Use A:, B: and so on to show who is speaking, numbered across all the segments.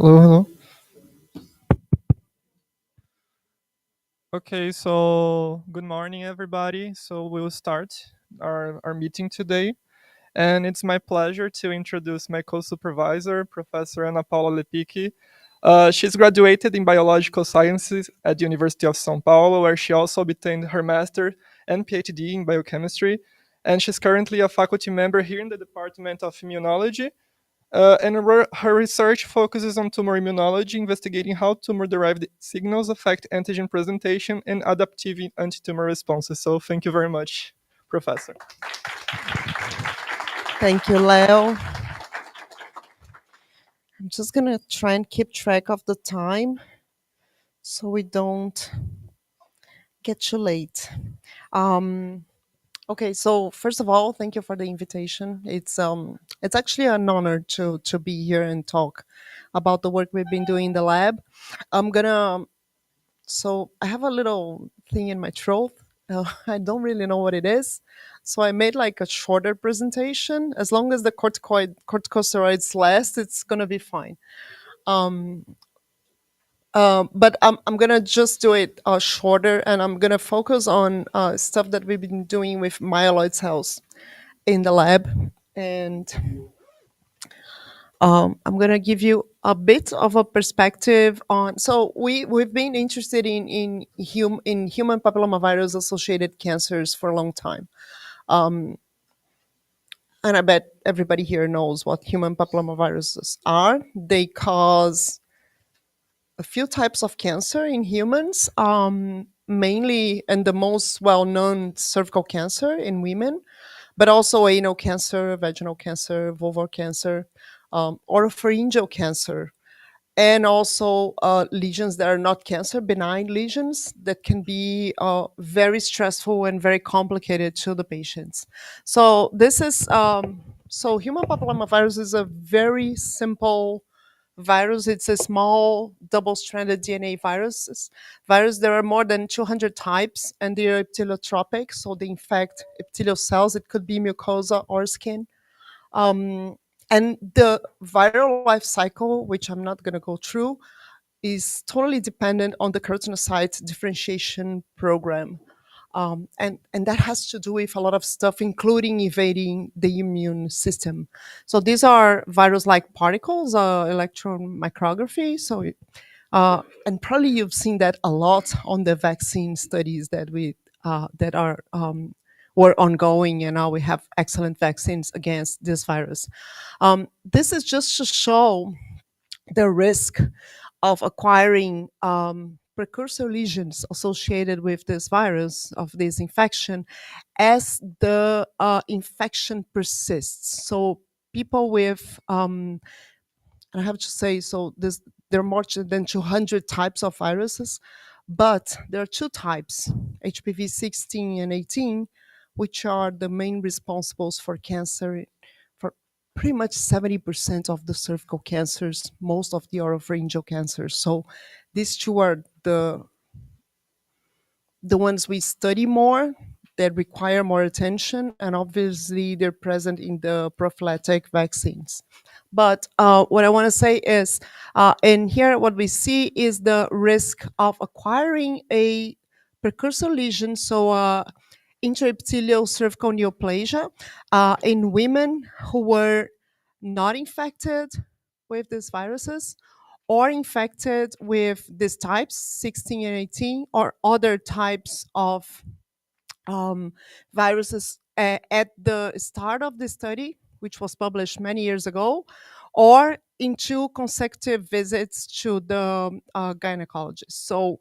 A: Hello, hello. Okay, so good morning, everybody. So we'll start our meeting today. And it's my pleasure to introduce my co-supervisor, Professor Ana Paula Lepicki. She's graduated in biological sciences at the University of São Paulo, where she also obtained her master and PhD in biochemistry. And she's currently a faculty member here in the Department of Immunology. Her research focuses on tumor immunology, investigating how tumor-derived signals affect antigen presentation and adaptive anti-tumor responses. So thank you very much, Professor.
B: Thank you, Leo. I'm just going to try and keep track of the time so we don't get too late. Okay, so first of all, thank you for the invitation. It's actually an honor to be here and talk about the work we've been doing in the lab. I'm gonna So I have a little thing in my throat. I don't really know what it is. So I made like a shorter presentation. As long as the corticosteroids last, it's gonna be fine. Um, but I'm gonna just do it shorter, and I'm gonna focus on stuff that we've been doing with myeloid cells in the lab, and I'm gonna give you a bit of a perspective on. So we've been interested in human papillomavirus associated cancers for a long time, um, and I bet everybody here knows what human papillomaviruses are. They cause a few types of cancer in humans, mainly and the most well known cervical cancer in women, but also anal cancer, vaginal cancer, vulvar cancer, oropharyngeal cancer, and also lesions that are not cancer, benign lesions that can be very stressful and very complicated to the patients. So this is so human papillomavirus is a very simple virus. It's a small double-stranded DNA virus. There are more than 200 types, and they are epitheliotropic, so they infect epithelial cells. It could be mucosa or skin. Um, and the viral life cycle, which I'm not going to go through, is totally dependent on the keratinocyte differentiation program. And that has to do with a lot of stuff, including evading the immune system. So these are virus-like particles, electron micrography. And probably you've seen that a lot on the vaccine studies that are were ongoing, and now we have excellent vaccines against this virus. This is just to show the risk of acquiring precursor lesions associated with this virus, of this infection, as the infection persists. So people with I have to say, there are more than 200 types of viruses, but there are two types, HPV 16 and 18, which are the main responsibles for cancer, for pretty much 70% of the cervical cancers, most of the oropharyngeal cancers. So these two are the ones we study more, that require more attention, and obviously they're present in the prophylactic vaccines. But what I want to say is, and here what we see is the risk of acquiring a precursor lesion, so intraepithelial cervical neoplasia, in women who were not infected with these viruses, or infected with these types, 16 and 18, or other types of viruses at the start of the study, which was published many years ago, or in two consecutive visits to the gynecologist. So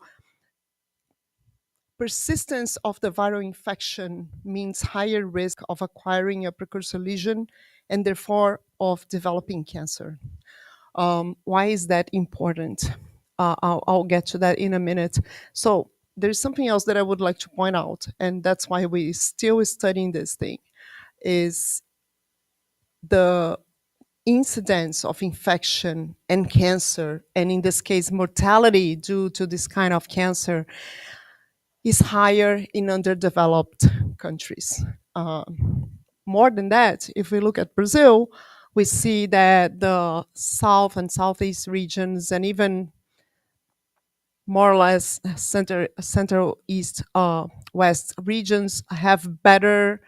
B: persistence of the viral infection means higher risk of acquiring a precursor lesion and therefore of developing cancer. Why is that important? I'll get to that in a minute. So there's something else that I would like to point out, and that's why we still studying this thing, is the incidence of infection and cancer, and in this case, mortality due to this kind of cancer, is higher in underdeveloped countries. More than that, if we look at Brazil, we see that the south and southeast regions, and even more or less central east west regions, have better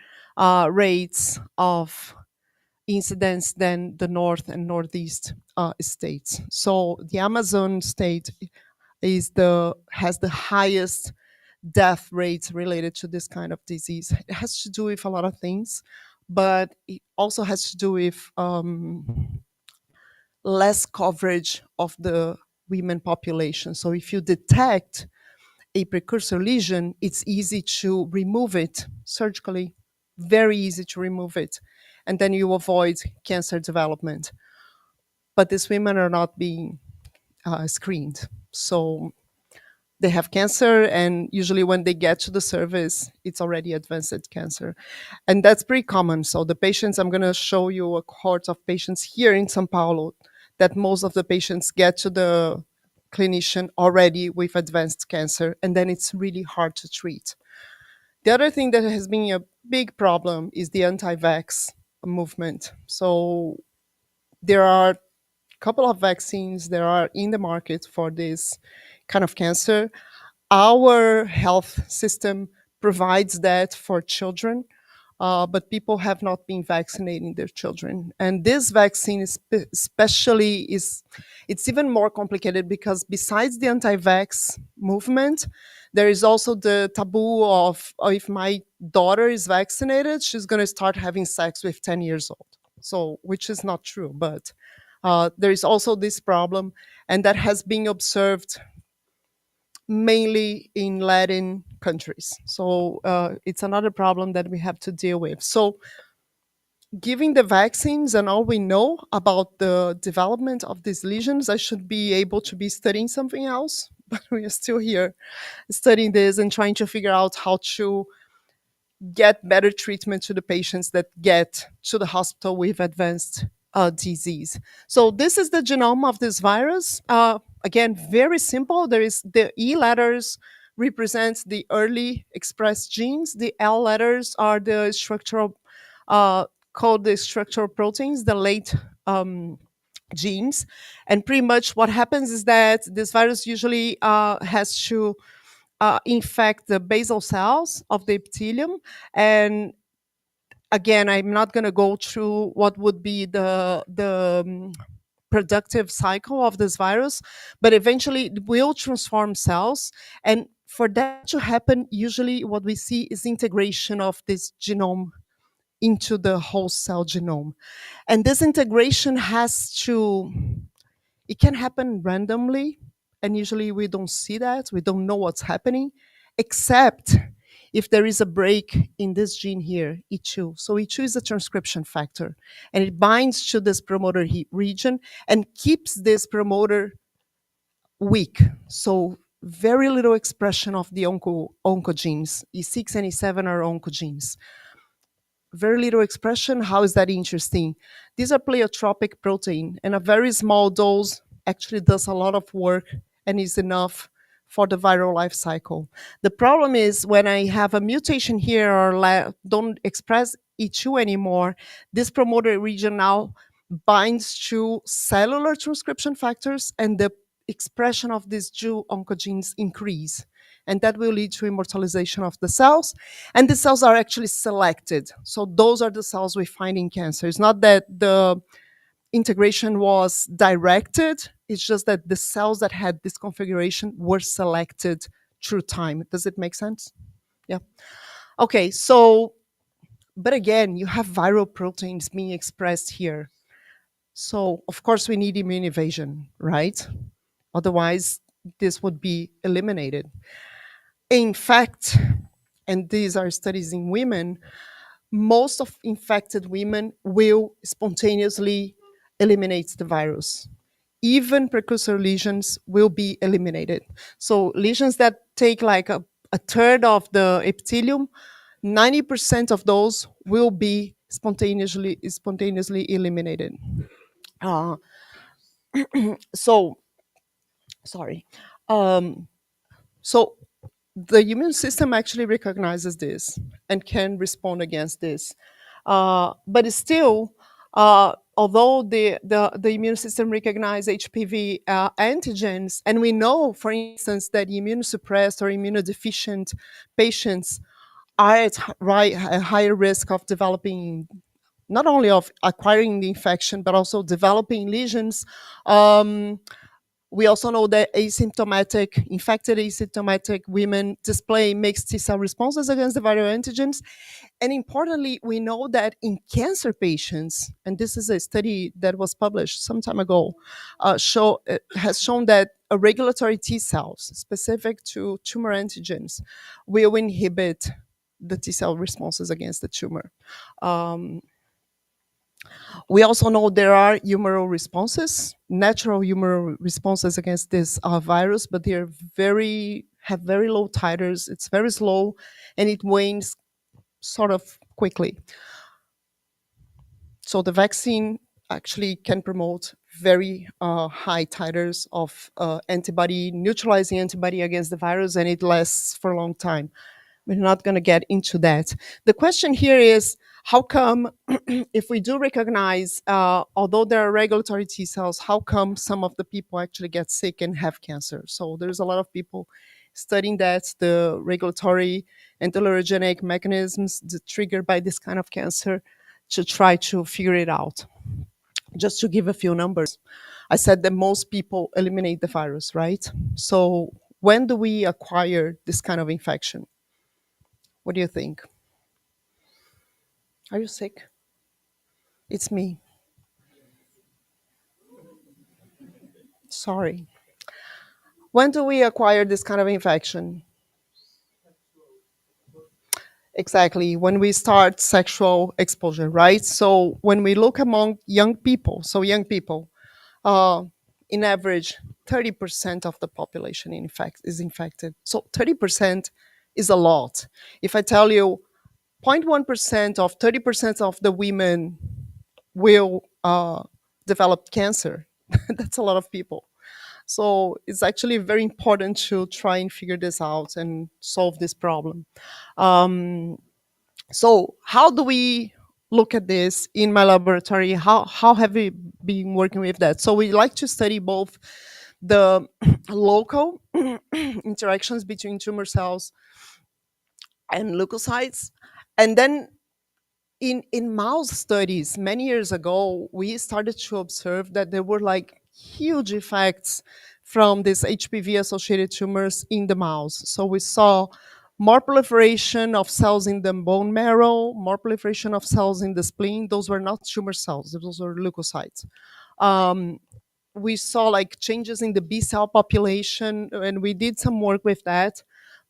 B: rates of incidence than the north and northeast states. So the Amazon state is the has the highest death rates related to this kind of disease. It has to do with a lot of things, but it also has to do with less coverage of the women population. So if you detect a precursor lesion, it's easy to remove it surgically, very easy to remove it. And then you avoid cancer development. But these women are not being screened. So they have cancer, and usually when they get to the service, it's already advanced cancer. And that's pretty common. So the patients, I'm going to show you a cohort of patients here in Sao Paulo, that most of the patients get to the clinician already with advanced cancer, and then it's really hard to treat. The other thing that has been a big problem is the anti-vax movement. So there are a couple of vaccines that are in the market for this kind of cancer. Our health system provides that for children, but people have not been vaccinating their children. And this vaccine is especially is it's even more complicated because besides the anti-vax movement, there is also the taboo of, "Oh, if my daughter is vaccinated, she's going to start having sex with 10 years old." So, which is not true, but there is also this problem, and that has been observed mainly in Latin countries. So it's another problem that we have to deal with. So, giving the vaccines and all we know about the development of these lesions, I should be able to be studying something else. But we are still here studying this and trying to figure out how to get better treatment to the patients that get to the hospital with advanced disease. So this is the genome of this virus. Again, very simple. There is the E letters represents the early expressed genes. The L letters are the structural called the structural proteins, the late genes. And pretty much what happens is that this virus usually has to infect the basal cells of the epithelium. And again, I'm not going to go through what would be the productive cycle of this virus, but eventually it will transform cells. And for that to happen, usually what we see is integration of this genome into the whole cell genome. And this integration has to, it can happen randomly, and usually we don't see that. We don't know what's happening, except if there is a break in this gene here, E2. So E2 is a transcription factor, and it binds to this promoter region and keeps this promoter weak. So very little expression of the oncogenes. E6 and E7 are oncogenes. Very little expression. How is that interesting? These are pleiotropic protein, and a very small dose actually does a lot of work and is enough for the viral life cycle. The problem is when I have a mutation here or don't express E2 anymore, this promoter region now binds to cellular transcription factors, and the expression of these two oncogenes increase. And that will lead to immortalization of the cells, and the cells are actually selected. So those are the cells we find in cancer. It's not that the integration was directed, it's just that the cells that had this configuration were selected through time. Does it make sense? Yeah. Okay, so, but again, you have viral proteins being expressed here. So, of course, we need immune evasion, right? Otherwise, this would be eliminated. In fact, and these are studies in women, most of infected women will spontaneously eliminate the virus. Even precursor lesions will be eliminated. So lesions that take like a third of the epithelium, 90% of those will be spontaneously eliminated. Uh, so sorry. Um, so the immune system actually recognizes this and can respond against this. But still, Although the immune system recognize HPV antigens, and we know, for instance, that immunosuppressed or immunodeficient patients are at a higher risk of developing, not only of acquiring the infection, but also developing lesions. Um, we also know that infected asymptomatic women display mixed T cell responses against the viral antigens. And importantly, we know that in cancer patients, and this is a study that was published some time ago, has shown that a regulatory T cells specific to tumor antigens will inhibit the T cell responses against the tumor. Um, we also know there are humoral responses, natural humoral responses against this virus, but they're have very low titers. It's very slow, and it wanes sort of quickly. So the vaccine actually can promote very high titers of neutralizing antibody against the virus, and it lasts for a long time. We're not going to get into that. The question here is, how come, if we do recognize, although there are regulatory T cells, how come some of the people actually get sick and have cancer? So there's a lot of people studying that, the regulatory and tolerogenic mechanisms triggered by this kind of cancer, to try to figure it out. Just to give a few numbers, I said that most people eliminate the virus, right? So when do we acquire this kind of infection? What do you think? Are you sick? It's me. Sorry. When do we acquire this kind of infection? Exactly. When we start sexual exposure, right? So when we look among young people, uh, in average, 30% of the population in fact is infected. So 30% is a lot. If I tell you 0.1% of 30% of the women will develop cancer, that's a lot of people. So it's actually very important to try and figure this out and solve this problem. Um, so how do we look at this in my laboratory? How have we been working with that? So we like to study both the local interactions between tumor cells and leukocytes, and then in mouse studies many years ago, we started to observe that there were like huge effects from these HPV associated tumors in the mouse. So we saw more proliferation of cells in the bone marrow, more proliferation of cells in the spleen. Those were not tumor cells, those were leukocytes. Um, we saw like changes in the B cell population, and we did some work with that.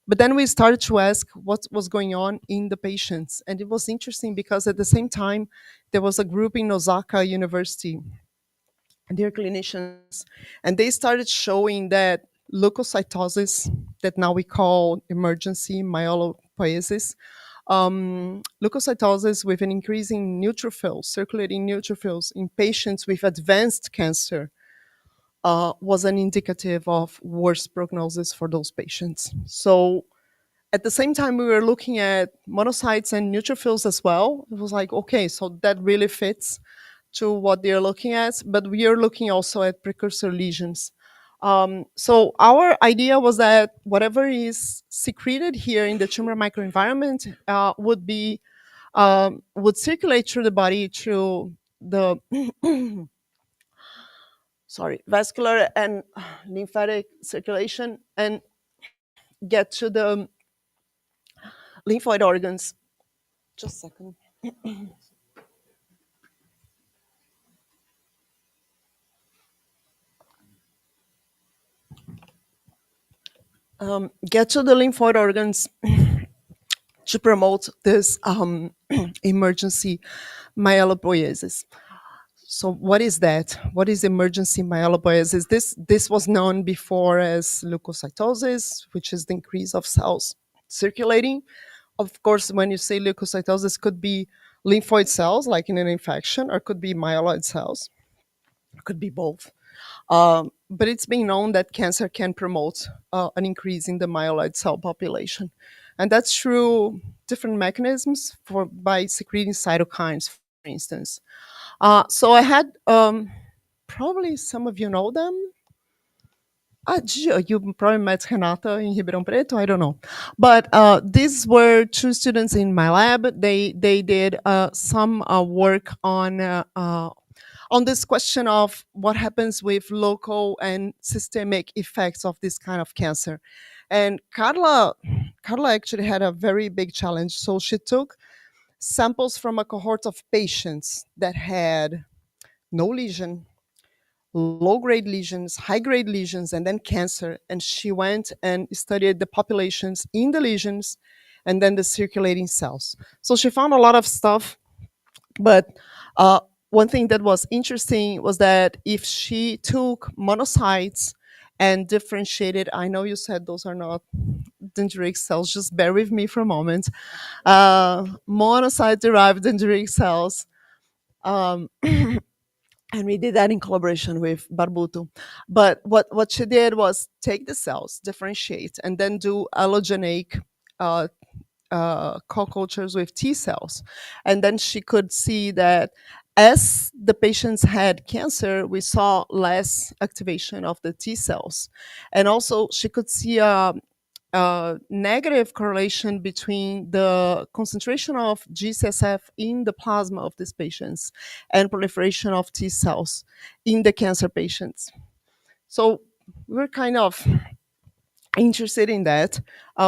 B: But then we started to ask what was going on in the patients. And it was interesting because at the same time, there was a group in Osaka University, and they're clinicians, and they started showing that leukocytosis, that now we call emergency myelopoiesis, leukocytosis with an increasing neutrophils, circulating neutrophils in patients with advanced cancer, was an indicative of worse prognosis for those patients. So at the same time, we were looking at monocytes and neutrophils as well. It was like, okay, so that really fits to what they're looking at, but we are looking also at precursor lesions. So our idea was that whatever is secreted here in the tumor microenvironment would circulate through the body through the vascular and lymphatic circulation, and get to the lymphoid organs. Just a second. Get to the lymphoid organs to promote this emergency myelopoiesis. So what is that? What is emergency myelopoiesis? This was known before as leukocytosis, which is the increase of cells circulating. Of course, when you say leukocytosis, could be lymphoid cells, like in an infection, or could be myeloid cells. It could be both. But it's been known that cancer can promote an increase in the myeloid cell population. And that's through different mechanisms by secreting cytokines, for instance. So I had probably some of you know them. You probably met Renata in Ribeirão Preto. I don't know, but these were two students in my lab. They did some work on this question of what happens with local and systemic effects of this kind of cancer. And Carla actually had a very big challenge. So she took samples from a cohort of patients that had no lesion, low grade lesions, high grade lesions, and then cancer. And she went and studied the populations in the lesions and then the circulating cells. So she found a lot of stuff, but uh, one thing that was interesting was that if she took monocytes and differentiated, I know you said those are not dendritic cells, just bear with me for a moment. Monocyte derived dendritic cells. Um, and we did that in collaboration with Barbuto. But what she did was take the cells, differentiate, and then do allogeneic uh, co-cultures with T cells. And then she could see that as the patients had cancer, we saw less activation of the T cells. And also, she could see a negative correlation between the concentration of GCSF in the plasma of these patients and proliferation of T cells in the cancer patients. So we're kind of interested in that.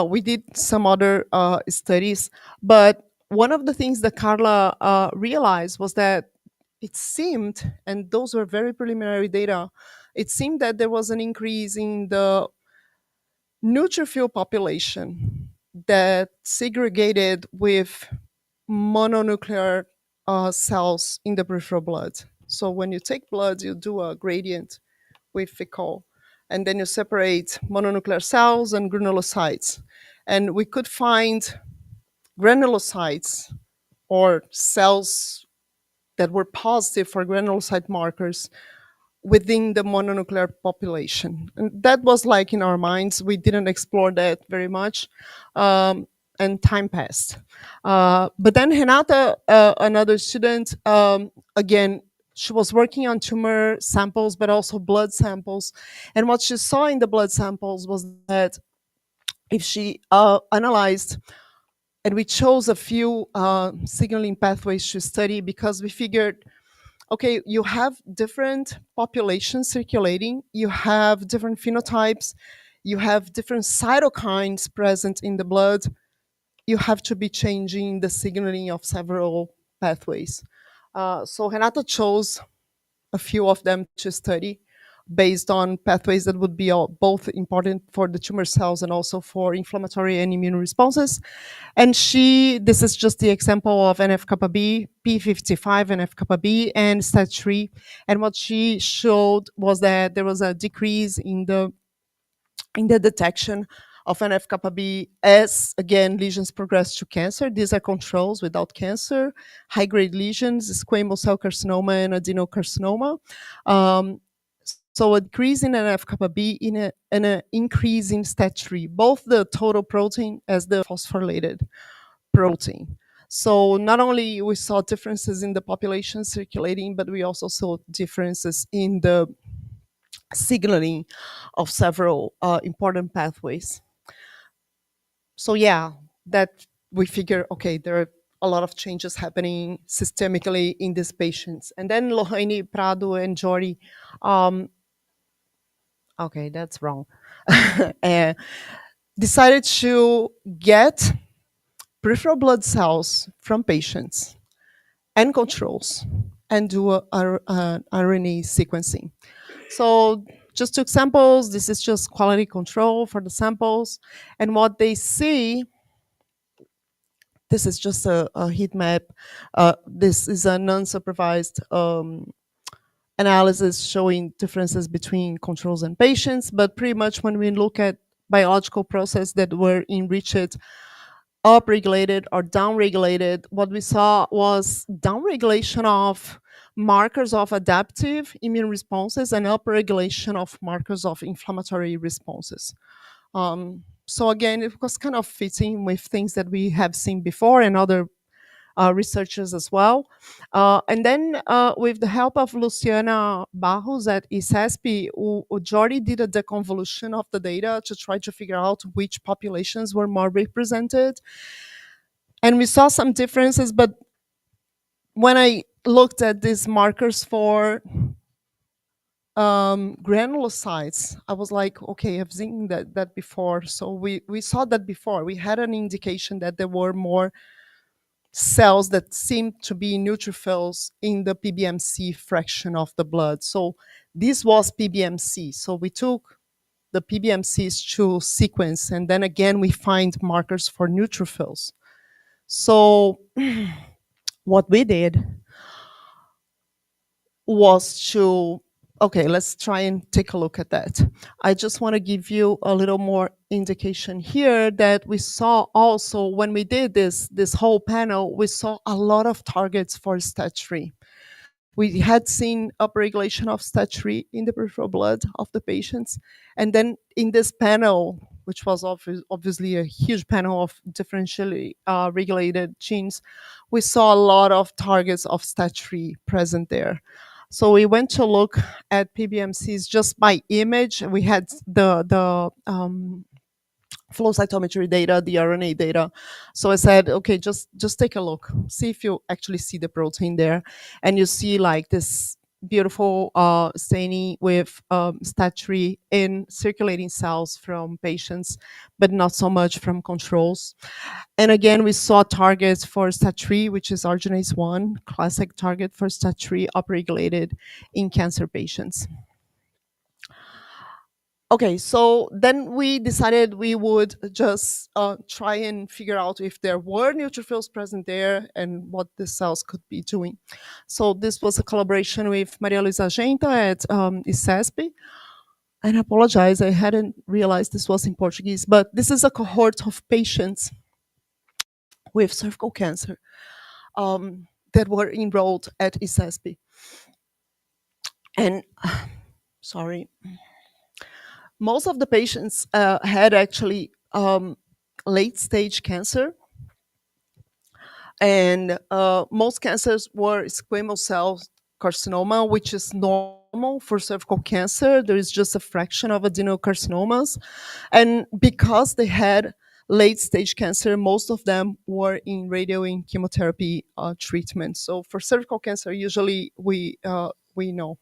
B: We did some other studies, but one of the things that Carla realized was that it seemed, and those were very preliminary data, it seemed that there was an increase in the neutrophil population that segregated with mononuclear cells in the peripheral blood. So when you take blood, you do a gradient with fecal, and then you separate mononuclear cells and granulocytes. And we could find granulocytes or cells that were positive for granulocyte markers within the mononuclear population. And that was like in our minds, we didn't explore that very much. And time passed. But then Renata, another student, again, she was working on tumor samples, but also blood samples. And what she saw in the blood samples was that if she analyzed, and we chose a few signaling pathways to study because we figured, okay, you have different populations circulating, you have different phenotypes, you have different cytokines present in the blood, you have to be changing the signaling of several pathways. So Renata chose a few of them to study based on pathways that would be both important for the tumor cells and also for inflammatory and immune responses. And this is just the example of NF-kappa B, P55, NF-kappa B, and STAT3. And what she showed was that there was a decrease in the detection of NF-kappa B as, again, lesions progress to cancer. These are controls without cancer, high-grade lesions, squamous cell carcinoma and adenocarcinoma. Um, so a decrease in NF-kappa B and an increase in STAT3, both the total protein as the phosphorylated protein. So not only we saw differences in the population circulating, but we also saw differences in the signaling of several important pathways. So yeah, that we figure, okay, there are a lot of changes happening systemically in these patients. And then Lohane, Prado, and Jory, um, okay, that's wrong, uh, decided to get peripheral blood cells from patients and controls and do an RNA sequencing. So just took samples. This is just quality control for the samples. And what they see, this is just a heat map. This is a non-supervised analysis showing differences between controls and patients. But pretty much when we look at biological process that were enriched, upregulated or downregulated, what we saw was downregulation of markers of adaptive immune responses and upregulation of markers of inflammatory responses. So again, it was kind of fitting with things that we have seen before and other researchers as well. And then, with the help of Luciana Barros at ICESP, Jordi did a deconvolution of the data to try to figure out which populations were more represented. And we saw some differences, but when I looked at these markers for granulocytes, I was like, okay, I've seen that before. So we saw that before. We had an indication that there were more cells that seemed to be neutrophils in the PBMC fraction of the blood. So this was PBMC. So we took the PBMCs to sequence, and then again we find markers for neutrophils. So what we did was to, okay, let's try and take a look at that. I just want to give you a little more indication here that we saw also when we did this whole panel, we saw a lot of targets for STAT3. We had seen upregulation of STAT3 in the peripheral blood of the patients. And then in this panel, which was obviously a huge panel of differentially regulated genes, we saw a lot of targets of STAT3 present there. So we went to look at PBMCs just by image. We had the flow cytometry data, the RNA data. So I said, okay, just take a look, see if you actually see the protein there, and you see like this beautiful staining with STAT3 in circulating cells from patients, but not so much from controls. And again, we saw targets for STAT3, which is arginase 1, classic target for STAT3 upregulated in cancer patients. Okay, so then we decided we would just try and figure out if there were neutrophils present there and what the cells could be doing. So this was a collaboration with Maria Luisa Genta at ICESP. And I apologize, I hadn't realized this was in Portuguese, but this is a cohort of patients with cervical cancer that were enrolled at ICESP. And sorry, most of the patients had actually late stage cancer, and most cancers were squamous cell carcinoma, which is normal for cervical cancer. There is just a fraction of adenocarcinomas, and because they had late stage cancer, most of them were in radio and chemotherapy treatment. So for cervical cancer, usually we know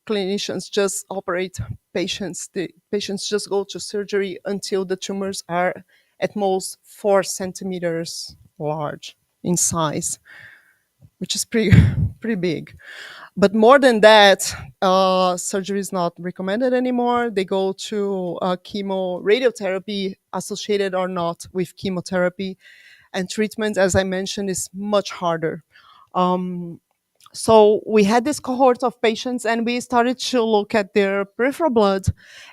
B: clinicians just operate patients. The patients just go to surgery until the tumors are at most 4 centimeters large in size, which is pretty pretty big. But more than that, surgery is not recommended anymore. They go to chemo radiotherapy, associated or not with chemotherapy, and treatment, as I mentioned, is much harder. So we had this cohort of patients and we started to look at their peripheral blood.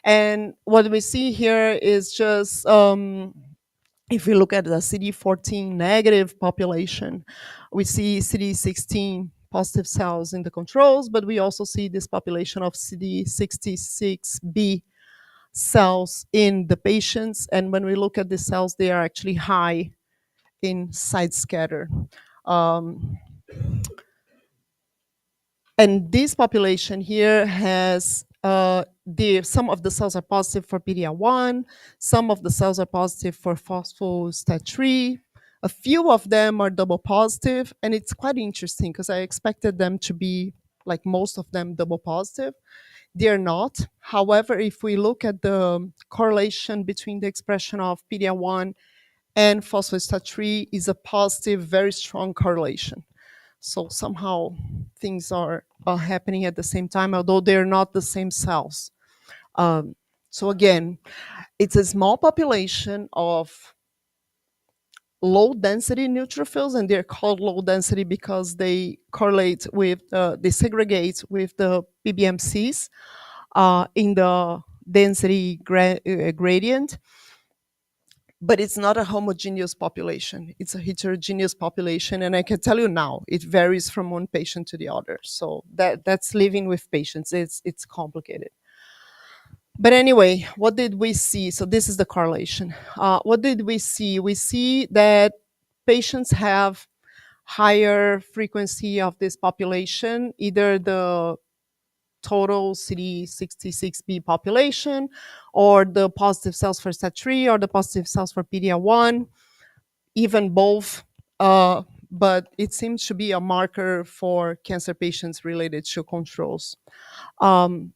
B: And what we see here is just, if we look at the CD14 negative population, we see CD16 positive cells in the controls, but we also see this population of CD66B cells in the patients. And when we look at the cells, they are actually high in side scatter. And this population here has some of the cells are positive for PD-L1, some of the cells are positive for phospho-STAT3, a few of them are double positive, and it's quite interesting because I expected them to be, like most of them, double positive. They're not. However, if we look at the correlation between the expression of PD-L1 and phospho-STAT3 is a positive, very strong correlation. So somehow things are happening at the same time, although they're not the same cells. So again, it's a small population of low density neutrophils, and they're called low density because they correlate with, they segregate with the PBMCs in the density gradient. But it's not a homogeneous population. It's a heterogeneous population, and I can tell you now, it varies from one patient to the other. So that's living with patients. It's complicated. But anyway, what did we see? So this is the correlation. What did we see? We see that patients have higher frequency of this population, either the total CD66B population, or the positive cells for STAT3, or the positive cells for PD-L1, even both. But it seems to be a marker for cancer patients related to controls. Um,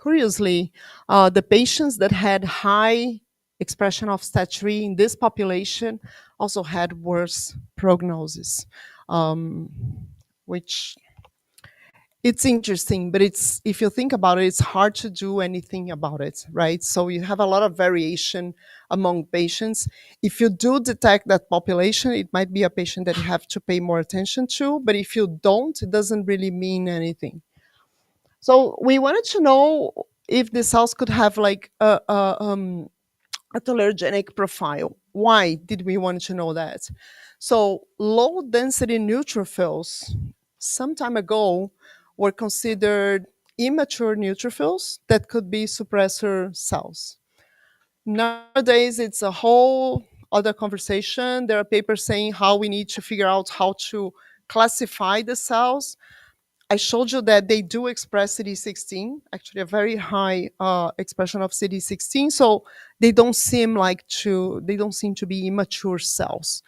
B: Curiously, the patients that had high expression of STAT3 in this population also had worse prognosis, um, which it's interesting, but it's, if you think about it, it's hard to do anything about it, right? So you have a lot of variation among patients. If you do detect that population, it might be a patient that you have to pay more attention to, but if you don't, it doesn't really mean anything. So we wanted to know if the cells could have like a tolerogenic profile. Why did we want to know that? So low density neutrophils some time ago were considered immature neutrophils that could be suppressor cells. Nowadays, it's a whole other conversation. There are papers saying how we need to figure out how to classify the cells. I showed you that they do express CD16, actually a very high expression of CD16. So they don't seem to be immature cells.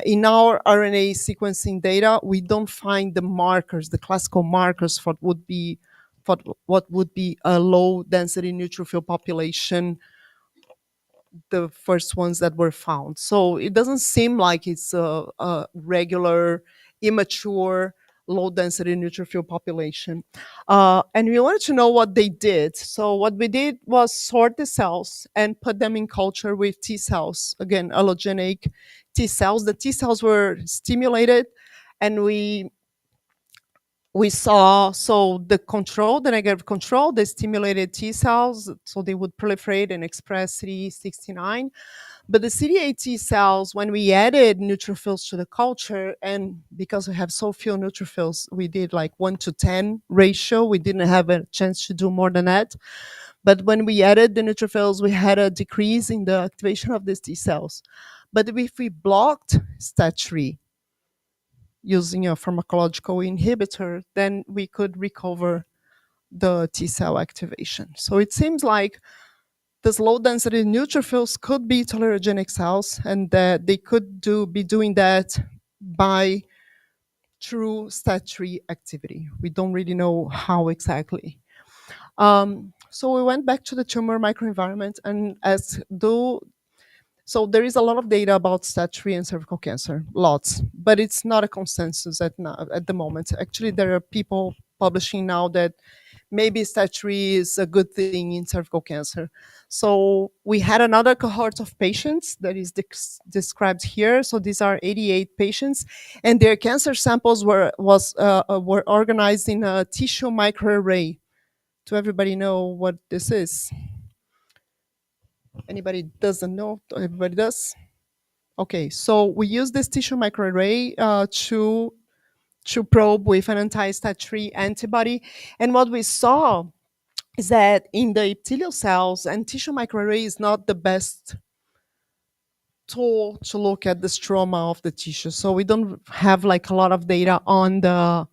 B: In our RNA sequencing data, we don't find the markers, the classical markers for what would be a low density neutrophil population, the first ones that were found. So it doesn't seem like it's a regular, immature, low density neutrophil population. And we wanted to know what they did. So what we did was sort the cells and put them in culture with T cells, again, allogenic T cells. The T cells were stimulated, and we saw, so the negative control, the stimulated T cells, so they would proliferate and express CD69. But the CD8 T cells, when we added neutrophils to the culture, and because we have so few neutrophils, we did like 1 to 10 ratio. We didn't have a chance to do more than that. But when we added the neutrophils, we had a decrease in the activation of these T cells. But if we blocked STAT3 using a pharmacological inhibitor, then we could recover the T cell activation. So it seems like these low density neutrophils could be tolerogenic cells, and that they could be doing that by true STAT3 activity. We don't really know how exactly. So we went back to the tumor microenvironment and asked, so there is a lot of data about STAT3 and cervical cancer, lots, but it's not a consensus at the moment. Actually, there are people publishing now that maybe STAT3 is a good thing in cervical cancer. So we had another cohort of patients that is described here. So these are 88 patients, and their cancer samples were organized in a tissue microarray. Do everybody know what this is? Anybody doesn't know? Everybody does? Okay, so we use this tissue microarray to probe with an anti-STAT3 antibody, and what we saw is that in the epithelial cells, and tissue microarray is not the best tool to look at the stroma of the tissue. So we don't have like a lot of data on the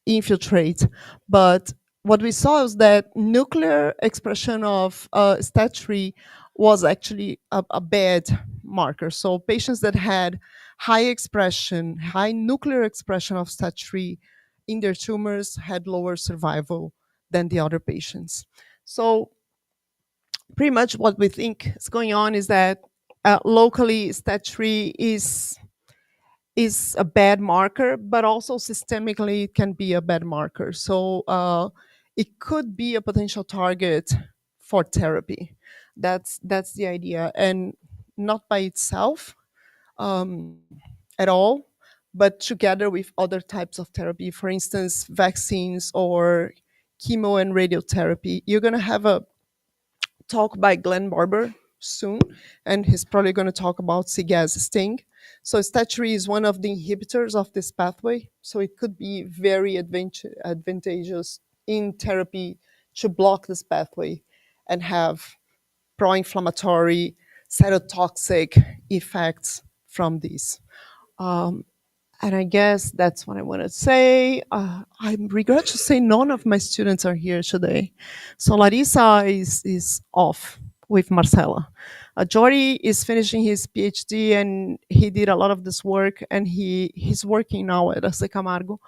B: infiltrate, but what we saw is that nuclear expression of STAT3 was actually a bad marker. So patients that had high nuclear expression of STAT3 in their tumors had lower survival than the other patients. So pretty much what we think is going on is that locally STAT3 is a bad marker, but also systemically it can be a bad marker. So it could be a potential target for therapy. That's the idea, and not by itself um, at all, but together with other types of therapy, for instance, vaccines or chemo and radiotherapy. You're going to have a talk by Glenn Barber soon, and he's probably going to talk about Cgas sting. So STAT3 is one of the inhibitors of this pathway, so it could be very advantageous in therapy to block this pathway and have pro-inflammatory, cytotoxic effects from these. Um, and I guess that's what I want to say. I regret to say none of my students are here today. So Larissa is off with Marcela. Jordi is finishing his PhD and he did a lot of this work and he's working now at AC Camargo.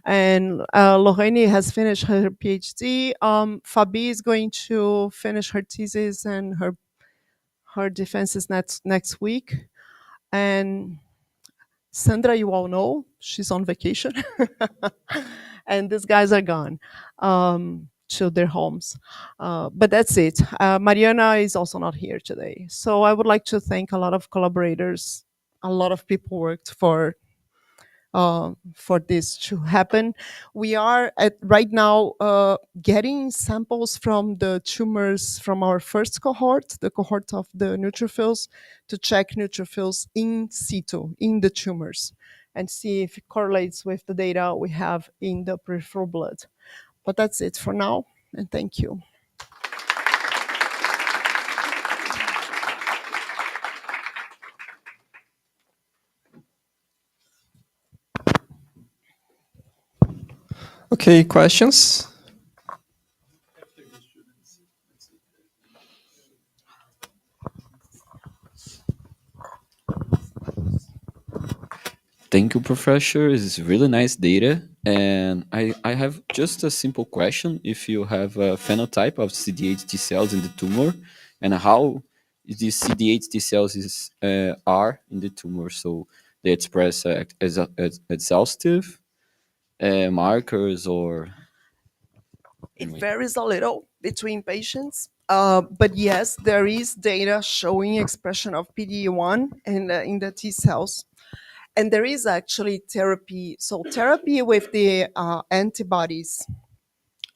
B: And Lorraine has finished her PhD. Fabi is going to finish her thesis and her defense is next week. And Sandra, you all know, she's on vacation. And these guys are gone to their homes. But that's it. Mariana is also not here today. So I would like to thank a lot of collaborators. A lot of people worked for this to happen. We are at right now getting samples from the tumors from our first cohort, the cohort of the neutrophils, to check neutrophils in situ, in the tumors, and see if it correlates with the data we have in the peripheral blood. But that's it for now, and thank you.
A: Okay, questions?
C: Thank you, Professor. It's really nice data. And I have just a simple question. If you have a phenotype of CD8 T cells in the tumor, and how these CD8 T cells are in the tumor, so they express exhaustive markers or
B: It
C: anyway.
B: varies a little between patients, but yes, there is data showing expression of PD-1 in the T cells. And there is actually therapy. So therapy with the antibodies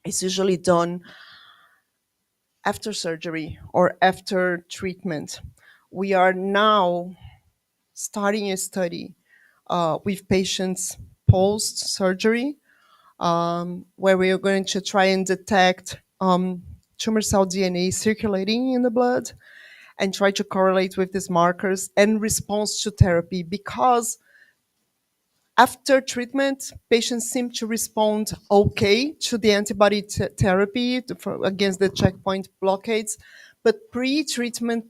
B: is usually done after surgery or after treatment. We are now starting a study with patients post surgery, where we are going to try and detect tumor cell DNA circulating in the blood and try to correlate with these markers and response to therapy, because after treatment, patients seem to respond okay to the antibody therapy against the checkpoint blockades, but pre-treatment,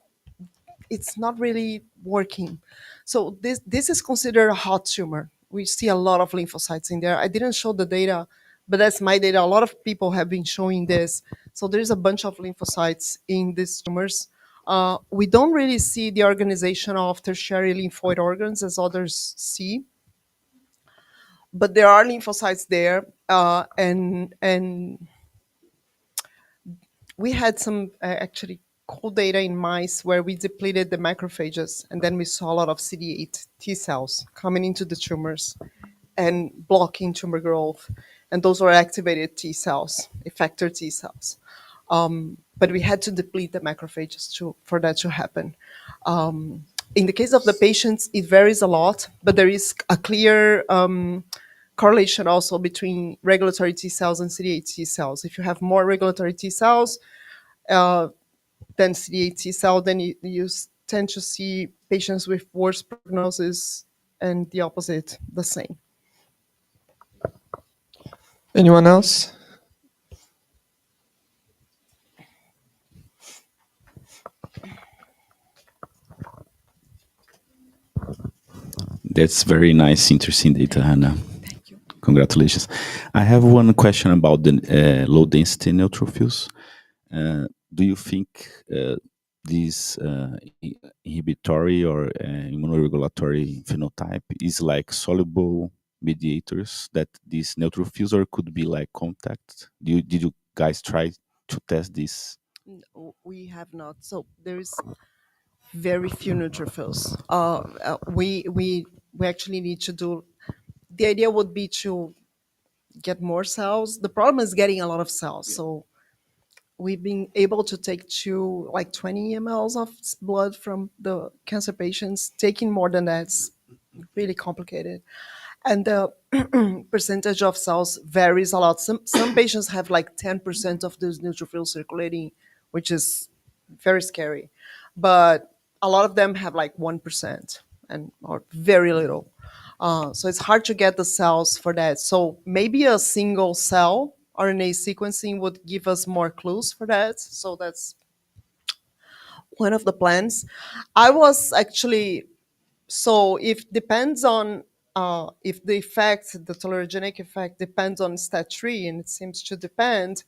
B: it's not really working. So this is considered a hot tumor. We see a lot of lymphocytes in there. I didn't show the data, but that's my data. A lot of people have been showing this. So there's a bunch of lymphocytes in these tumors. We don't really see the organization of tertiary lymphoid organs as others see, but there are lymphocytes there, and we had some actually cool data in mice where we depleted the macrophages, and then we saw a lot of CD8 T cells coming into the tumors and blocking tumor growth, and those were activated T cells, effector T cells. But we had to deplete the macrophages for that to happen. In the case of the patients, it varies a lot, but there is a clear correlation also between regulatory T cells and CD8 T cells. If you have more regulatory T cells than CD8 T cell, then you tend to see patients with worse prognosis, and the opposite, the same.
A: Anyone else?
D: That's very nice, interesting data, Hannah.
B: Thank you.
D: Congratulations. I have one question about the low density neutrophils. Do you think this inhibitory or immunoregulatory phenotype is like soluble mediators that these neutrophils, or could be like contact? Did you guys try to test this?
B: No, we have not. So there is very few neutrophils. We actually need to do. The idea would be to get more cells. The problem is getting a lot of cells. So we've been able to take like 20 mLs of blood from the cancer patients. Taking more than that's really complicated, and the percentage of cells varies a lot. Some patients have like 10% of those neutrophils circulating, which is very scary, but a lot of them have like 1% and or very little. So it's hard to get the cells for that. So maybe a single cell RNA sequencing would give us more clues for that. So that's one of the plans. I was actually, so if depends on if the effect, the tolerogenic effect depends on STAT3, and it seems to depend,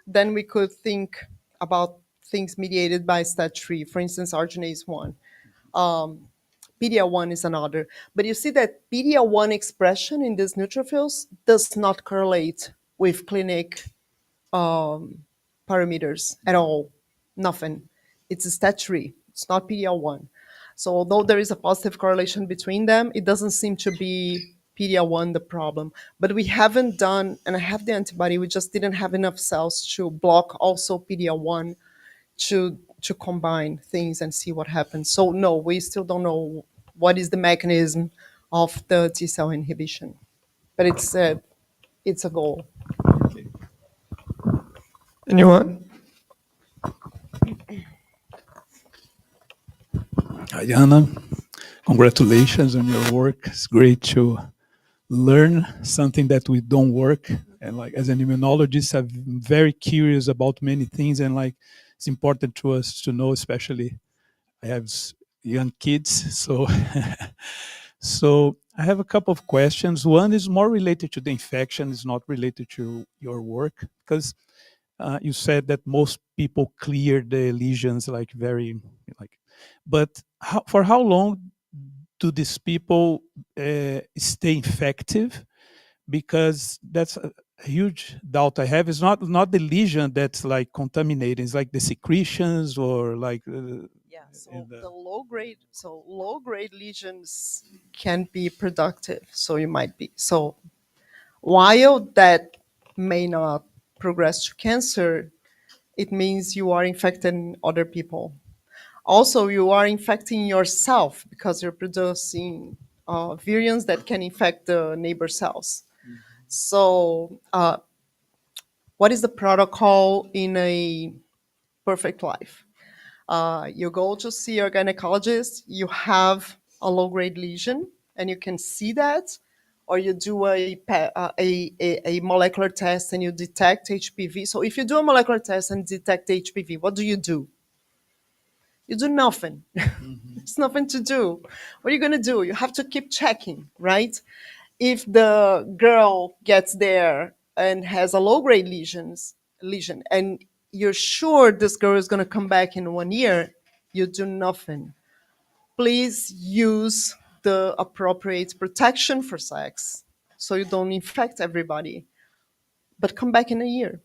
B: then we could think about things mediated by STAT3, for instance, arginase 1. PD-L1 is another. But you see that PD-L1 expression in these neutrophils does not correlate with clinic parameters at all. Nothing. It's a STAT3. It's not PD-L1. So although there is a positive correlation between them, it doesn't seem to be PD-L1 the problem. But we haven't done, and I have the antibody, we just didn't have enough cells to block also PD-L1 to combine things and see what happens. So no, we still don't know what is the mechanism of the T cell inhibition, but it's a goal.
A: Anyone?
E: Ayana, congratulations on your work. It's great to learn something that we don't work. And like as an immunologist, I'm very curious about many things, and like it's important to us to know, especially I have young kids, so so I have a couple of questions. One is more related to the infection, is not related to your work, because you said that most people clear the lesions like very like, but for how long do these people stay infective? Because that's a huge doubt I have. It's not the lesion that's like contaminated. It's like the secretions or like
B: Yeah, so the low grade lesions can be productive. So you might be. So while that may not progress to cancer, it means you are infecting other people. Also, you are infecting yourself because you're producing virions that can infect the neighbor cells. So, what is the protocol in a perfect life? You go to see your gynecologist, you have a low grade lesion, and you can see that, or you do a molecular test and you detect HPV. So, if you do a molecular test and detect HPV, what do? You do nothing. There's nothing to do. What are you going to do? You have to keep checking, right? If the girl gets there and has a low grade lesion, and you're sure this girl is going to come back in 1 year, you do nothing. Please use the appropriate protection for sex so you don't infect everybody. But come back in a year.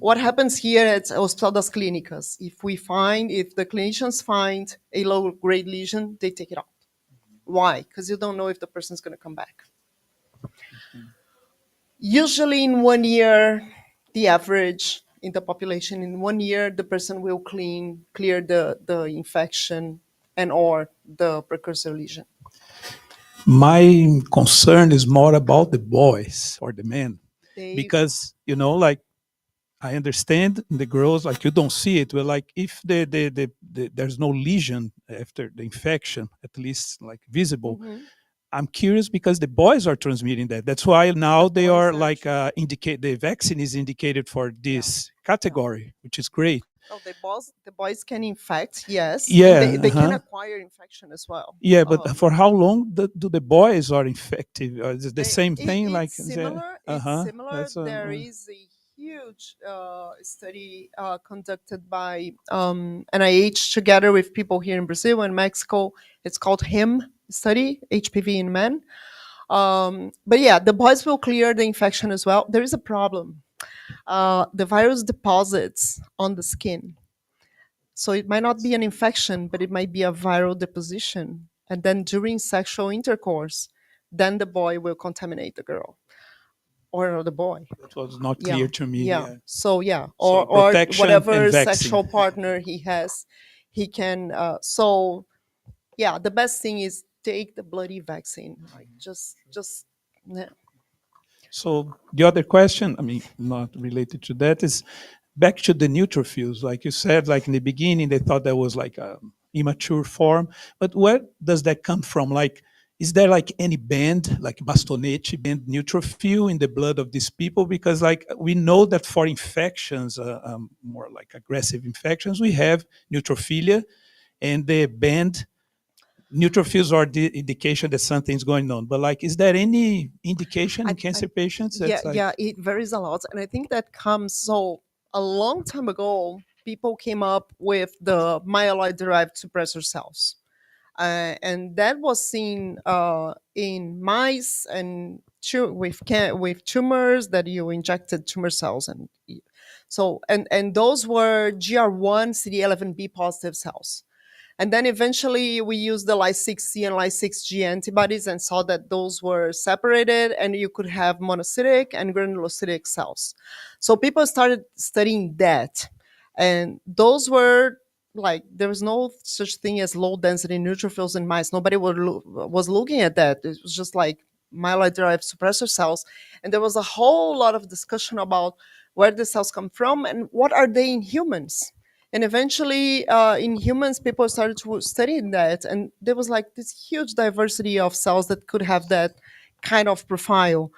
B: What happens here at Hospital das Clínicas? If the clinicians find a low grade lesion, they take it out. Why? Because you don't know if the person's going to come back. Usually in 1 year, the average in the population, in 1 year, the person will clear the infection and or the precursor lesion.
E: my concern is more about the boys or the men, because like I understand the girls, like you don't see it, but like if there's no lesion after the infection, at least like visible. I'm curious because the boys are transmitting that. That's why now they are like indicate the vaccine is indicated for this category, which is great.
B: Oh, the boys can infect, yes.
E: Yeah,
B: And they can acquire infection as well.
E: Yeah, but for how long do the boys are infective? Is it the same thing?
B: It's similar. It's similar.
E: That's
B: There is a huge study conducted by NIH together with people here in Brazil and Mexico. It's called HIM study, HPV in men. But yeah, the boys will clear the infection as well. There is a problem. The virus deposits on the skin. So it might not be an infection, but it might be a viral deposition. And then during sexual intercourse, then the boy will contaminate the girl or the boy.
E: That was not clear to me.
B: Yeah. So yeah,
E: So
B: or
E: protection
B: whatever
E: and vaccine.
B: sexual partner he has, he can. So yeah, the best thing is take the bloody vaccine. Like just yeah.
E: So the other question, I mean, not related to that, is back to the neutrophils. Like you said, like in the beginning, they thought that was like a immature form. But where does that come from? Like is there like any band, like bastonate band neutrophil in the blood of these people? Because like we know that for infections, more like aggressive infections, we have neutrophilia, and the band neutrophils are the indication that something's going on. But like, is there any indication in cancer patients
B: yeah,
E: that's like,
B: yeah, it varies a lot, and I think that comes so a long time ago. People came up with the myeloid-derived suppressor cells, and that was seen in mice and with tumors that you injected tumor cells so and those were GR1 CD11B positive cells. And then eventually we used the Ly6C and Ly6G antibodies and saw that those were separated and you could have monocytic and granulocytic cells. So people started studying that. And those were like, there was no such thing as low density neutrophils in mice. Nobody was looking at that. It was just like myeloid derived suppressor cells. And there was a whole lot of discussion about where the cells come from and what are they in humans. And eventually in humans people started to study that, and there was like this huge diversity of cells that could have that kind of profile,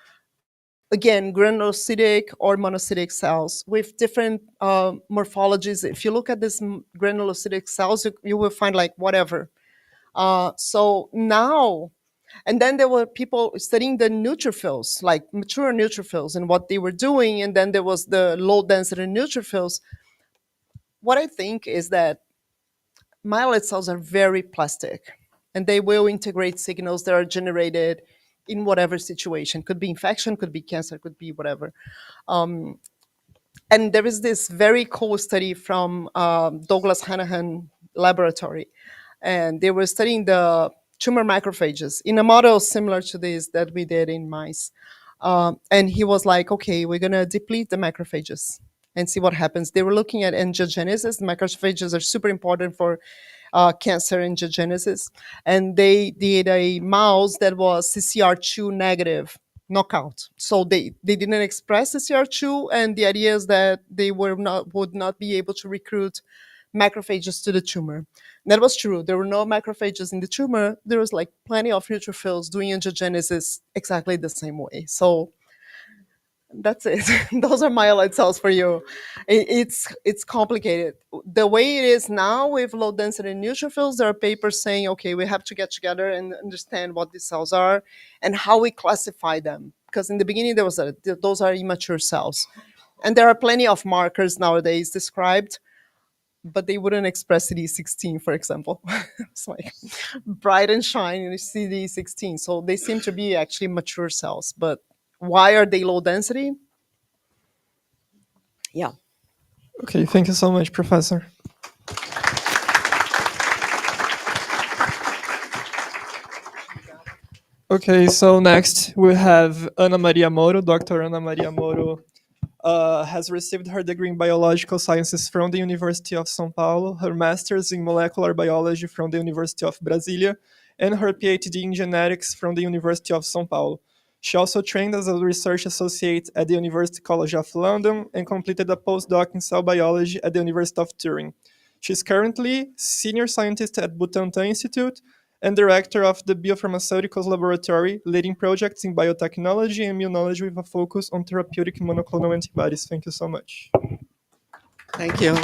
B: again granulocytic or monocytic cells with different morphologies. If you look at these granulocytic cells, you will find like whatever. So now, and then there were people studying the neutrophils, like mature neutrophils and what they were doing, and then there was the low density neutrophils. What I think is that myeloid cells are very plastic, and they will integrate signals that are generated in whatever situation. Could be infection, could be cancer, could be whatever. And there is this very cool study from Douglas Hanahan laboratory, and they were studying the tumor macrophages in a model similar to this that we did in mice. And he was like, okay, we're going to deplete the macrophages and see what happens. They were looking at angiogenesis. Macrophages are super important for cancer angiogenesis. And they did a mouse that was CCR2 negative knockout. So they didn't express CCR2, and the idea is that they would not be able to recruit macrophages to the tumor. That was true. There were no macrophages in the tumor. There was like plenty of neutrophils doing angiogenesis exactly the same way. So that's it. Those are myeloid cells for you. It's complicated. The way it is now with low density neutrophils, there are papers saying, okay, we have to get together and understand what these cells are and how we classify them. Because in the beginning, there was those are immature cells. And there are plenty of markers nowadays described, but they wouldn't express CD16, for example. It's like bright and shiny CD16. So they seem to be actually mature cells. But why are they low density? Yeah.
A: Okay, thank you so much, Professor. Okay, so next we have Ana Maria Moro. Dr. Ana Maria Moro has received her degree in biological sciences from the University of São Paulo, her master's in molecular biology from the University of Brasilia, and her PhD in genetics from the University of São Paulo. She also trained as a research associate at the University College of London and completed a postdoc in cell biology at the University of Turin. She's currently senior scientist at Butantan Institute and director of the Biopharmaceuticals Laboratory, leading projects in biotechnology and immunology with a focus on therapeutic monoclonal antibodies. Thank you so much.
F: Thank you.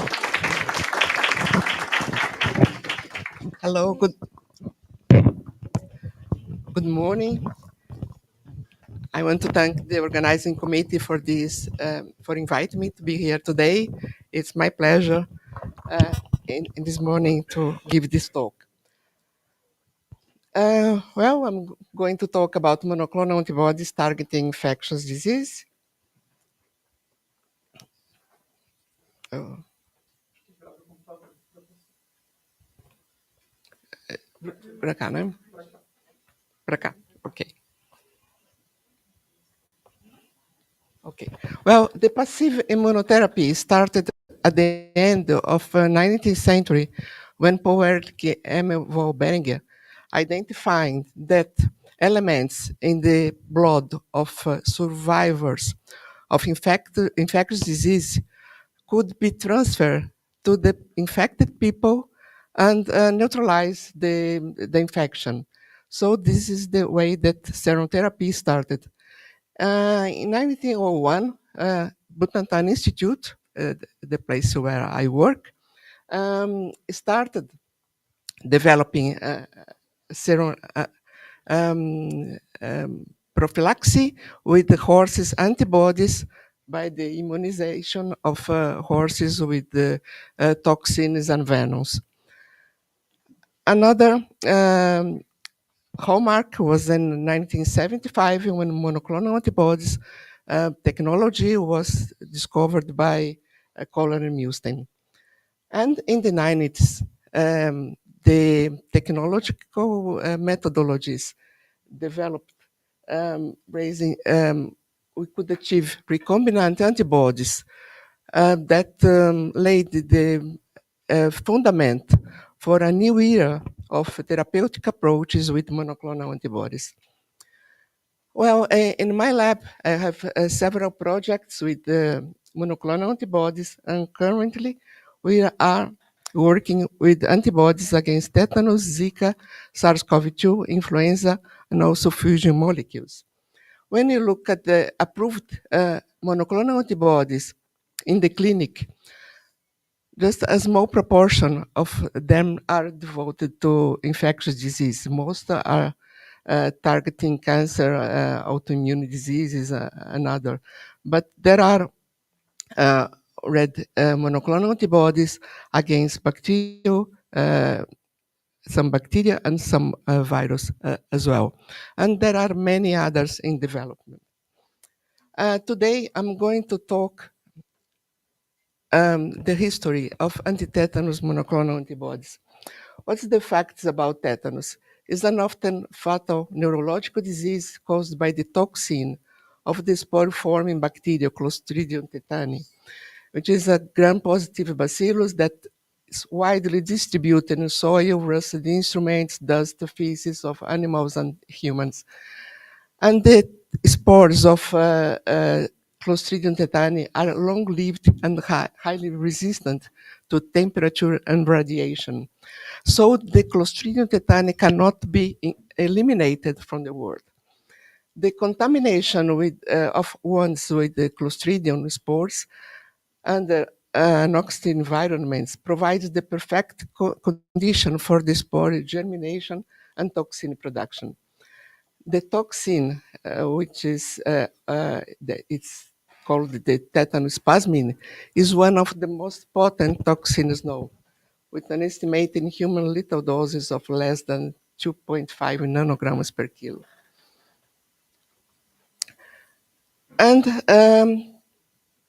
F: Hello, good morning. I want to thank the organizing committee for this, for inviting me to be here today. It's my pleasure in this morning to give this talk. Well, I'm going to talk about monoclonal antibodies targeting infectious disease. Para cá, né? Para cá, okay. Okay. Well, the passive immunotherapy started at the end of the 19th century when Poet Emil von Behringer identified that elements in the blood of survivors of infectious disease could be transferred to the infected people and neutralize the infection. So this is the way that serum therapy started. In 1901, Butantan Institute, the place where I work, started developing serum prophylaxis with the horses' antibodies by the immunization of horses with the toxins and venoms. Another hallmark was in 1975 when monoclonal antibodies technology was discovered by Kohler and Milstein. And in the 90s, the technological methodologies developed raising, we could achieve recombinant antibodies that laid the fundament for a new era of therapeutic approaches with monoclonal antibodies. Well, in my lab, I have several projects with monoclonal antibodies, and currently we are working with antibodies against tetanus, Zika, SARS-CoV-2, influenza, and also fusion molecules. When you look at the approved monoclonal antibodies in the clinic, just a small proportion of them are devoted to infectious disease. Most are targeting cancer, autoimmune diseases, and other. But there are monoclonal antibodies against bacterial, some bacteria and some virus as well. And there are many others in development. Today, I'm going to talk the history of anti-tetanus monoclonal antibodies. What's the facts about tetanus? It's an often fatal neurological disease caused by the toxin of the spore-forming bacteria Clostridium tetani, which is a gram-positive bacillus that is widely distributed in soil, rusted instruments, dust, feces of animals and humans. And the spores of Clostridium tetani are long-lived and highly resistant to temperature and radiation. So the Clostridium tetani cannot be eliminated from the world. The contamination of wounds with the Clostridium spores under anoxic environments provides the perfect condition for the spore germination and toxin production. The toxin, which is it's called the tetanus plasmin, is one of the most potent toxins known, with an estimated human lethal doses of less than 2.5 nanograms per kilo. And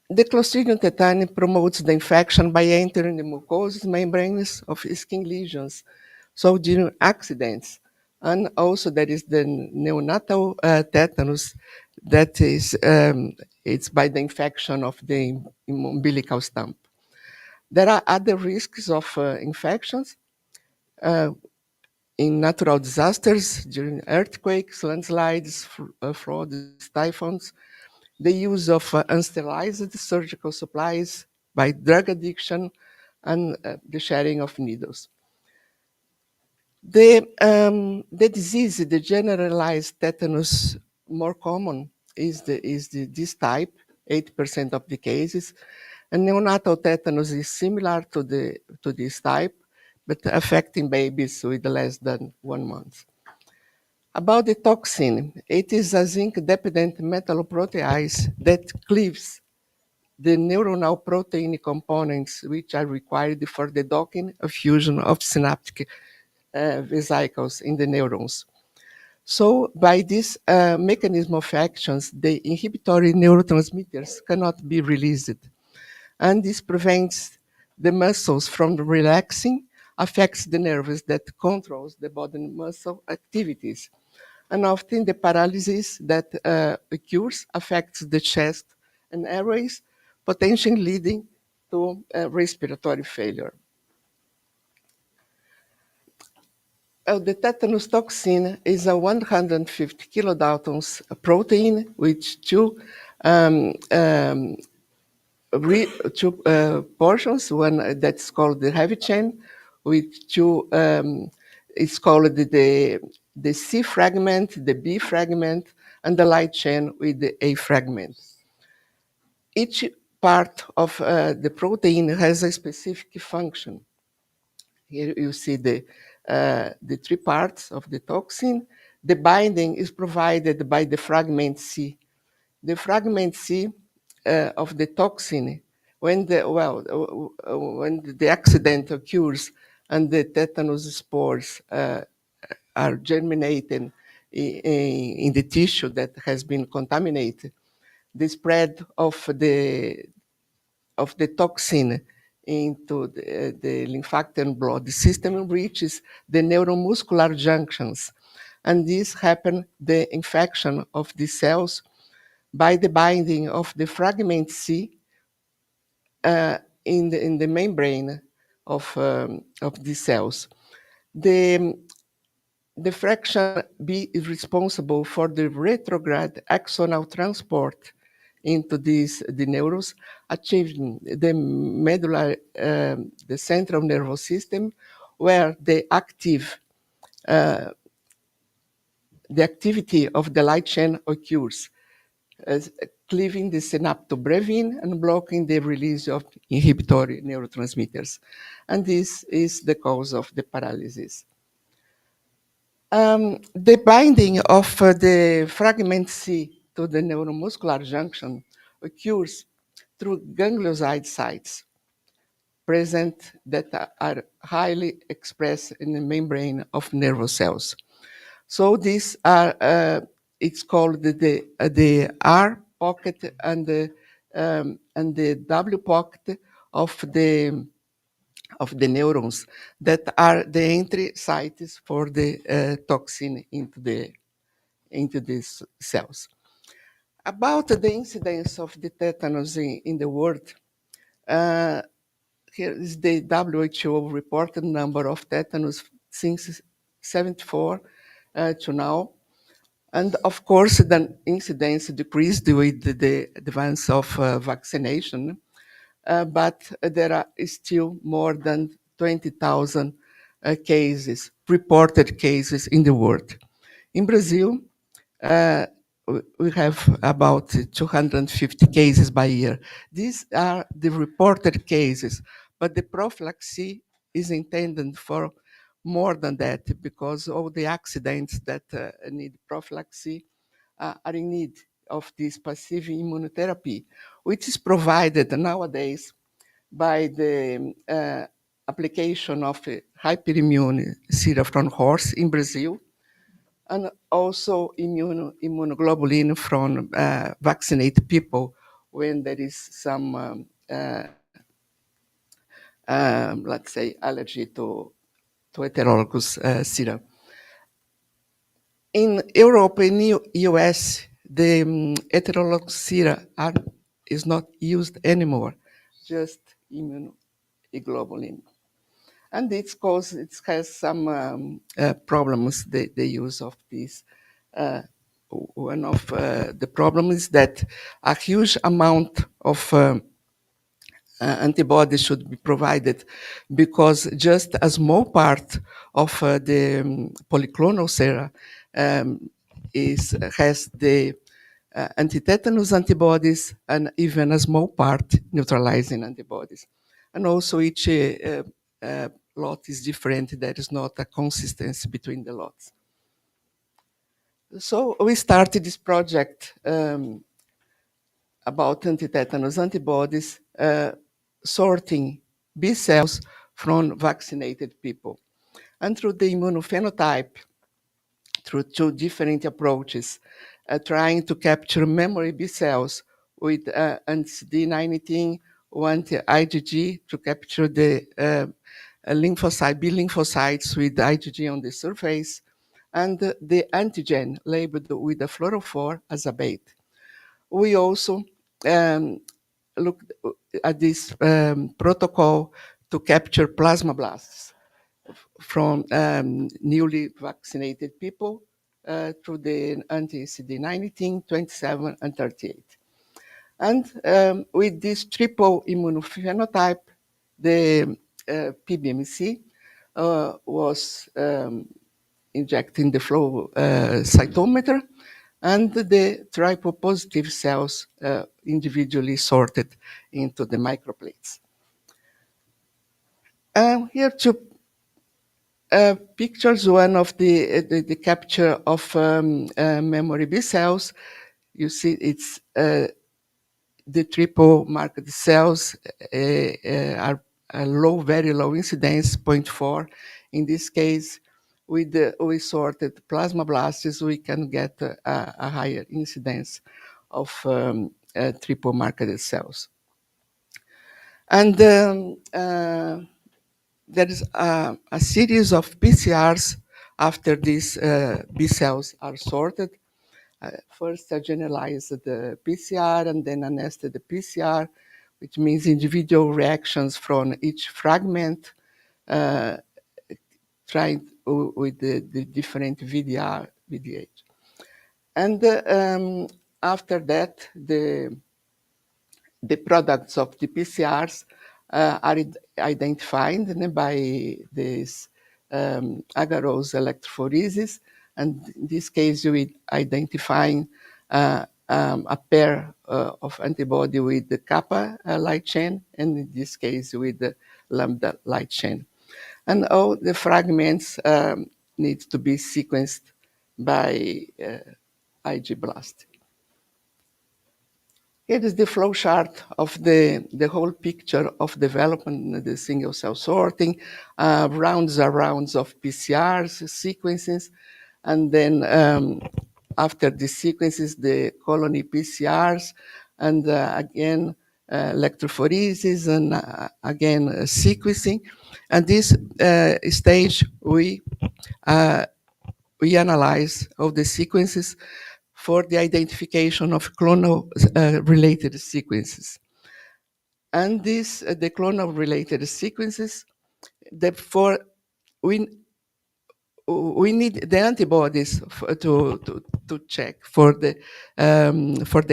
F: the Clostridium tetani promotes the infection by entering the mucosal membranes of skin lesions, so during accidents. And also there is the neonatal tetanus that is it's by the infection of the umbilical stump. There are other risks of infections in natural disasters during earthquakes, landslides, floods, typhoons, the use of unsterilized surgical supplies, by drug addiction, and the sharing of needles. The disease, the generalized tetanus, more common is this type, 8% of the cases. And neonatal tetanus is similar to this type, but affecting babies with less than 1 month. About the toxin, it is a zinc-dependent metalloprotease that cleaves the neuronal protein components which are required for the docking or fusion of synaptic vesicles in the neurons. So by this mechanism of actions, the inhibitory neurotransmitters cannot be released. And this prevents the muscles from relaxing, affects the nerves that controls the body muscle activities. And often the paralysis that occurs affects the chest and airways, potentially leading to respiratory failure. The tetanus toxin is a 150 kilodaltons protein with two portions, one that's called the heavy chain, with two, it's called the the C fragment, the B fragment, and the light chain with the A fragment. Each part of the protein has a specific function. Here you see the three parts of the toxin. The binding is provided by the fragment C. The fragment C of the toxin, when the accident occurs and the tetanus spores are germinating in the tissue that has been contaminated, the spread of the toxin into the lymphatic blood system reaches the neuromuscular junctions. And this happens, the infection of the cells by the binding of the fragment C in the membrane of these cells. The fraction B is responsible for the retrograde axonal transport into the neurons, achieving the medullary, the central nervous system, where the activity of the light chain occurs, cleaving the synaptobrevin and blocking the release of inhibitory neurotransmitters. And this is the cause of the paralysis. The binding of the fragment C to the neuromuscular junction occurs through ganglioside sites present that are highly expressed in the membrane of nervous cells. So these are, it's called the R pocket and the W pocket of the neurons that are the entry sites for the toxin into these cells. About the incidence of the tetanus in the world, here is the WHO reported number of tetanus since 74 to now. And of course, the incidence decreased with the advance of vaccination, but there are still more than 20,000 cases, reported cases in the world. In Brazil, we have about 250 cases by year. These are the reported cases, but the prophylaxis is intended for more than that, because all the accidents that need prophylaxis are in need of this passive immunotherapy, which is provided nowadays by the application of hyperimmune sera from horse in Brazil, and also immunoglobulin from vaccinated people when there is some, let's say, allergy to heterologous serum. In Europe and US, the heterologous serum is not used anymore, just immunoglobulin. And it has some problems, the use of this. One of the problems is that a huge amount of antibodies should be provided, because just a small part of the polyclonal sera has the antitetanus antibodies, and even a small part neutralizing antibodies. And also each lot is different. There is not a consistency between the lots. So we started this project about antitetanus antibodies, sorting B cells from vaccinated people. And through the immunophenotype, through two different approaches, trying to capture memory B cells with anti-CD19, anti-IgG to capture the lymphocyte, B lymphocytes with IgG on the surface, and the antigen labeled with the fluorophore as a bait. We also looked at this protocol to capture plasmablasts from newly vaccinated people through the anti-CD19, 27, and 38. And with this triple immunophenotype, the PBMC was injecting the flow cytometer, and the triple-positive cells individually sorted into the microplates. Here two pictures, one of the capture of memory B cells. You see it's the triple marked cells are a low, very low incidence, 0.4. In this case, with we sorted plasmablasts, we can get a higher incidence of triple marked cells. And there is a series of PCRs after these B cells are sorted. First, I generalized the PCR and then I nested the PCR, which means individual reactions from each fragment, trying with the different VDR, VDH. And after that, the products of the PCRs are identified by this agarose electrophoresis. And in this case, we identifying a pair of antibody with the kappa light chain, and in this case, with the lambda light chain. And all the fragments need to be sequenced by IG BLAST. Here is the flow chart of the whole picture of development, the single cell sorting, rounds and rounds of PCRs, sequences, and then after the sequences, the colony PCRs, and again, electrophoresis, and again, sequencing. And this stage, we analyze all the sequences for the identification of clonal related sequences. And this, the clonal related sequences, therefore, we need the antibodies to check for the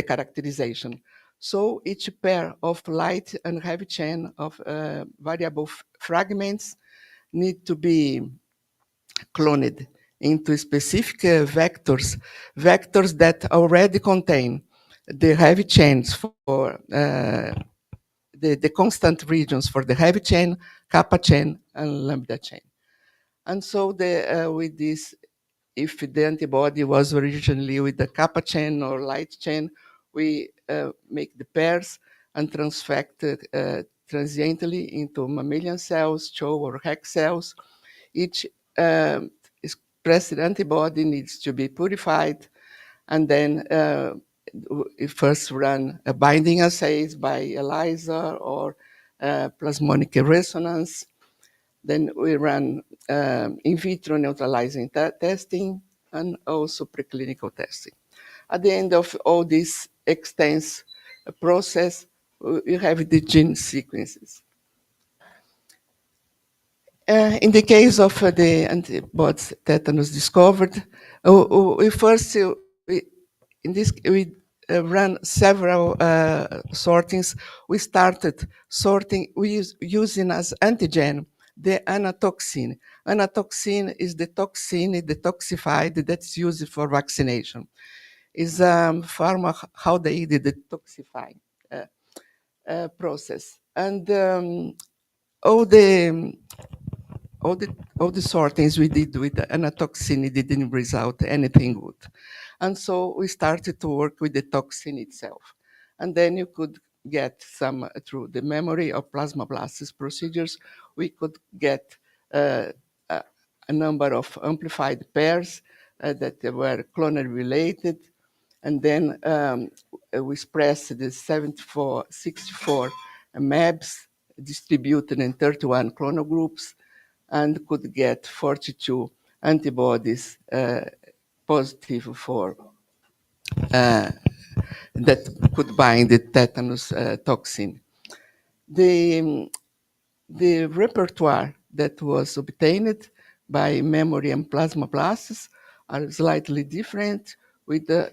F: characterization. So each pair of light and heavy chain of variable fragments need to be cloned into specific vectors that already contain the heavy chains for the constant regions for the heavy chain, kappa chain, and lambda chain. And so with this, if the antibody was originally with the kappa chain or light chain, we make the pairs and transfect transiently into mammalian cells, CHO or HEC cells. Each expressed antibody needs to be purified, and then we first run a binding assays by ELISA or plasmonic resonance. Then we run in vitro neutralizing testing and also preclinical testing. At the end of all this extensive process, we have the gene sequences. In the case of the antibodies tetanus discovered, we first we ran several sortings. We started sorting using as antigen the anatoxin. Anatoxin is the toxin, the detoxified that's used for vaccination. Is formaldehyde detoxifying process, and all the sortings we did with the anatoxin, it didn't result anything good. And so we started to work with the toxin itself. And then you could get some, through the memory of plasmablasts procedures, we could get a number of amplified pairs that were clonal related. And then we expressed the 64 MABs distributed in 31 clonal groups, and could get 42 antibodies positive for that could bind the tetanus toxin. The repertoire that was obtained by memory and plasmablasts are slightly different, with a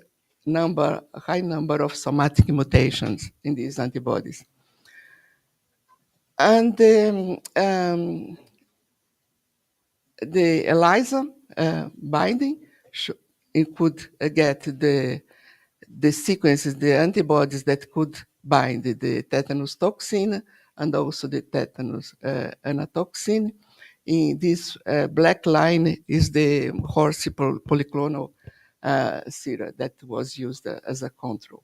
F: high number of somatic mutations in these antibodies. And the ELISA binding. It could get the sequences, the antibodies that could bind the tetanus toxin and also the tetanus anatoxin. In this black line is the horse polyclonal sera that was used as a control.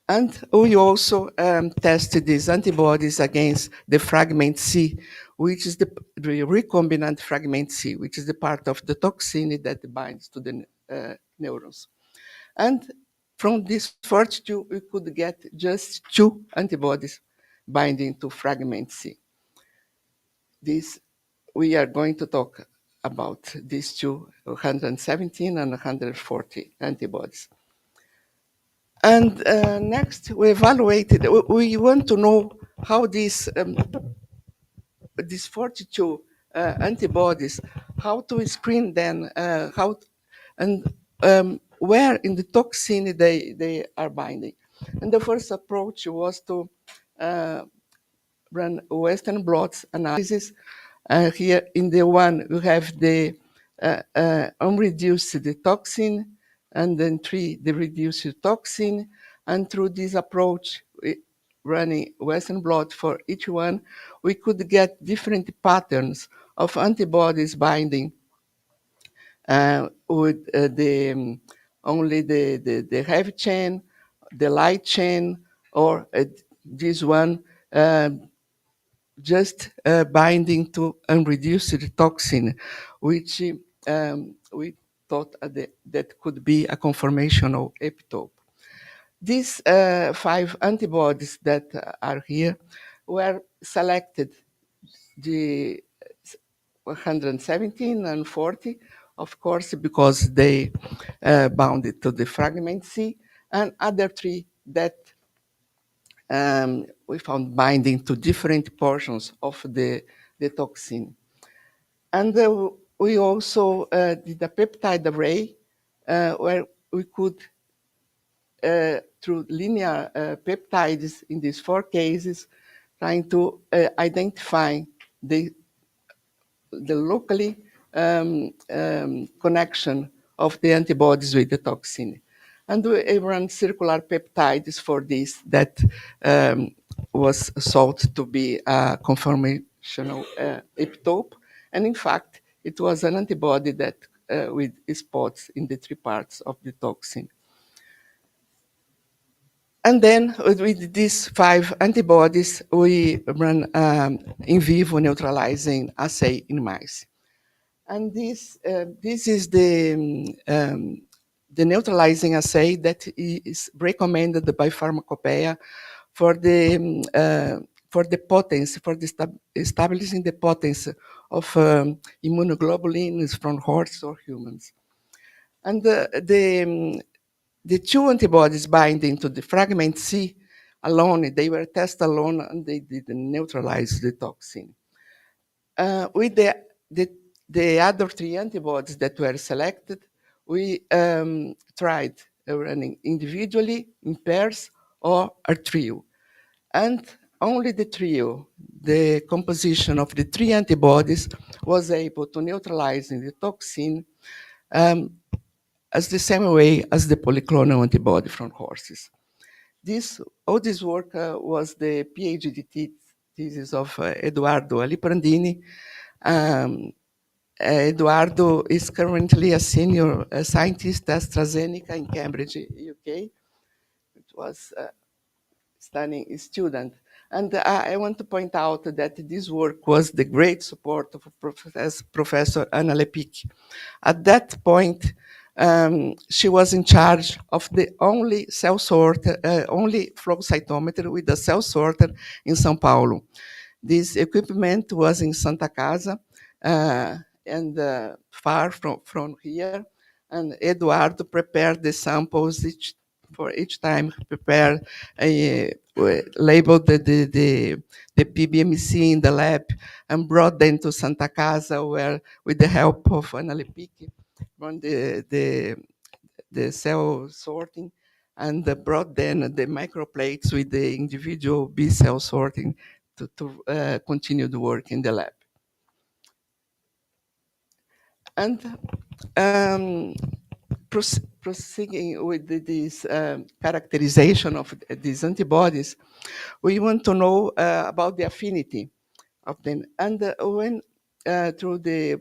F: And we also tested these antibodies against the fragment C, which is the recombinant fragment C, which is the part of the toxin that binds to the neurons. And from this 42, we could get just 2 antibodies binding to fragment C. This, we are going to talk about these two, 117 and 140 antibodies. And next, we evaluated, we want to know how these 42 antibodies, how to screen them, and where in the toxin they are binding. And the first approach was to run Western blots analysis. Here in the one, we have the unreduced the toxin, and then 3, the reduced toxin. And through this approach, running Western blot for each one, we could get different patterns of antibodies binding with only the heavy chain, the light chain, or this one just binding to unreduced toxin, which we thought that could be a conformational epitope. These 5 antibodies that are here were selected, the 117 and 40, of course, because they bounded to the fragment C, and other 3 that we found binding to different portions of the toxin. And we also did a peptide array where we could, through linear peptides in these 4 cases, trying to identify the locally connection of the antibodies with the toxin. And we ran circular peptides for this that was thought to be a conformational epitope. And in fact, it was an antibody that with spots in the 3 parts of the toxin. And then with these 5 antibodies, we ran in vivo neutralizing assay in mice. And this is the neutralizing assay that is recommended by Pharmacopoeia for the potency, for establishing the potency of immunoglobulins from horses or humans. And the 2 antibodies binding to the fragment C alone, they were tested alone and they didn't neutralize the toxin. With the other 3 antibodies that were selected, we tried running individually, in pairs, or a trio. And only the trio, the composition of the 3 antibodies, was able to neutralize the toxin as the same way as the polyclonal antibody from horses. All this work was the PhD thesis of Eduardo Aliprandini. Eduardo is currently a senior scientist at AstraZeneca in Cambridge, UK. It was studying student. And I want to point out that this work was the great support of Professor Anna Lepik. At that point, she was in charge of the only cell sorter, only flow cytometer with a cell sorter in São Paulo. This equipment was in Santa Casa and far from here. And Eduardo prepared the samples for each time, prepared labeled the PBMC in the lab and brought them to Santa Casa, where with the help of Ana Lepik, run the cell sorting, and brought then the microplates with the individual B cell sorting to continue the work in the lab. And um, proceeding with this characterization of these antibodies, we want to know about the affinity of them. And when through the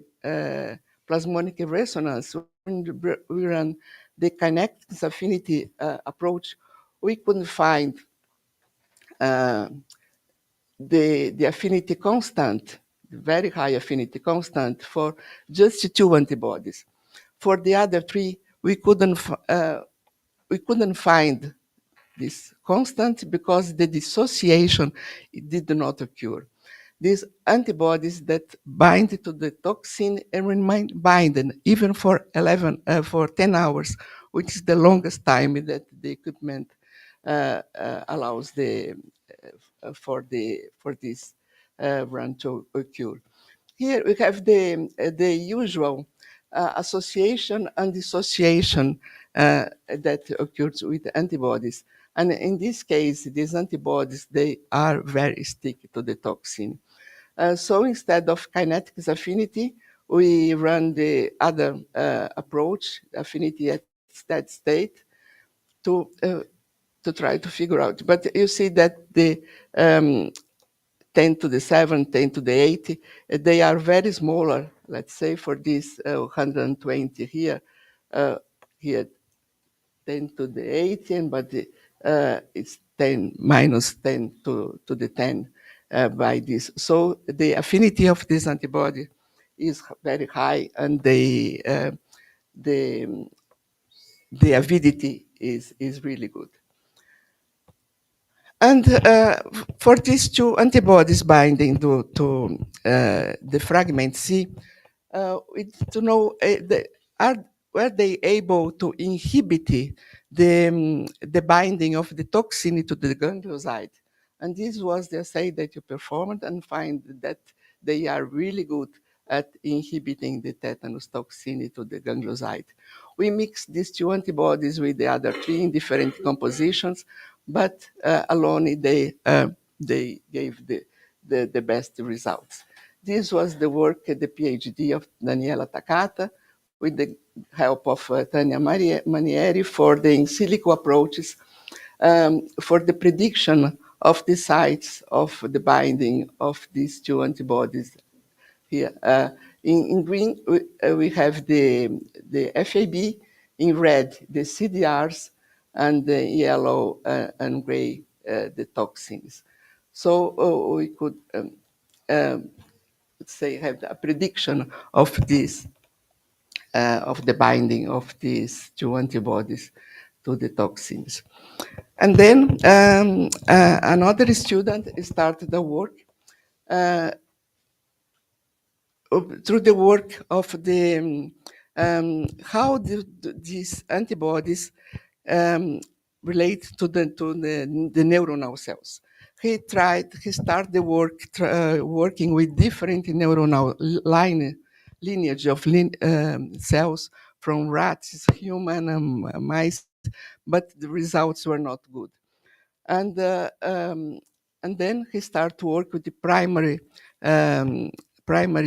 F: plasmonic resonance, when we run the kinetics affinity approach, we couldn't find uh, the affinity constant, the very high affinity constant for just 2 antibodies. For the other 3, we couldn't find this constant because the dissociation did not occur. These antibodies that bind to the toxin and remain binding even for 10 hours, which is the longest time that the equipment allows for this run to occur. Here we have the usual association and dissociation that occurs with antibodies. And in this case, these antibodies, they are very sticky to the toxin. So instead of kinetics affinity, we run the other approach, affinity at steady state, to try to figure out. But you see that the 10 to the 7, 10 to the 8, they are very smaller. Let's say for this 120 here, here 10 to the 18, but it's 10 minus 10 to the 10 by this. So the affinity of this antibody is very high, and the avidity is really good. And for these 2 antibodies binding to the fragment C, to know were they able to inhibit the binding of the toxin to the ganglioside. And this was the assay that you performed and find that they are really good at inhibiting the tetanus toxin to the ganglioside. We mixed these 2 antibodies with the other 3 in different compositions, but alone they gave the best results. This was the work, the PhD of Daniela Takata, with the help of Tania Manieri for the in silico approaches for the prediction of the sites of the binding of these 2 antibodies here. In green, we have the FAB, in red, the CDRs, and the yellow and gray, the toxins. So we could, let's say, have a prediction of this, of the binding of these 2 antibodies to the toxins. And then another student started the work through the work of the how these antibodies relate to the neuronal cells. He started the work working with different neuronal lineage of cells from rats, human, mice, but the results were not good. And then he started to work with the primary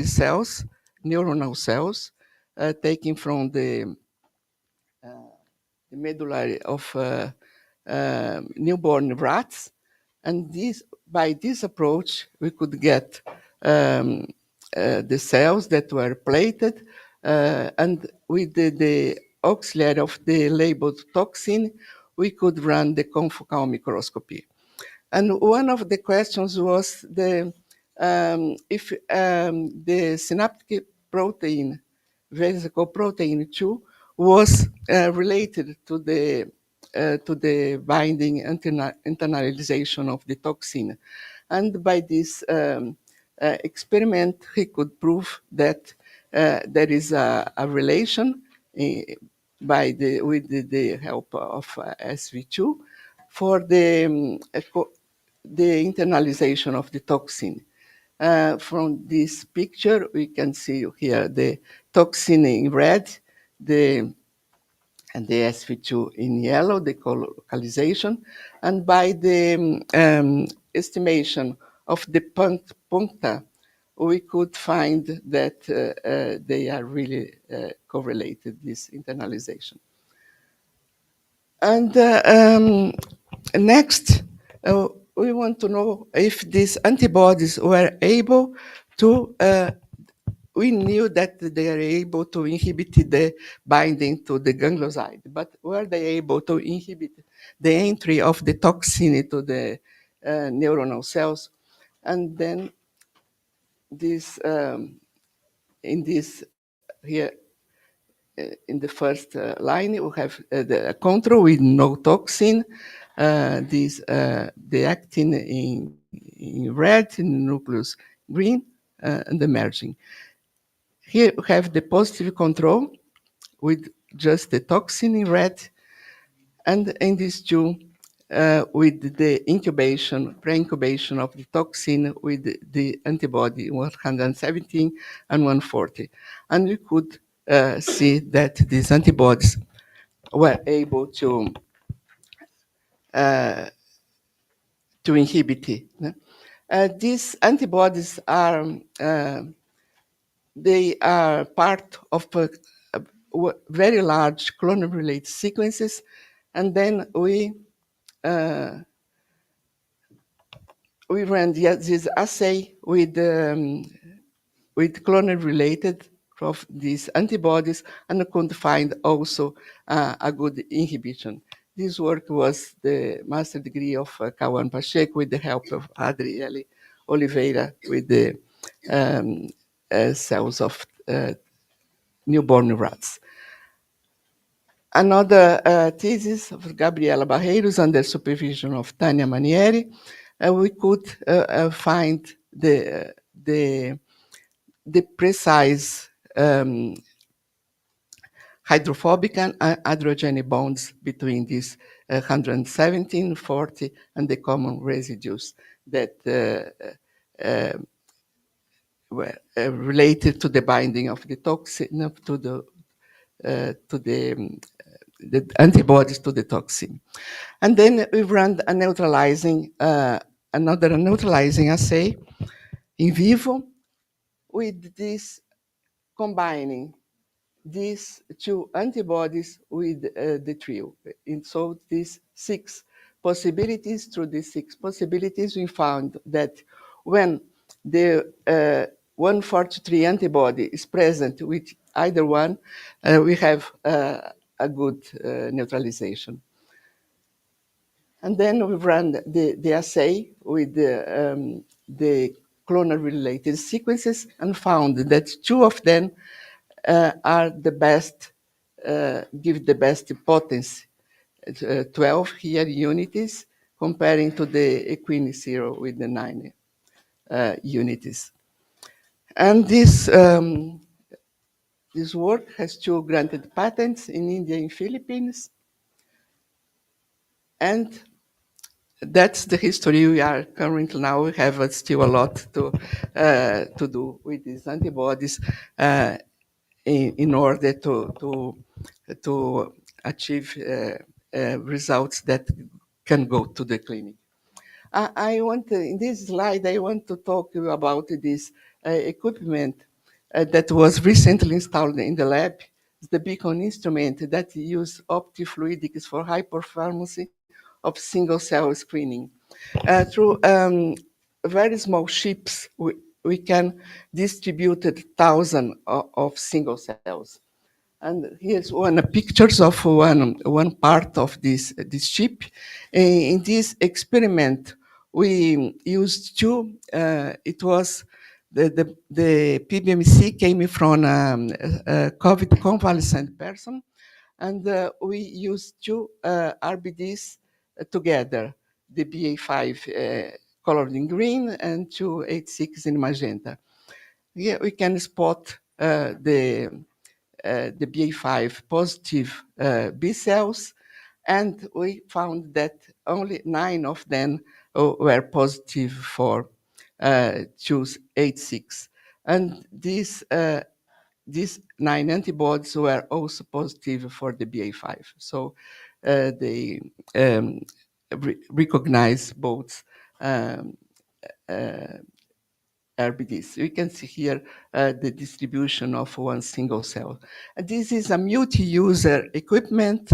F: cells, neuronal cells, taken from the medullary of newborn rats. And by this approach, we could get the cells that were plated, and with the auxiliary of the labeled toxin, we could run the confocal microscopy. And one of the questions was if the synaptic protein, vesicle protein 2, was related to the binding internalization of the toxin. And by this experiment, he could prove that there is a relation with the help of SV2 for the internalization of the toxin. From this picture, we can see here the toxin in red, and the SV2 in yellow, the colocalization. And by the estimation of the puncta, we could find that they are really correlated, this internalization. And next, we want to know if these antibodies were able to, we knew that they are able to inhibit the binding to the ganglioside, but were they able to inhibit the entry of the toxin into the neuronal cells? And then this, in this here, in the first line, we have the control with no toxin, the actin in red, in the nucleus green, and the merging. Here we have the positive control with just the toxin in red, and in these two, with the incubation, pre-incubation of the toxin with the antibody 117 and 140. And we could see that these antibodies were able to inhibit it. These antibodies are they are part of very large clonal-related sequences, and then we ran this assay with clonal-related of these antibodies, and could find also a good inhibition. This work was the master degree of Kawan Pacheco with the help of Adriele Oliveira with the cells of newborn rats. Another thesis of Gabriela Barreiros under supervision of Tania Manieri, we could find the precise hydrophobic and hydrogenic bonds between these 117, 40, and the common residues that were related to the binding of the toxin, to the antibodies to the toxin. And then we ran a neutralizing, another neutralizing assay in vivo with this combining these two antibodies with the trio. And so these 6 possibilities, through these 6 possibilities, we found that when the 143 antibody is present with either one, we have a good neutralization. And then we ran the assay with the clonal-related sequences and found that 2 of them are the best, give the best potency, 12 here unities, comparing to the equine 0 with the 9 unities. And this work has 2 granted patents in India and Philippines. And that's the history we are currently now. We have still a lot to do with these antibodies in order to achieve results that can go to the clinic. I want in this slide, I want to talk to you about this equipment that was recently installed in the lab. It's the Beacon instrument that uses optifluidics for high performance of single cell screening. Through very small chips, we can distribute thousands of single cells. And here's one pictures of one part of this chip. In this experiment, we used 2. It was the PBMC came from a COVID convalescent person, and we used 2 RBDs together, the BA5 colored in green and 286 in magenta. Here we can spot the BA5 positive B cells, and we found that only 9 of them were positive for 286. And these 9 antibodies were also positive for the BA5. So they recognize both RBDs. We can see here the distribution of one single cell. And this is a multi-user equipment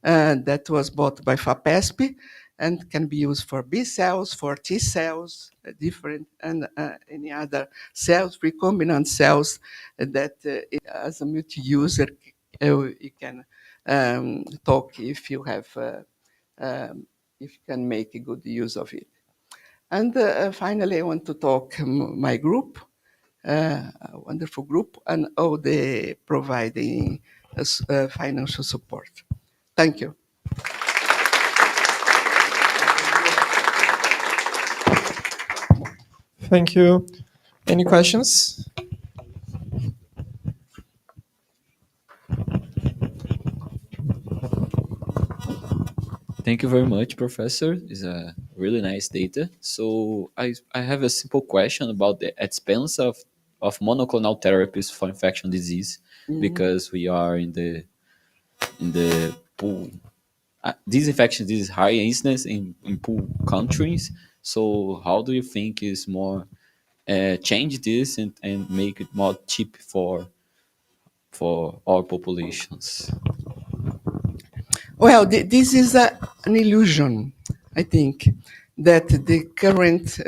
F: that was bought by FAPESP and can be used for B cells, for T cells, different, and any other cells, recombinant cells that as a multi-user, you can talk if you have, if you can make a good use of it. And finally, I want to talk my group, a wonderful group, and all the providing financial support. Thank you.
A: Thank you. Any questions?
C: Thank you very much, Professor. It's a really nice data. So I have a simple question about the expense of monoclonal therapies for infection disease, because we are in the pool. This infection disease is high incidence in poor countries. So how do you think is more change this and make it more cheap for our populations?
F: Well, this is an illusion, I think, that the current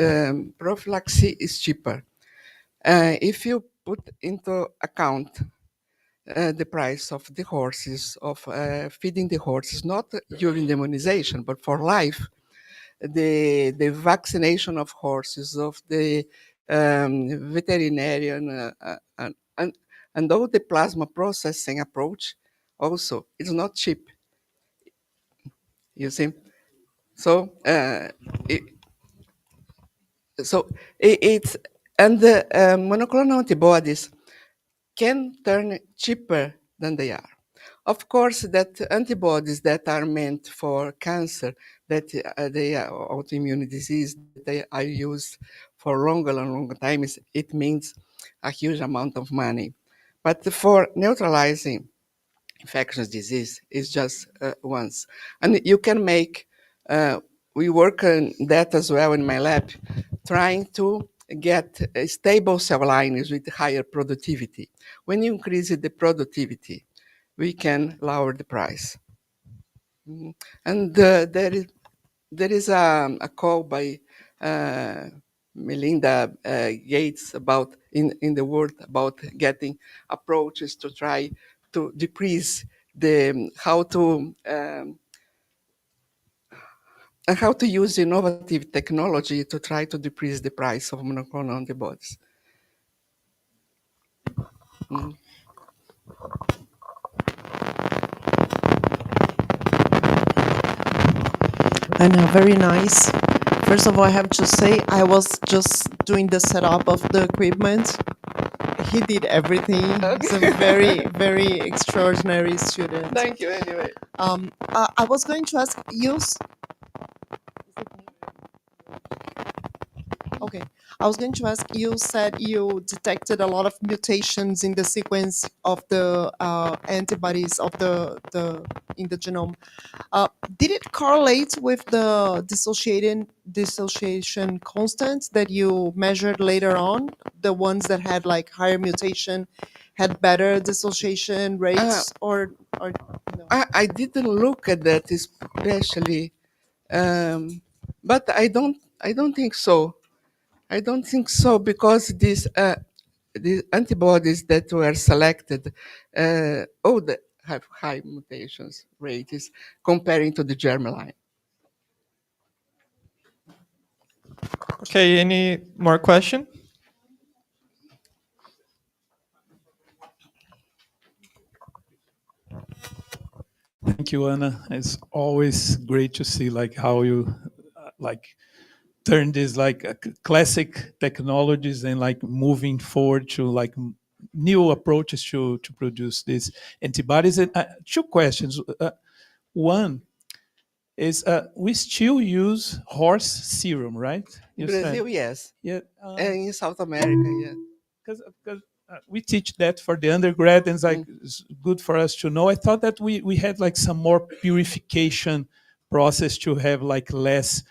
F: prophylaxis is cheaper. If you put into account the price of the horses, of feeding the horses, not during the immunization, but for life, the vaccination of horses, of the veterinarian, and all the plasma processing approach also, it's not cheap. You see? So, it's, and the monoclonal antibodies can turn cheaper than they are. Of course, that antibodies that are meant for cancer, that they are autoimmune disease, they are used for longer and longer times, it means a huge amount of money. But for neutralizing infectious disease is just once. And you can make, we work on that as well in my lab, trying to get stable cell lines with higher productivity. When you increase the productivity, we can lower the price. And there is a call by Melinda Gates about in the world about getting approaches to try to decrease the how to use innovative technology to try to decrease the price of monoclonal antibodies.
B: And very nice. First of all, I have to say I was just doing the setup of the equipment. He did everything. He's a very, very extraordinary student.
F: Thank you anyway.
B: I was going to ask you. Okay, I was going to ask. You said you detected a lot of mutations in the sequence of the antibodies of the in the genome. Did it correlate with the dissociation constants that you measured later on? The ones that had like higher mutation had better dissociation rates, or no?
F: I didn't look at that especially, but I don't think so. I don't think so because the antibodies that were selected, all have high mutations rates comparing to the germline.
A: Okay, any more question?
E: Thank you, Anna. It's always great to see like how you like turn these like classic technologies and like moving forward to like new approaches to produce these antibodies. And two questions. One is we still use horse serum, right?
F: In Brazil, yes.
E: Yeah.
F: And in South America, yeah.
E: Because we teach that for the undergrad, and it's like it's good for us to know. I thought that we had like some more purification process to have like less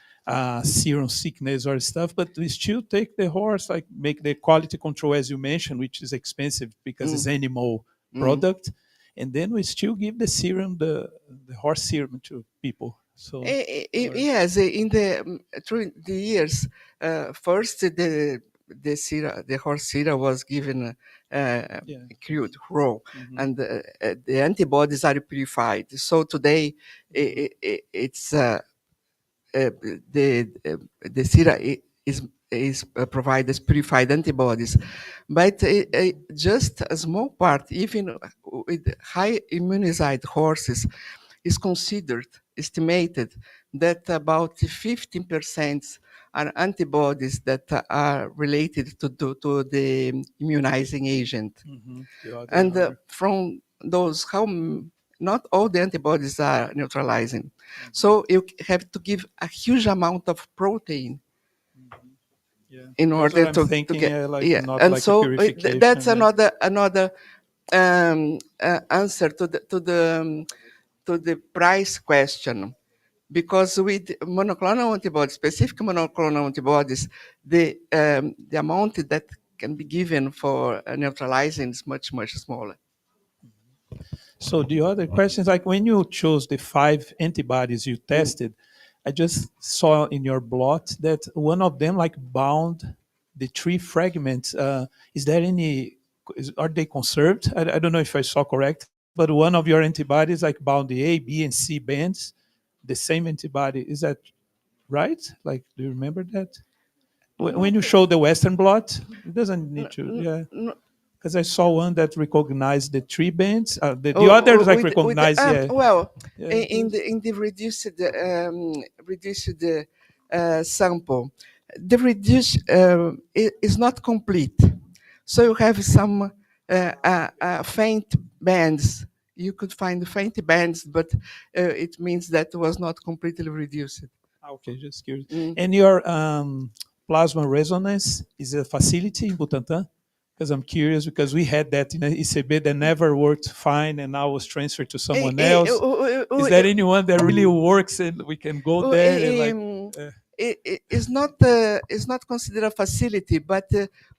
E: serum sickness or stuff, but we still take the horse, like make the quality control as you mentioned, which is expensive because it's animal product, and then we still give the serum, the horse serum to people. So
F: Yes, in the through the years, first the horse sera was given
E: yeah.
F: crude raw, and the antibodies are purified. So today it's the sera is provides purified antibodies, but just a small part, even with high immunized horses, is considered, estimated that about 15% are antibodies that are related to the immunizing agent.
E: The other
F: And
E: are
F: from those, not all the antibodies are neutralizing. So you have to give a huge amount of protein
E: yeah.
F: in
E: That's what
F: order
E: I'm
F: to
E: thinking.
F: get,
E: Like
F: yeah.
E: not
F: And
E: like a
F: so that's
E: purification.
F: another answer to the price question, because with monoclonal antibodies, specific monoclonal antibodies, the amount that can be given for neutralizing is much, much smaller.
E: So the other question is like when you chose the 5 antibodies you tested, I just saw in your blot that one of them like bound the 3 fragments. Is there any? Are they conserved? I don't know if I saw correct, but one of your antibodies like bound the A, B, and C bands. The same antibody. Is that right? Like, do you remember that? When you
F: Not,
E: show the Western blot, it doesn't need
F: n-
E: to.
F: n-
E: Yeah,
F: n-
E: because I saw one that recognized the 3 bands. The others like
F: with the,
E: recognize, yeah,
F: well,
E: yeah,
F: in the reduced sample, the reduce is not complete. So you have some faint bands. You could find faint bands, but it means that it was not completely reduced.
E: Okay, just curious.
F: Mm.
E: And your plasma resonance is a facility in Butantan? Because I'm curious because we had that in ICB that never worked fine and now was transferred to someone else. Is there anyone that really works and we can go there and like?
F: It's not considered a facility, but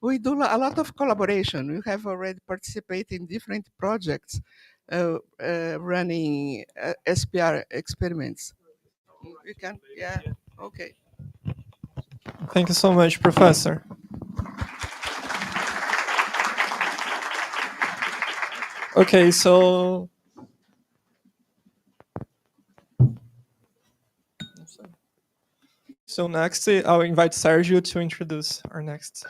F: we do a lot of collaboration. We have already participated in different projects running SPR experiments. We can, yeah, okay.
A: Thank you so much, Professor. Okay, so next I'll invite Sergio to introduce our next.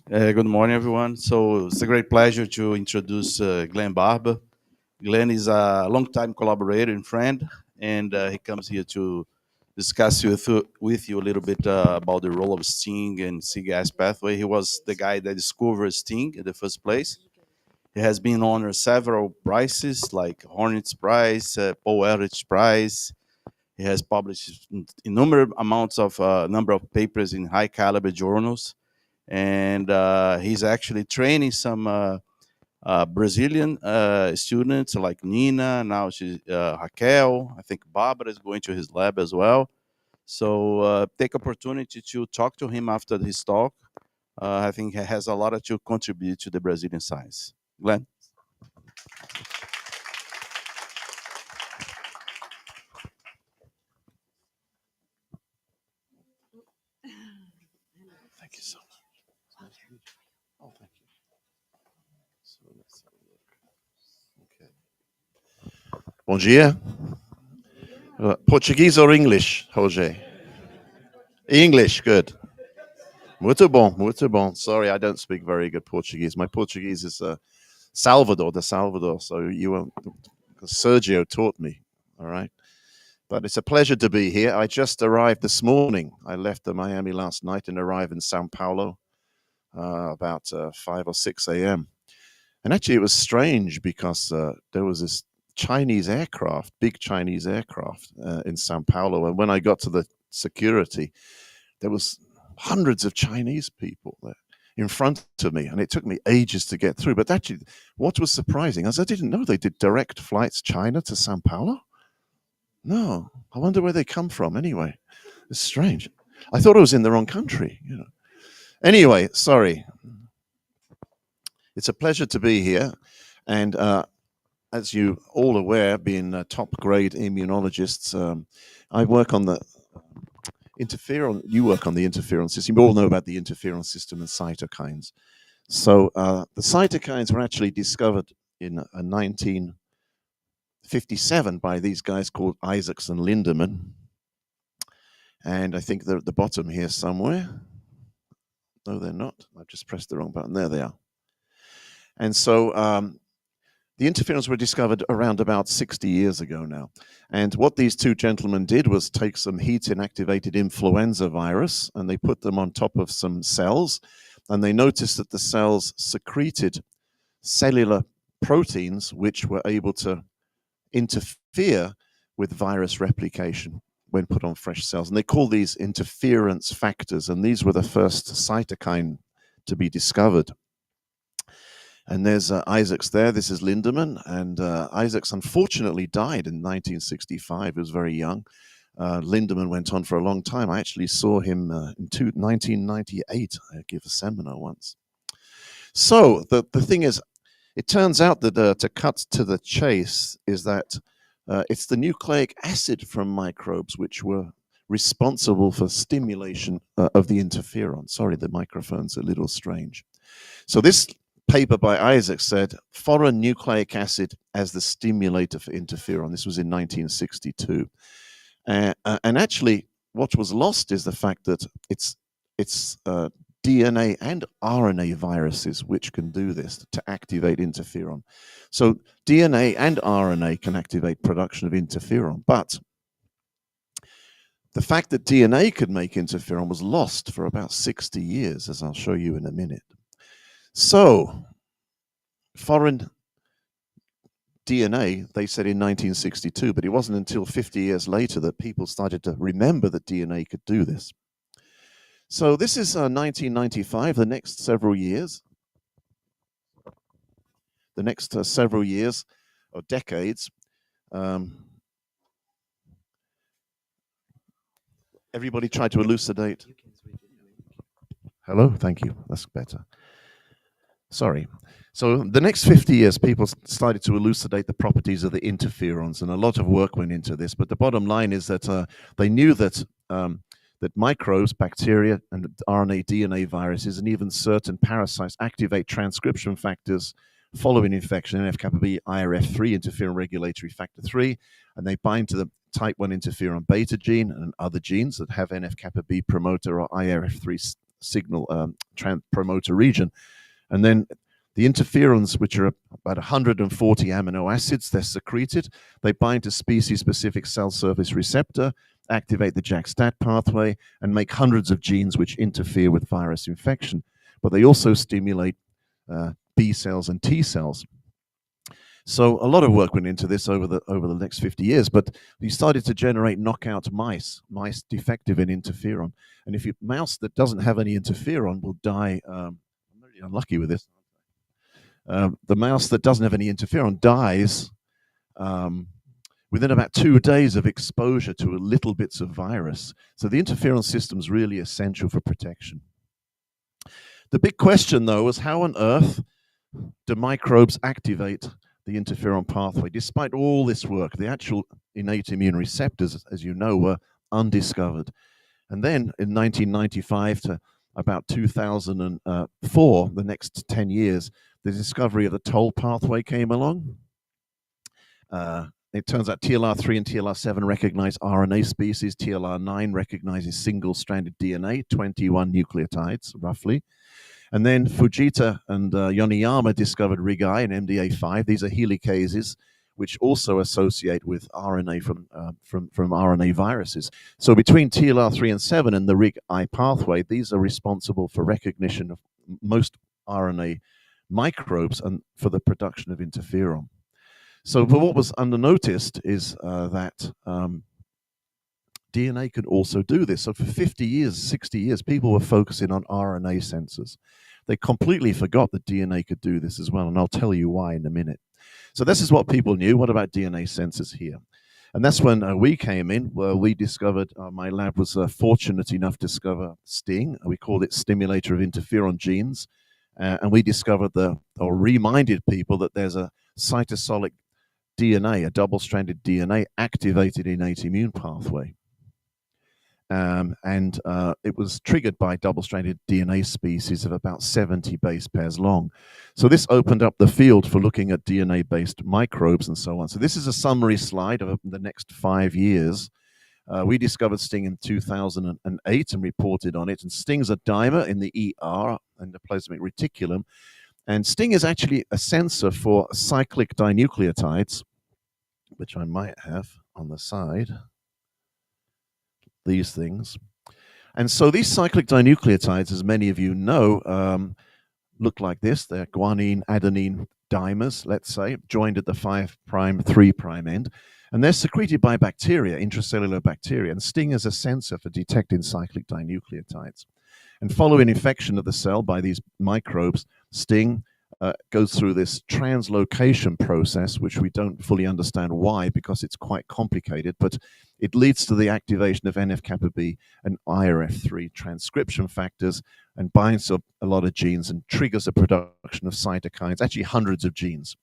G: Good morning, everyone. So it's a great pleasure to introduce Glenn Barber. Glenn is a long-time collaborator and friend, and he comes here to discuss with you a little bit about the role of Sting and C-gas pathway. He was the guy that discovered Sting in the first place. He has been honored several prizes like Hornets Prize, Paul Ehrlich Prize. He has published innumerable amounts of number of papers in high caliber journals, and he's actually training some Brazilian students like Nina. Now she's Raquel. I think Barbara is going to his lab as well. So take opportunity to talk to him after his talk. I think he has a lot to contribute to the Brazilian science. Glenn.
E: Thank you so much.
G: Oh, thank you. So let's have a look. Okay.
H: Bom dia. Portuguese or English, Jose? English, good. Muito bom, muito bom. Sorry, I don't speak very good Portuguese. My Portuguese is Salvador, de Salvador. So you won't, Sergio taught me. All right. But it's a pleasure to be here. I just arrived this morning. I left Miami last night and arrived in Sao Paulo about 5 or 6 a.m. And actually, it was strange because there was this Chinese aircraft, big Chinese aircraft in Sao Paulo. And when I got to the security, there was hundreds of Chinese people there in front of me. And it took me ages to get through. But actually, what was surprising is I didn't know they did direct flights China to Sao Paulo. No, I wonder where they come from anyway. It's strange. I thought I was in the wrong country. Anyway, sorry. It's a pleasure to be here. And as you all aware, being top grade immunologists, I work on the interferon. You work on the interferon system. You all know about the interferon system and cytokines. So the cytokines were actually discovered in 1957 by these guys called Isaacs and Lindemann. And I think they're at the bottom here somewhere. No, they're not. I've just pressed the wrong button. There they are. And so the interferons were discovered around about 60 years ago now. And what these two gentlemen did was take some heat-inactivated influenza virus and they put them on top of some cells. And they noticed that the cells secreted cellular proteins which were able to interfere with virus replication when put on fresh cells. And they call these interference factors. And these were the first cytokine to be discovered. And there's Isaacs there. This is Lindemann. And Isaacs unfortunately died in 1965. He was very young. Lindemann went on for a long time. I actually saw him in 1998. I gave a seminar once. So the thing is, it turns out that to cut to the chase is that it's the nucleic acid from microbes which were responsible for stimulation of the interferon. Sorry, the microphone's a little strange. So this paper by Isaac said foreign nucleic acid as the stimulator for interferon. This was in 1962. And actually, what was lost is the fact that it's DNA and RNA viruses which can do this to activate interferon. So DNA and RNA can activate production of interferon, but the fact that DNA could make interferon was lost for about 60 years, as I'll show you in a minute. So foreign DNA, they said in 1962, but it wasn't until 50 years later that people started to remember that DNA could do this. So this is 1995, the next several years. The next several years or decades, everybody tried to elucidate. Hello, thank you, that's better. Sorry. So the next 50 years, people started to elucidate the properties of the interferons, and a lot of work went into this. But the bottom line is that they knew that that microbes, bacteria, and RNA, DNA viruses, and even certain parasites activate transcription factors following infection, NF-kappa B, IRF3, interferon regulatory factor 3, and they bind to the type 1 interferon beta gene and other genes that have NF-kappa B promoter or IRF3 signal promoter region. And then the interferons, which are about 140 amino acids, they're secreted. They bind to species-specific cell surface receptor, activate the JAK-STAT pathway, and make hundreds of genes which interfere with virus infection. But they also stimulate B cells and T cells. So a lot of work went into this over the next 50 years, but we started to generate knockout mice defective in interferon. And if a mouse that doesn't have any interferon will die, I'm really unlucky with this. The mouse that doesn't have any interferon dies within about 2 days of exposure to little bits of virus. So the interferon system is really essential for protection. The big question, though, was how on earth do microbes activate the interferon pathway? Despite all this work, the actual innate immune receptors, as you know, were undiscovered. And then in 1995 to about 2004, the next 10 years, the discovery of the toll pathway came along. It turns out TLR3 and TLR7 recognize RNA species. TLR9 recognizes single-stranded DNA, 21 nucleotides, roughly. And then Fujita and Yoneyama discovered RIG-I and MDA5. These are helicases, which also associate with RNA from RNA viruses. So between TLR3 and 7 and the RIG-I pathway, these are responsible for recognition of most RNA microbes and for the production of interferon. So but what was unnoticed is that DNA could also do this. So for 50 years, 60 years, people were focusing on RNA sensors. They completely forgot that DNA could do this as well, and I'll tell you why in a minute. So this is what people knew. What about DNA sensors here? And that's when we came in, where we discovered, my lab was fortunate enough to discover STING. We called it stimulator of interferon genes. And we discovered or reminded people that there's a cytosolic DNA, a double-stranded DNA activated innate immune pathway. And it was triggered by double-stranded DNA species of about 70 base pairs long. So this opened up the field for looking at DNA-based microbes and so on. So this is a summary slide of the next 5 years. We discovered STING in 2008 and reported on it. And STING's a dimer in the ER, endoplasmic reticulum. And STING is actually a sensor for cyclic dinucleotides, which I might have on the side. These things. And so these cyclic dinucleotides, as many of you know, look like this. They're guanine, adenine dimers, let's say, joined at the 5' 3' end. And they're secreted by bacteria, intracellular bacteria. And STING is a sensor for detecting cyclic dinucleotides. And following infection of the cell by these microbes, STING goes through this translocation process, which we don't fully understand why, because it's quite complicated, but it leads to the activation of NF-kappa B and IRF3 transcription factors and binds to a lot of genes and triggers the production of cytokines, actually hundreds of genes.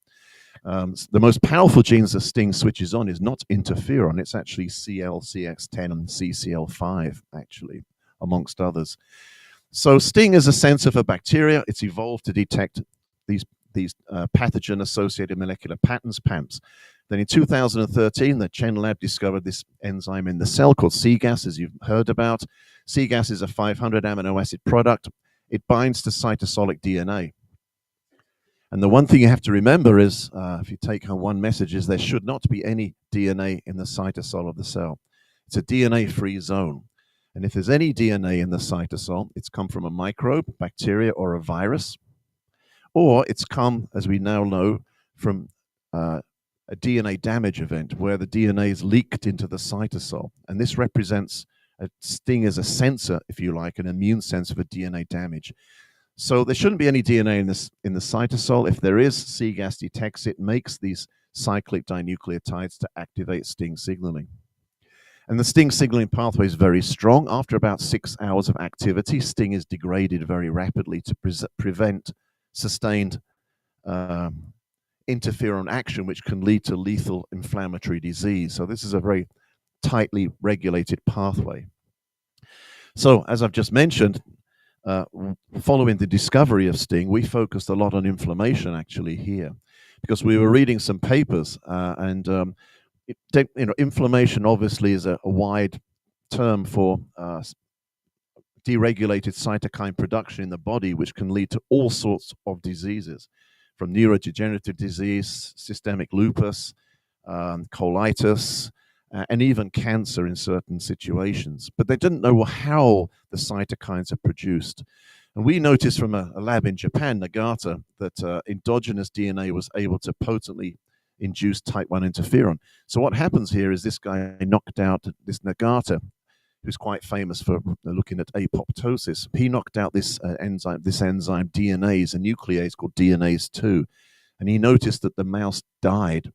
H: The most powerful genes that STING switches on is not interferon, it's actually CLCX10 and CCL5, actually, amongst others. So STING is a sensor for bacteria. It's evolved to detect these pathogen-associated molecular patterns, PAMPs. Then in 2013, the Chen lab discovered this enzyme in the cell called cGAS, as you've heard about. cGAS is a 500 amino acid product. It binds to cytosolic DNA. And the one thing you have to remember is, if you take home one message, is there should not be any DNA in the cytosol of the cell. It's a DNA-free zone. And if there's any DNA in the cytosol, it's come from a microbe, bacteria, or a virus. Or it's come, as we now know, from a DNA damage event where the DNA is leaked into the cytosol. And this represents STING as a sensor, if you like, an immune sensor for DNA damage. So there shouldn't be any DNA in the cytosol. If there is, cGAS detects it, makes these cyclic dinucleotides to activate STING signaling. And the STING signaling pathway is very strong. After about 6 hours of activity, STING is degraded very rapidly to prevent sustained interferon action, which can lead to lethal inflammatory disease. So this is a very tightly regulated pathway. So as I've just mentioned, following the discovery of STING, we focused a lot on inflammation actually here, because we were reading some papers inflammation obviously is a wide term for deregulated cytokine production in the body, which can lead to all sorts of diseases, from neurodegenerative disease, systemic lupus, colitis, and even cancer in certain situations. But they didn't know how the cytokines are produced. And we noticed from a lab in Japan, Nagata, that endogenous DNA was able to potently induce type 1 interferon. So what happens here is this guy knocked out, this Nagata, who's quite famous for looking at apoptosis. He knocked out this enzyme DNase, a nuclease called DNase 2, and he noticed that the mouse died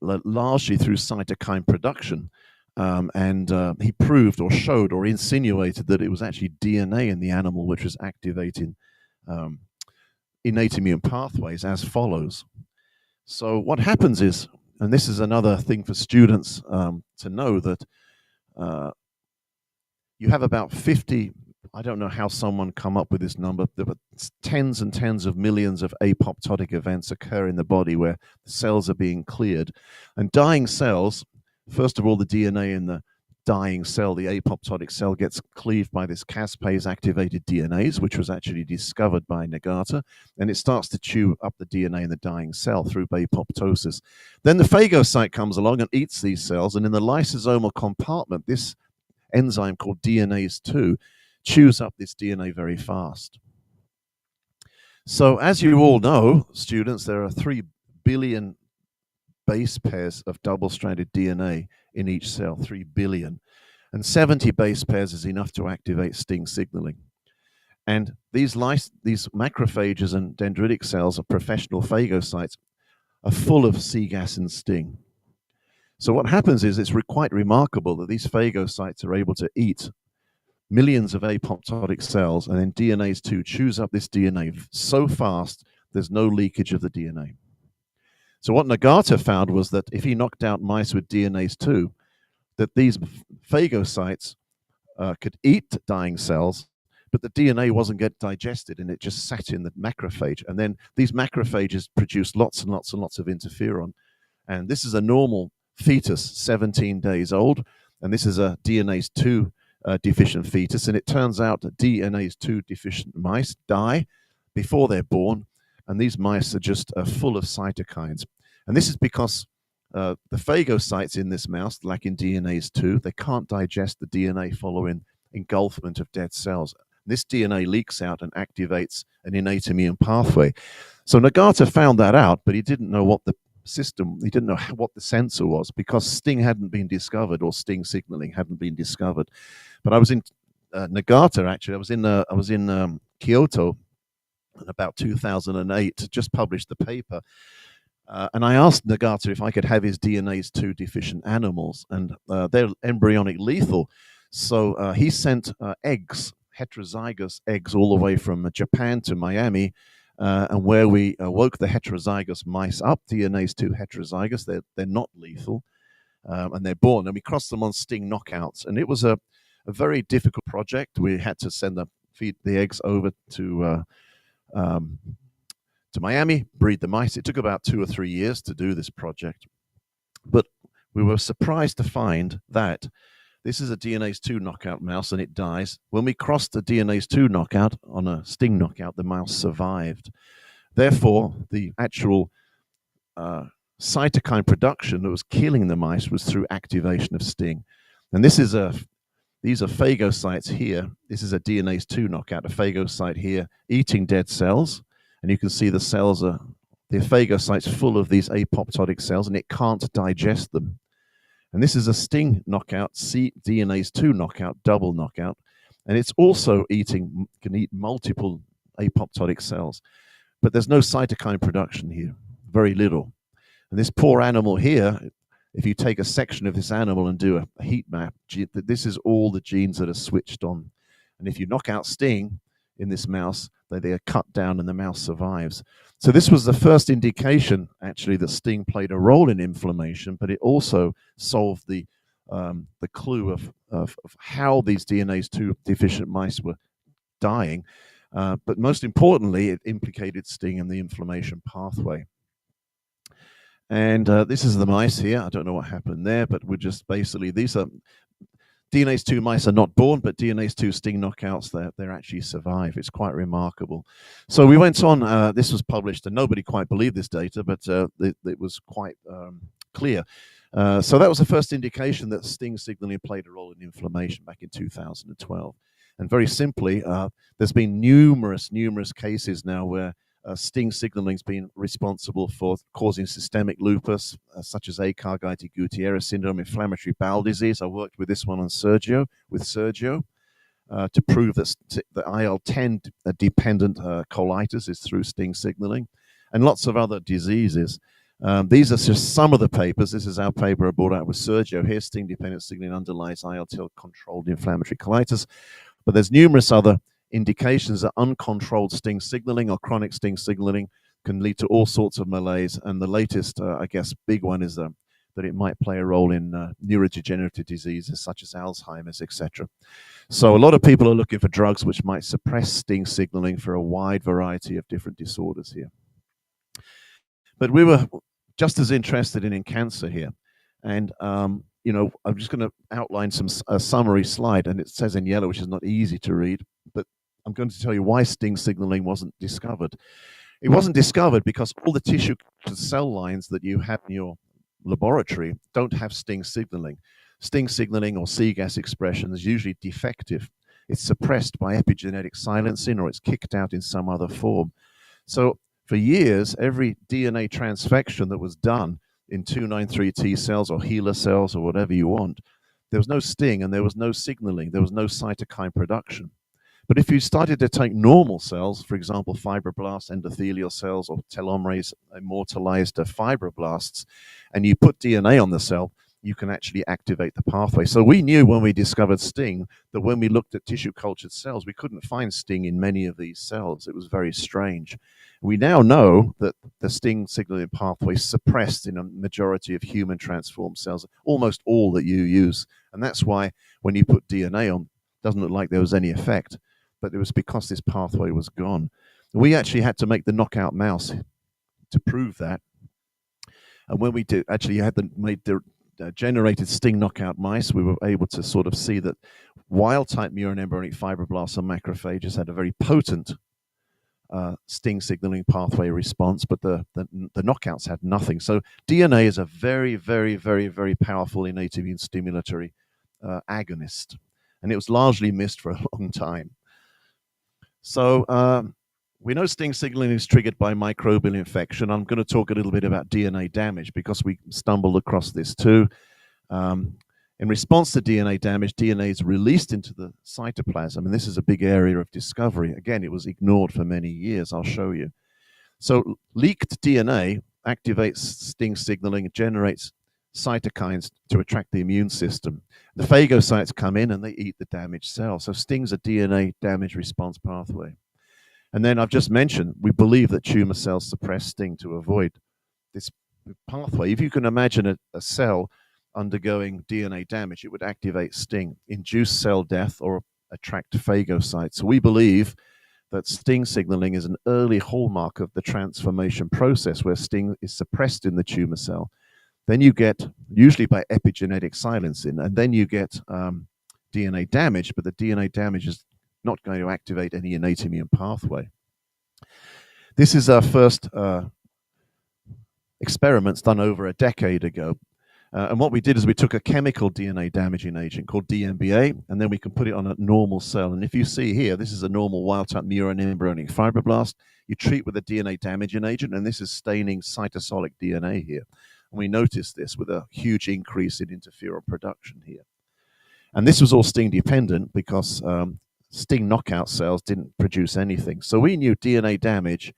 H: largely through cytokine production. He proved or showed or insinuated that it was actually DNA in the animal which was activating innate immune pathways as follows. So what happens is, and this is another thing for students to know, that you have about 50, I don't know how someone come up with this number, but tens and tens of millions of apoptotic events occur in the body where cells are being cleared. And dying cells, first of all, the DNA in the dying cell, the apoptotic cell, gets cleaved by this caspase-activated DNase, which was actually discovered by Nagata, and it starts to chew up the DNA in the dying cell through apoptosis. Then the phagocyte comes along and eats these cells, and in the lysosomal compartment, this enzyme called DNase 2 chews up this DNA very fast. So as you all know, students, there are 3 billion base pairs of double-stranded DNA in each cell, 3 billion. And 70 base pairs is enough to activate STING signaling. And these macrophages and dendritic cells of professional phagocytes are full of cGAS and STING. So what happens is it's quite remarkable that these phagocytes are able to eat millions of apoptotic cells, and then DNase2 chews up this DNA so fast there's no leakage of the DNA. So what Nagata found was that if he knocked out mice with DNase2, that these phagocytes could eat dying cells, but the DNA wasn't get digested and it just sat in the macrophage. And then these macrophages produced lots and lots and lots of interferon. And this is a normal fetus, 17 days old, and this is a DNase2 deficient fetus. And it turns out that DNase2 deficient mice die before they're born, and these mice are just full of cytokines. And this is because the phagocytes in this mouse lack in DNase2. They can't digest the DNA following engulfment of dead cells. This DNA leaks out and activates an innate immune pathway. So Nagata found that out, but he didn't know what the system, he didn't know what the sensor was, because STING hadn't been discovered, or STING signaling hadn't been discovered. But I was in Nagata, actually. I was in Kyoto in about 2008, just published the paper. And I asked Nagata if I could have his DNase2 deficient animals, and they're embryonic lethal. So he sent eggs, heterozygous eggs, all the way from Japan to Miami, and where we woke the heterozygous mice up, DNase2 heterozygous. They're not lethal, and they're born. And we crossed them on STING knockouts, and it was a very difficult project. We had to feed the eggs over to Miami, breed the mice. It took about 2 or 3 years to do this project. But we were surprised to find that this is a DNase2 knockout mouse, and it dies. When we crossed the DNase2 knockout on a STING knockout, the mouse survived. Therefore, the actual cytokine production that was killing the mice was through activation of STING. And these are phagocytes here. This is a DNase2 knockout, a phagocyte here eating dead cells. And you can see the cells are, the phagocytes full of these apoptotic cells, and it can't digest them. And this is a STING knockout, DNase2 knockout, double knockout. And it's also can eat multiple apoptotic cells. But there's no cytokine production here, very little. And this poor animal here, if you take a section of this animal and do a heat map, this is all the genes that are switched on. And if you knock out STING in this mouse, they are cut down and the mouse survives. So this was the first indication, actually, that STING played a role in inflammation, but it also solved the clue of how these DNase2 deficient mice were dying. But most importantly, it implicated STING in the inflammation pathway. And this is the mice here. I don't know what happened there, but we're just basically, these are DNase2 mice are not born, but DNase2 STING knockouts, they actually survive. It's quite remarkable. So we went on, this was published, and nobody quite believed this data, but it was quite clear. So that was the first indication that STING signaling played a role in inflammation back in 2012. And very simply, there's been numerous cases now where STING signaling has been responsible for causing systemic lupus, such as Aicardi-Gutierrez syndrome, inflammatory bowel disease. I worked with this one on Sergio, to prove that the IL-10 dependent colitis is through STING signaling, and lots of other diseases. These are just some of the papers. This is our paper I brought out with Sergio. Here, STING-dependent signaling underlies IL-10 controlled inflammatory colitis. But there's numerous other indications that uncontrolled STING signaling or chronic STING signaling can lead to all sorts of malaise. And the latest, I guess, big one is that it might play a role in neurodegenerative diseases such as Alzheimer's, etc. So a lot of people are looking for drugs which might suppress STING signaling for a wide variety of different disorders here. But we were just as interested in cancer here. And you know, I'm just going to outline a summary slide, and it says in yellow, which is not easy to read, but I'm going to tell you why STING signaling wasn't discovered. It wasn't discovered because all the tissue to cell lines that you have in your laboratory don't have STING signaling. STING signaling or CGAS expression is usually defective. It's suppressed by epigenetic silencing, or it's kicked out in some other form. So for years, every DNA transfection that was done in 293 T cells or HeLa cells or whatever you want, there was no STING and there was no signaling, there was no cytokine production. But if you started to take normal cells, for example, fibroblasts, endothelial cells, or telomerase immortalized fibroblasts, and you put DNA on the cell, you can actually activate the pathway. So we knew when we discovered STING that when we looked at tissue cultured cells, we couldn't find STING in many of these cells. It was very strange. We now know that the STING signaling pathway is suppressed in a majority of human transformed cells, almost all that you use. And that's why when you put DNA on, it doesn't look like there was any effect, but it was because this pathway was gone. We actually had to make the knockout mouse to prove that. And when we did, actually had made the generated STING knockout mice, we were able to sort of see that wild type murine embryonic fibroblasts and macrophages had a very potent STING signaling pathway response, but the knockouts had nothing. So DNA is a very, very, very, very powerful innate immune stimulatory agonist, and it was largely missed for a long time. So we know STING signaling is triggered by microbial infection. I'm going to talk a little bit about DNA damage because we stumbled across this too. In response to DNA damage, DNA is released into the cytoplasm, and this is a big area of discovery. Again, it was ignored for many years. I'll show you. So leaked DNA activates STING signaling, it generates cytokines to attract the immune system. The phagocytes come in and they eat the damaged cell. So STING's a DNA damage response pathway. And then I've just mentioned, we believe that tumor cells suppress STING to avoid this pathway. If you can imagine a cell undergoing DNA damage, it would activate STING, induce cell death, or attract phagocytes. So we believe that STING signaling is an early hallmark of the transformation process where STING is suppressed in the tumor cell. Then you get, usually by epigenetic silencing, and then you get DNA damage, but the DNA damage is not going to activate any innate immune pathway. This is our first experiments done over a decade ago. And what we did is we took a chemical DNA damaging agent called DMBA, and then we can put it on a normal cell. And if you see here, this is a normal wild-type murine embryonic fibroblast. You treat with a DNA damaging agent, and this is staining cytosolic DNA here. And we noticed this with a huge increase in interferon production here. And this was all STING dependent because STING knockout cells didn't produce anything. So we knew DNA damage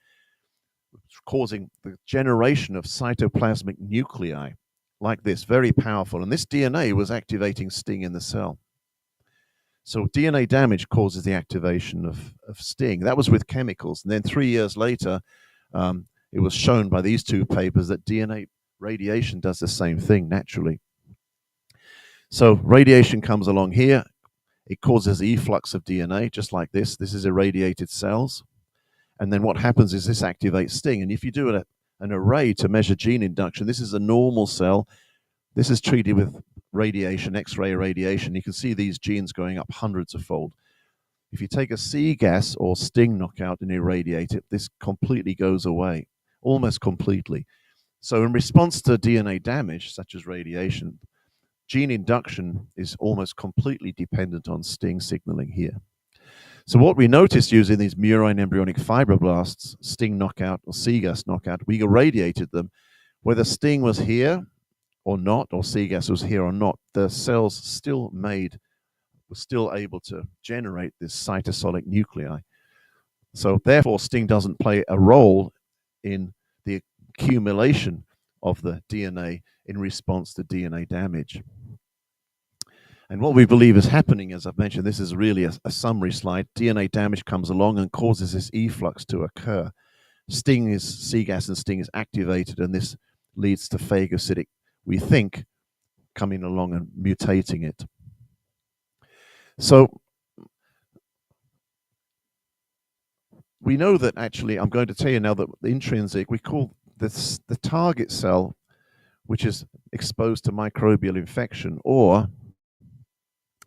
H: was causing the generation of cytoplasmic nuclei like this, very powerful. And this DNA was activating STING in the cell. So DNA damage causes the activation of STING. That was with chemicals. And then 3 years later, it was shown by these two papers that DNA radiation does the same thing naturally. So radiation comes along here. It causes efflux of DNA, just like this. This is irradiated cells. And then what happens is this activates STING. And if you do an array to measure gene induction, this is a normal cell. This is treated with radiation, X-ray radiation. You can see these genes going up hundreds of fold. If you take a C gas or STING knockout and irradiate it, this completely goes away, almost completely. So in response to DNA damage, such as radiation, gene induction is almost completely dependent on STING signaling here. So what we noticed using these murine embryonic fibroblasts, STING knockout or C-gas knockout, we irradiated them. Whether STING was here or not, or C-gas was here or not, the cells still were still able to generate this cytosolic nuclei. So therefore, STING doesn't play a role in the accumulation of the DNA in response to DNA damage. And what we believe is happening, as I've mentioned, this is really a summary slide. DNA damage comes along and causes this efflux to occur. C-gas and STING is activated, and this leads to phagocytic, we think, coming along and mutating it. So we know that actually, I'm going to tell you now that the intrinsic, we call this the target cell, which is exposed to microbial infection or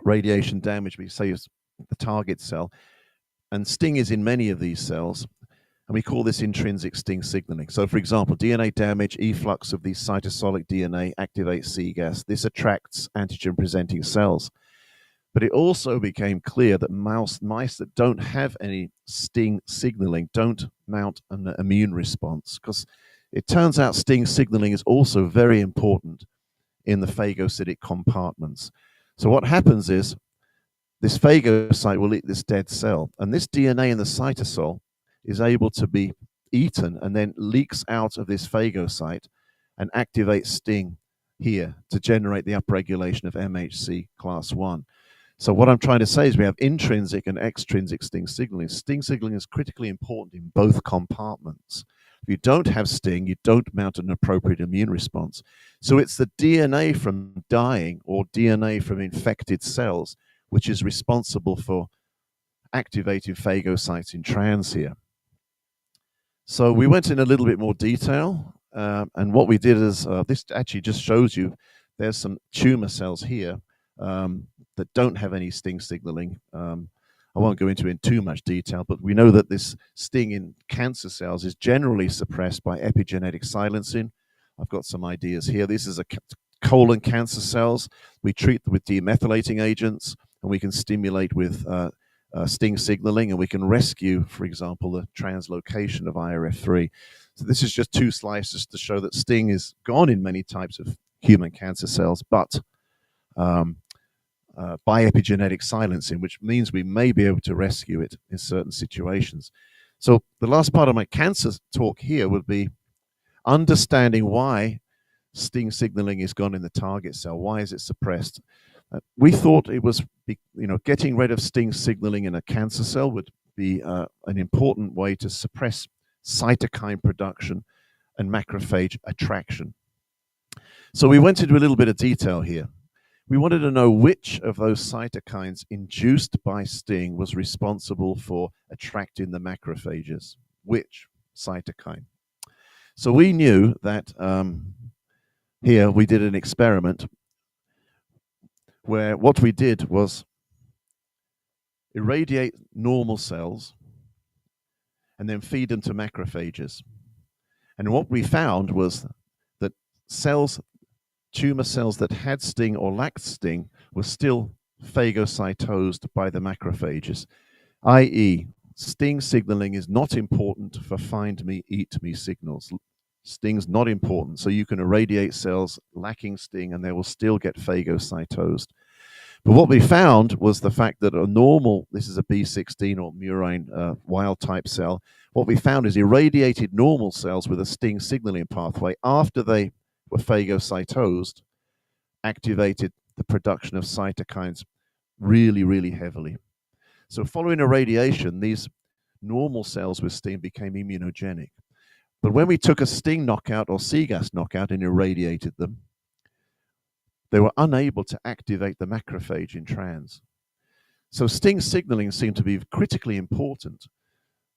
H: radiation damage, we say is the target cell. And STING is in many of these cells, and we call this intrinsic STING signaling. So for example, DNA damage, efflux of the cytosolic DNA activates C-gas. This attracts antigen-presenting cells. But it also became clear that mice that don't have any STING signaling don't mount an immune response, because it turns out STING signaling is also very important in the phagocytic compartments. So what happens is this phagocyte will eat this dead cell, and this DNA in the cytosol is able to be eaten and then leaks out of this phagocyte and activates STING here to generate the upregulation of MHC class 1. So what I'm trying to say is we have intrinsic and extrinsic sting signaling. Sting signaling is critically important in both compartments. If you don't have sting, you don't mount an appropriate immune response. So it's the DNA from dying or DNA from infected cells which is responsible for activating phagocytes in trans here. So we went in a little bit more detail, and what we did is, this actually just shows you there's some tumor cells here that don't have any sting signaling. I won't go into it in too much detail, but we know that this sting in cancer cells is generally suppressed by epigenetic silencing. I've got some ideas here. This is a colon cancer cells. We treat them with demethylating agents, and we can stimulate with sting signaling, and we can rescue, for example, the translocation of IRF3. So this is just two slices to show that sting is gone in many types of human cancer cells, but by epigenetic silencing, which means we may be able to rescue it in certain situations. So the last part of my cancer talk here would be understanding why sting signaling is gone in the target cell. Why is it suppressed? We thought it was, getting rid of sting signaling in a cancer cell would be an important way to suppress cytokine production and macrophage attraction. So we went into a little bit of detail here. We wanted to know which of those cytokines induced by sting was responsible for attracting the macrophages. Which cytokine? So we knew that here we did an experiment where what we did was irradiate normal cells and then feed them to macrophages. And what we found was that tumor cells that had sting or lacked sting were still phagocytosed by the macrophages, i.e., sting signaling is not important for find me, eat me signals. Sting's not important, so you can irradiate cells lacking sting and they will still get phagocytosed. But what we found was the fact that this is a B16 or murine wild type cell, what we found is irradiated normal cells with a sting signaling pathway after they were phagocytosed, activated the production of cytokines really, really heavily. So following irradiation, these normal cells with sting became immunogenic. But when we took a sting knockout or CGAS knockout and irradiated them, they were unable to activate the macrophage in trans. So sting signaling seemed to be critically important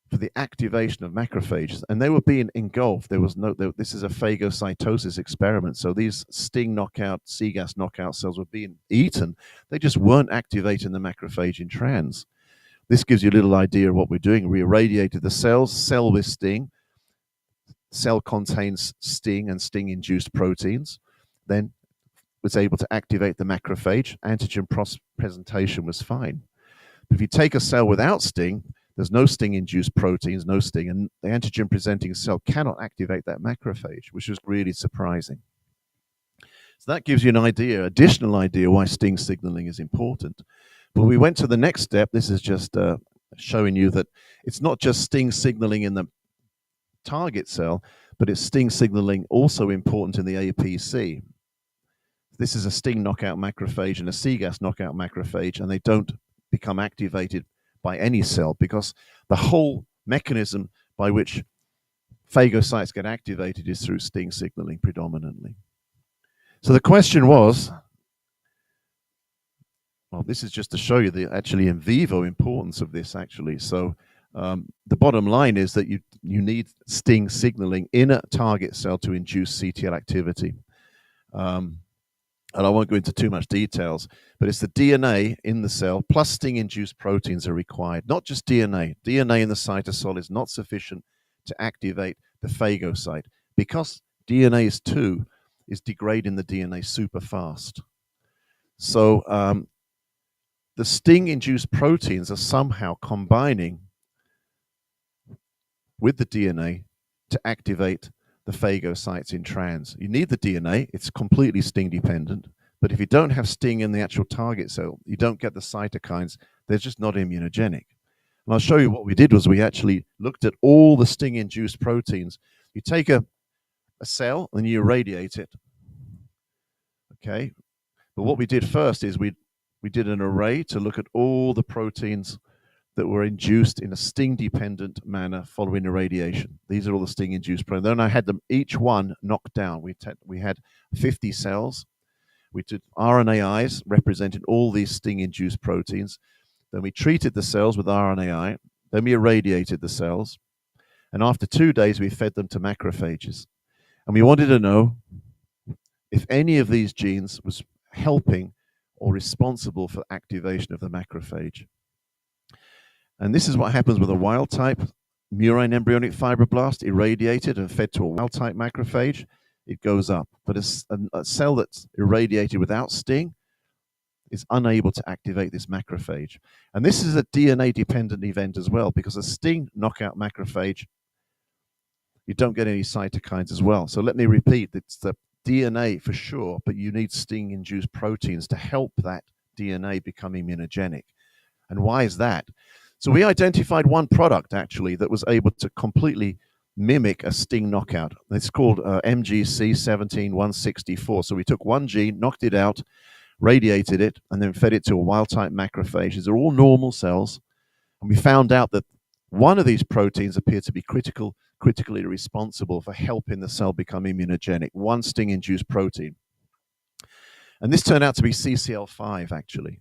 H: for the activation of macrophages, and they were being engulfed. This is a phagocytosis experiment, so these sting knockout, CGAS knockout cells were being eaten. They just weren't activating the macrophage in trans. This gives you a little idea of what we're doing. We irradiated the cells, cell with sting, cell contains sting and sting-induced proteins, then was able to activate the macrophage. Antigen presentation was fine. If you take a cell without sting, there's no sting-induced proteins, no sting, and the antigen-presenting cell cannot activate that macrophage, which was really surprising. So that gives you an idea, additional idea, why sting signaling is important. But we went to the next step. This is just showing you that it's not just sting signaling in the target cell, but it's sting signaling also important in the APC. This is a sting knockout macrophage and a CGAS knockout macrophage, and they don't become activated by any cell because the whole mechanism by which phagocytes get activated is through sting signaling predominantly. So the question was, well, this is just to show you the actually in vivo importance of this actually. So the bottom line is that you need sting signaling in a target cell to induce CTL activity. And I won't go into too much details, but it's the DNA in the cell plus sting-induced proteins are required, not just DNA. DNA in the cytosol is not sufficient to activate the phagocyte because DNase2 is degrading the DNA super fast. So the sting-induced proteins are somehow combining with the DNA to activate the phagocytes in trans. You need the DNA, it's completely sting dependent, but if you don't have sting in the actual target cell, you don't get the cytokines, they're just not immunogenic. And I'll show you what we did was we actually looked at all the sting-induced proteins. You take a cell and you irradiate it. Okay, but what we did first is we did an array to look at all the proteins that were induced in a sting-dependent manner following irradiation. These are all the sting-induced proteins. Then I had them each one knocked down. We had 50 cells. We did RNAis representing all these sting-induced proteins. Then we treated the cells with RNAi. Then we irradiated the cells. And after 2 days, we fed them to macrophages. And we wanted to know if any of these genes was helping or responsible for activation of the macrophage. And this is what happens with a wild type murine embryonic fibroblast irradiated and fed to a wild type macrophage, it goes up. But a cell that's irradiated without sting is unable to activate this macrophage. And this is a DNA dependent event as well, because a sting knockout macrophage, you don't get any cytokines as well. So let me repeat, it's the DNA for sure, but you need sting induced proteins to help that DNA become immunogenic. And why is that? So we identified one product actually that was able to completely mimic a sting knockout. It's called MGC17164. So we took one gene, knocked it out, radiated it, and then fed it to a wild type macrophages. They're all normal cells. And we found out that one of these proteins appeared to be critically responsible for helping the cell become immunogenic, one sting induced protein. And this turned out to be CCL5 actually.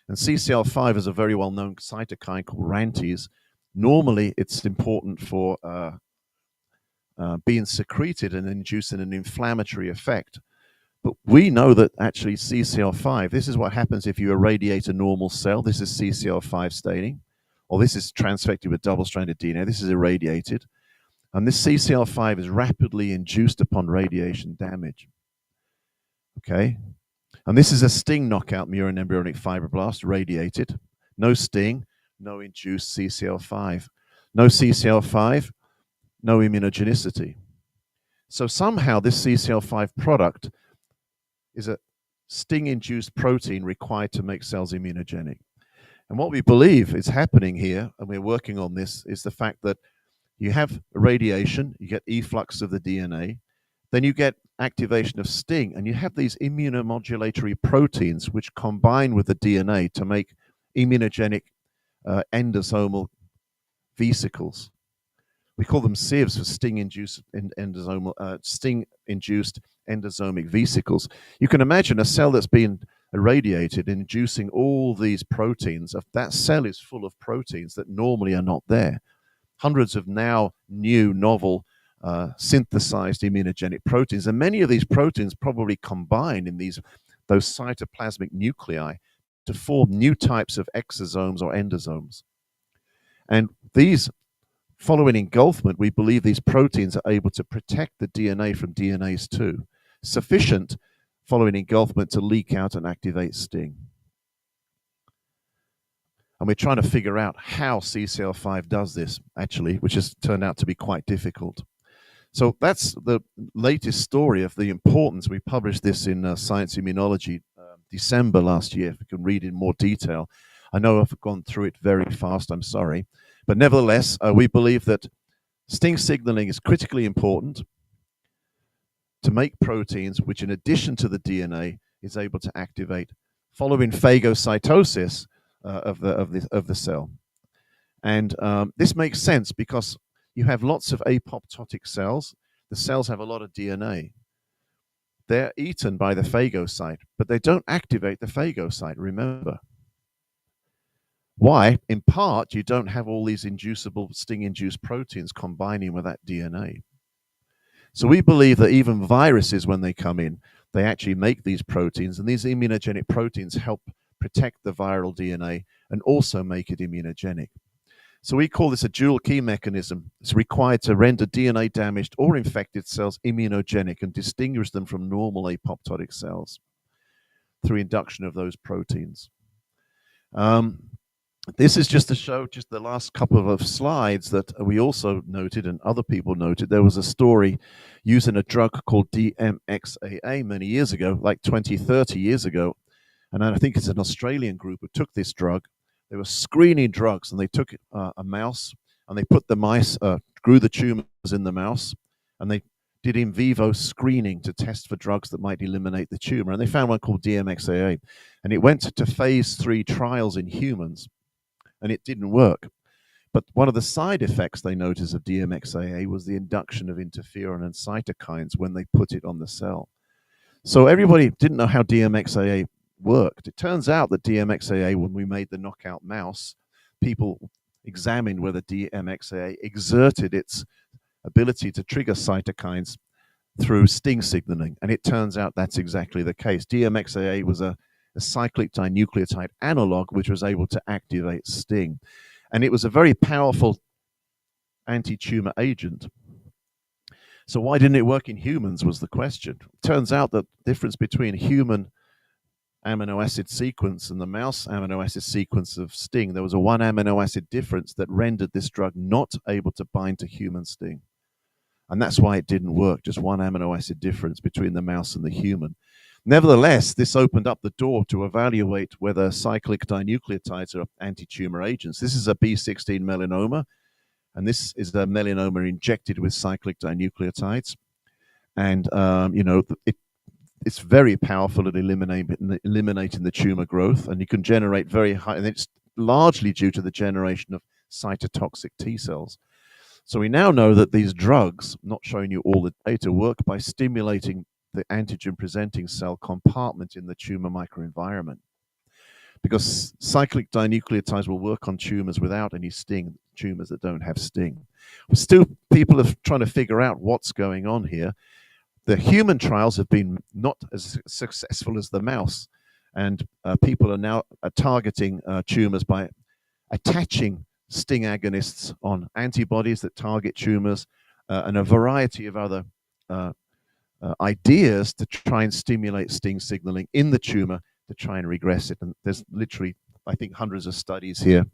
H: And CCL5 is a very well-known cytokine called RANTES. Normally, it's important for being secreted and inducing an inflammatory effect. But we know that actually CCL5, this is what happens if you irradiate a normal cell. This is CCL5 staining, or this is transfected with double-stranded DNA. This is irradiated. And this CCL5 is rapidly induced upon radiation damage. Okay? And this is a sting knockout murine embryonic fibroblast, radiated. No sting, no induced CCL5. No CCL5, no immunogenicity. So somehow this CCL5 product is a sting-induced protein required to make cells immunogenic. And what we believe is happening here, and we're working on this, is the fact that you have radiation, you get efflux of the DNA, then you get activation of sting, and you have these immunomodulatory proteins which combine with the DNA to make immunogenic endosomal vesicles. We call them SIVs for sting-induced endosomic vesicles. You can imagine a cell that's been irradiated, inducing all these proteins. That cell is full of proteins that normally are not there. Hundreds of now new, novel, synthesized immunogenic proteins, and many of these proteins probably combine in those cytoplasmic nuclei to form new types of exosomes or endosomes. And these, following engulfment, we believe these proteins are able to protect the DNA from DNase II, sufficient following engulfment to leak out and activate sting. And we're trying to figure out how CCL5 does this, actually, which has turned out to be quite difficult. So that's the latest story of the importance. We published this in Science Immunology December last year. If you can read in more detail. I know I've gone through it very fast, I'm sorry. But nevertheless, we believe that sting signaling is critically important to make proteins, which in addition to the DNA is able to activate following phagocytosis of the cell. And this makes sense because you have lots of apoptotic cells. The cells have a lot of DNA. They're eaten by the phagocyte, but they don't activate the phagocyte, remember. Why? In part, you don't have all these inducible sting-induced proteins combining with that DNA. So we believe that even viruses, when they come in, they actually make these proteins, and these immunogenic proteins help protect the viral DNA and also make it immunogenic. So we call this a dual key mechanism. It's required to render DNA damaged or infected cells immunogenic and distinguish them from normal apoptotic cells through induction of those proteins. This is just to show just the last couple of slides that we also noted and other people noted. There was a story using a drug called DMXAA many years ago, like 20, 30 years ago. And I think it's an Australian group who took this drug. They were screening drugs, and they took a mouse, and they put the mice, grew the tumors in the mouse, and they did in vivo screening to test for drugs that might eliminate the tumor. And they found one called DMXAA. And it went to phase 3 trials in humans, and it didn't work. But one of the side effects they noticed of DMXAA was the induction of interferon and cytokines when they put it on the cell. So everybody didn't know how DMXAA worked. It turns out that DMXAA, when we made the knockout mouse, people examined whether DMXAA exerted its ability to trigger cytokines through sting signaling. And it turns out that's exactly the case. DMXAA was a cyclic dinucleotide analog which was able to activate sting. And it was a very powerful anti-tumor agent. So why didn't it work in humans was the question. Turns out that the difference between human amino acid sequence and the mouse amino acid sequence of sting, there was a 1 amino acid difference that rendered this drug not able to bind to human sting. And that's why it didn't work, just 1 amino acid difference between the mouse and the human. Nevertheless, this opened up the door to evaluate whether cyclic dinucleotides are anti-tumor agents. This is a B16 melanoma, and this is the melanoma injected with cyclic dinucleotides. And, it's very powerful at eliminating the tumor growth, and you can generate very high, and it's largely due to the generation of cytotoxic T cells. So we now know that these drugs, not showing you all the data, work by stimulating the antigen-presenting cell compartment in the tumor microenvironment. Because cyclic dinucleotides will work on tumors without any sting, tumors that don't have sting. Still, people are trying to figure out what's going on here. The human trials have been not as successful as the mouse, and people are now targeting tumors by attaching sting agonists on antibodies that target tumors and a variety of other ideas to try and stimulate sting signaling in the tumor to try and regress it. And there's literally, I think, hundreds of studies here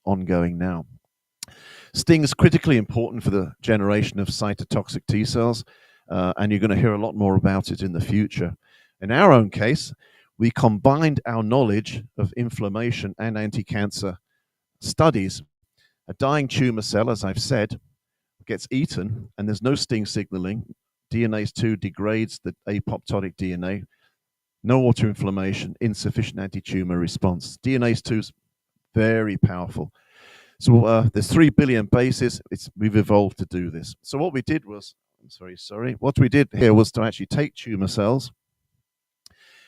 H: ongoing now. Sting is critically important for the generation of cytotoxic T cells, and you're going to hear a lot more about it in the future. In our own case, we combined our knowledge of inflammation and anti-cancer studies. A dying tumor cell, as I've said, gets eaten, and there's no sting signaling. DNase 2 degrades the apoptotic DNA, no autoinflammation, insufficient anti-tumor response. DNase 2 is very powerful. So there's 3 billion bases. We've evolved to do this. So what we did was, I'm very sorry, what we did here was to actually take tumor cells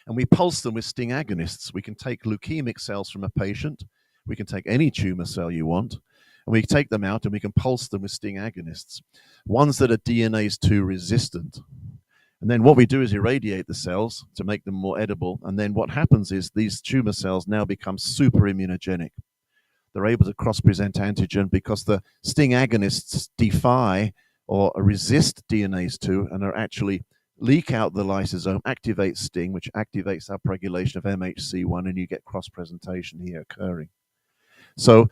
H: and we pulse them with sting agonists. We can take leukemic cells from a patient. We can take any tumor cell you want, and we take them out and we can pulse them with sting agonists, ones that are DNase 2 resistant. And then what we do is irradiate the cells to make them more edible. And then what happens is these tumor cells now become super immunogenic. They're able to cross-present antigen because the sting agonists defy or resist DNase 2 and are actually leak out the lysosome, activate sting, which activates upregulation of MHC1, and you get cross-presentation here occurring. So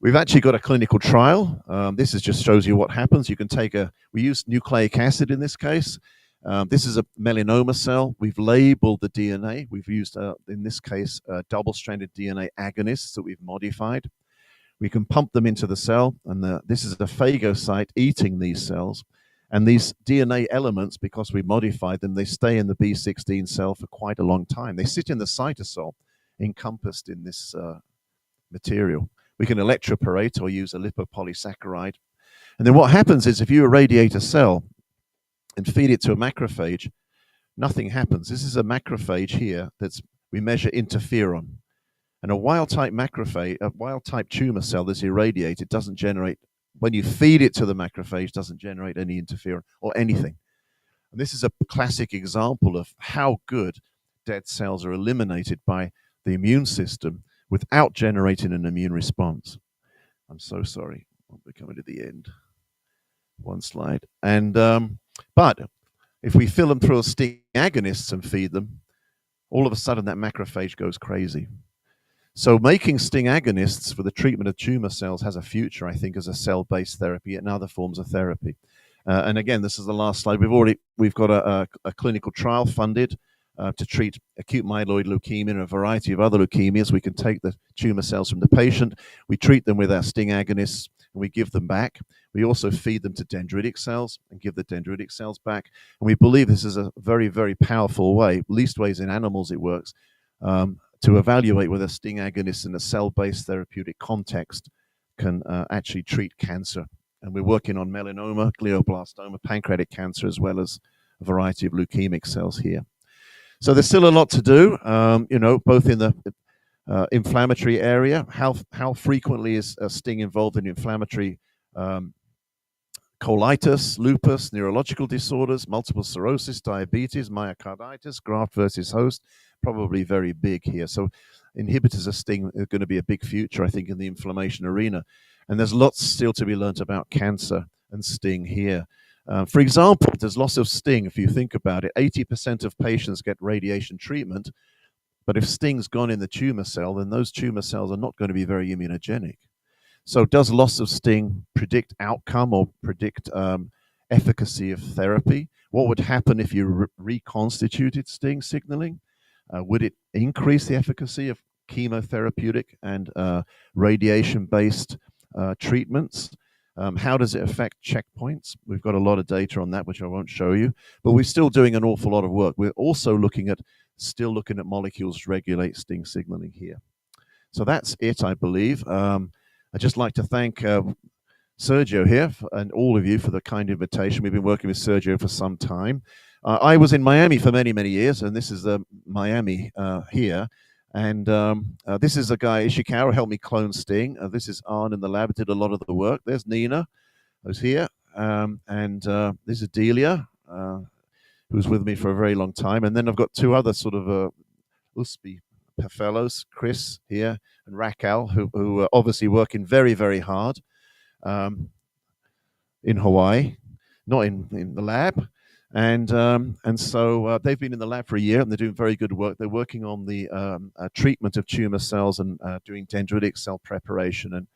H: we've actually got a clinical trial. This just shows you what happens. You can take we use nucleic acid in this case. This is a melanoma cell. We've labeled the DNA. We've used, in this case, double-stranded DNA agonists that we've modified. We can pump them into the cell, and this is a phagocyte eating these cells. And these DNA elements, because we modified them, they stay in the B16 cell for quite a long time. They sit in the cytosol, encompassed in this material. We can electroporate or use a lipopolysaccharide. And then what happens is if you irradiate a cell and feed it to a macrophage, nothing happens. This is a macrophage here we measure interferon. And a wild-type macrophage, a wild-type tumor cell that's irradiated doesn't generate, when you feed it to the macrophage, doesn't generate any interferon or anything. And this is a classic example of how good dead cells are eliminated by the immune system without generating an immune response. I'm so sorry. We're coming to the end. One slide. And but if we fill them full of sting agonists and feed them, all of a sudden that macrophage goes crazy. So making sting agonists for the treatment of tumor cells has a future, I think, as a cell-based therapy and other forms of therapy. And again, this is the last slide. We've got a clinical trial funded to treat acute myeloid leukemia and a variety of other leukemias. We can take the tumor cells from the patient, we treat them with our sting agonists, and we give them back. We also feed them to dendritic cells and give the dendritic cells back. And we believe this is a very, very powerful way, least ways in animals it works, to evaluate whether STING agonists in a cell-based therapeutic context can actually treat cancer. And we're working on melanoma, glioblastoma, pancreatic cancer, as well as a variety of leukemic cells here. So there's still a lot to do, both in the inflammatory area. How frequently is STING involved in inflammatory colitis, lupus, neurological disorders, multiple sclerosis, diabetes, myocarditis, graft versus host? Probably very big here. So inhibitors of STING are going to be a big future, I think, in the inflammation arena. And there's lots still to be learned about cancer and STING here. For example, there's loss of STING. If you think about it, 80% of patients get radiation treatment, but if STING's gone in the tumor cell, then those tumor cells are not going to be very immunogenic. So does loss of STING predict outcome or predict efficacy of therapy? What would happen if you reconstituted STING signaling? Would it increase the efficacy of chemotherapeutic and radiation-based treatments? How does it affect checkpoints? We've got a lot of data on that, which I won't show you, but we're still doing an awful lot of work. We're also still looking at molecules to regulate STING signaling here. So that's it, I believe. I'd just like to thank Sergio here and all of you for the kind invitation. We've been working with Sergio for some time. I was in Miami for many, many years, and this is Miami here. And this is a guy, Ishikawa, helped me clone STING. This is Arne in the lab, did a lot of the work. There's Nina, who's here. And this is Delia, who was with me for a very long time. And then I've got two other sort of USP fellows, Chris here and Raquel, who are obviously working very, very hard in Hawaii, not in the lab. And so they've been in the lab for a year, and they're doing very good work. They're working on the treatment of tumor cells and doing dendritic cell preparation and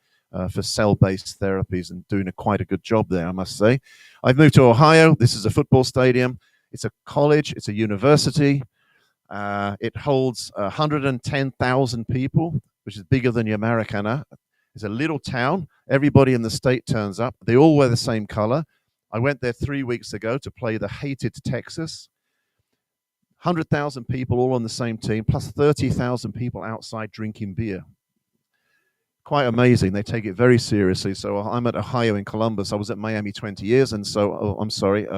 H: for cell-based therapies, and doing quite a good job there, I must say. I've moved to Ohio. This is a football stadium. It's a college. It's a university. It holds 110,000 people, which is bigger than your Americana. It's a little town. Everybody in the state turns up. They all wear the same color. I went there 3 weeks ago to play the hated Texas. 100,000 people all on the same team, plus 30,000 people outside drinking beer. Quite amazing. They take it very seriously. So I'm at Ohio in Columbus. I was at Miami 20 years, and so I'm sorry.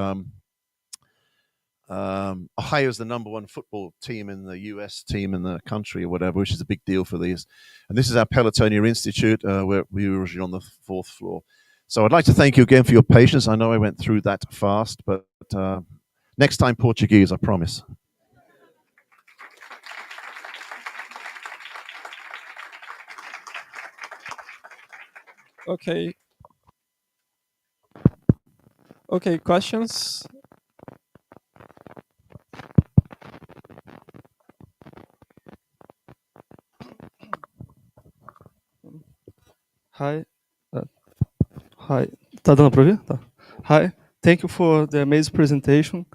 H: Ohio is the #1 football team in the US team in the country or whatever, which is a big deal for these. And this is our Pelotonia Institute, where we were originally on the 4th floor. So I'd like to thank you again for your patience. I know I went through that fast, but next time Portuguese, I promise.
A: Okay. Okay, questions? Hi. Hi. Tá dando para ouvir? Tá. Hi. Thank you for the amazing presentation.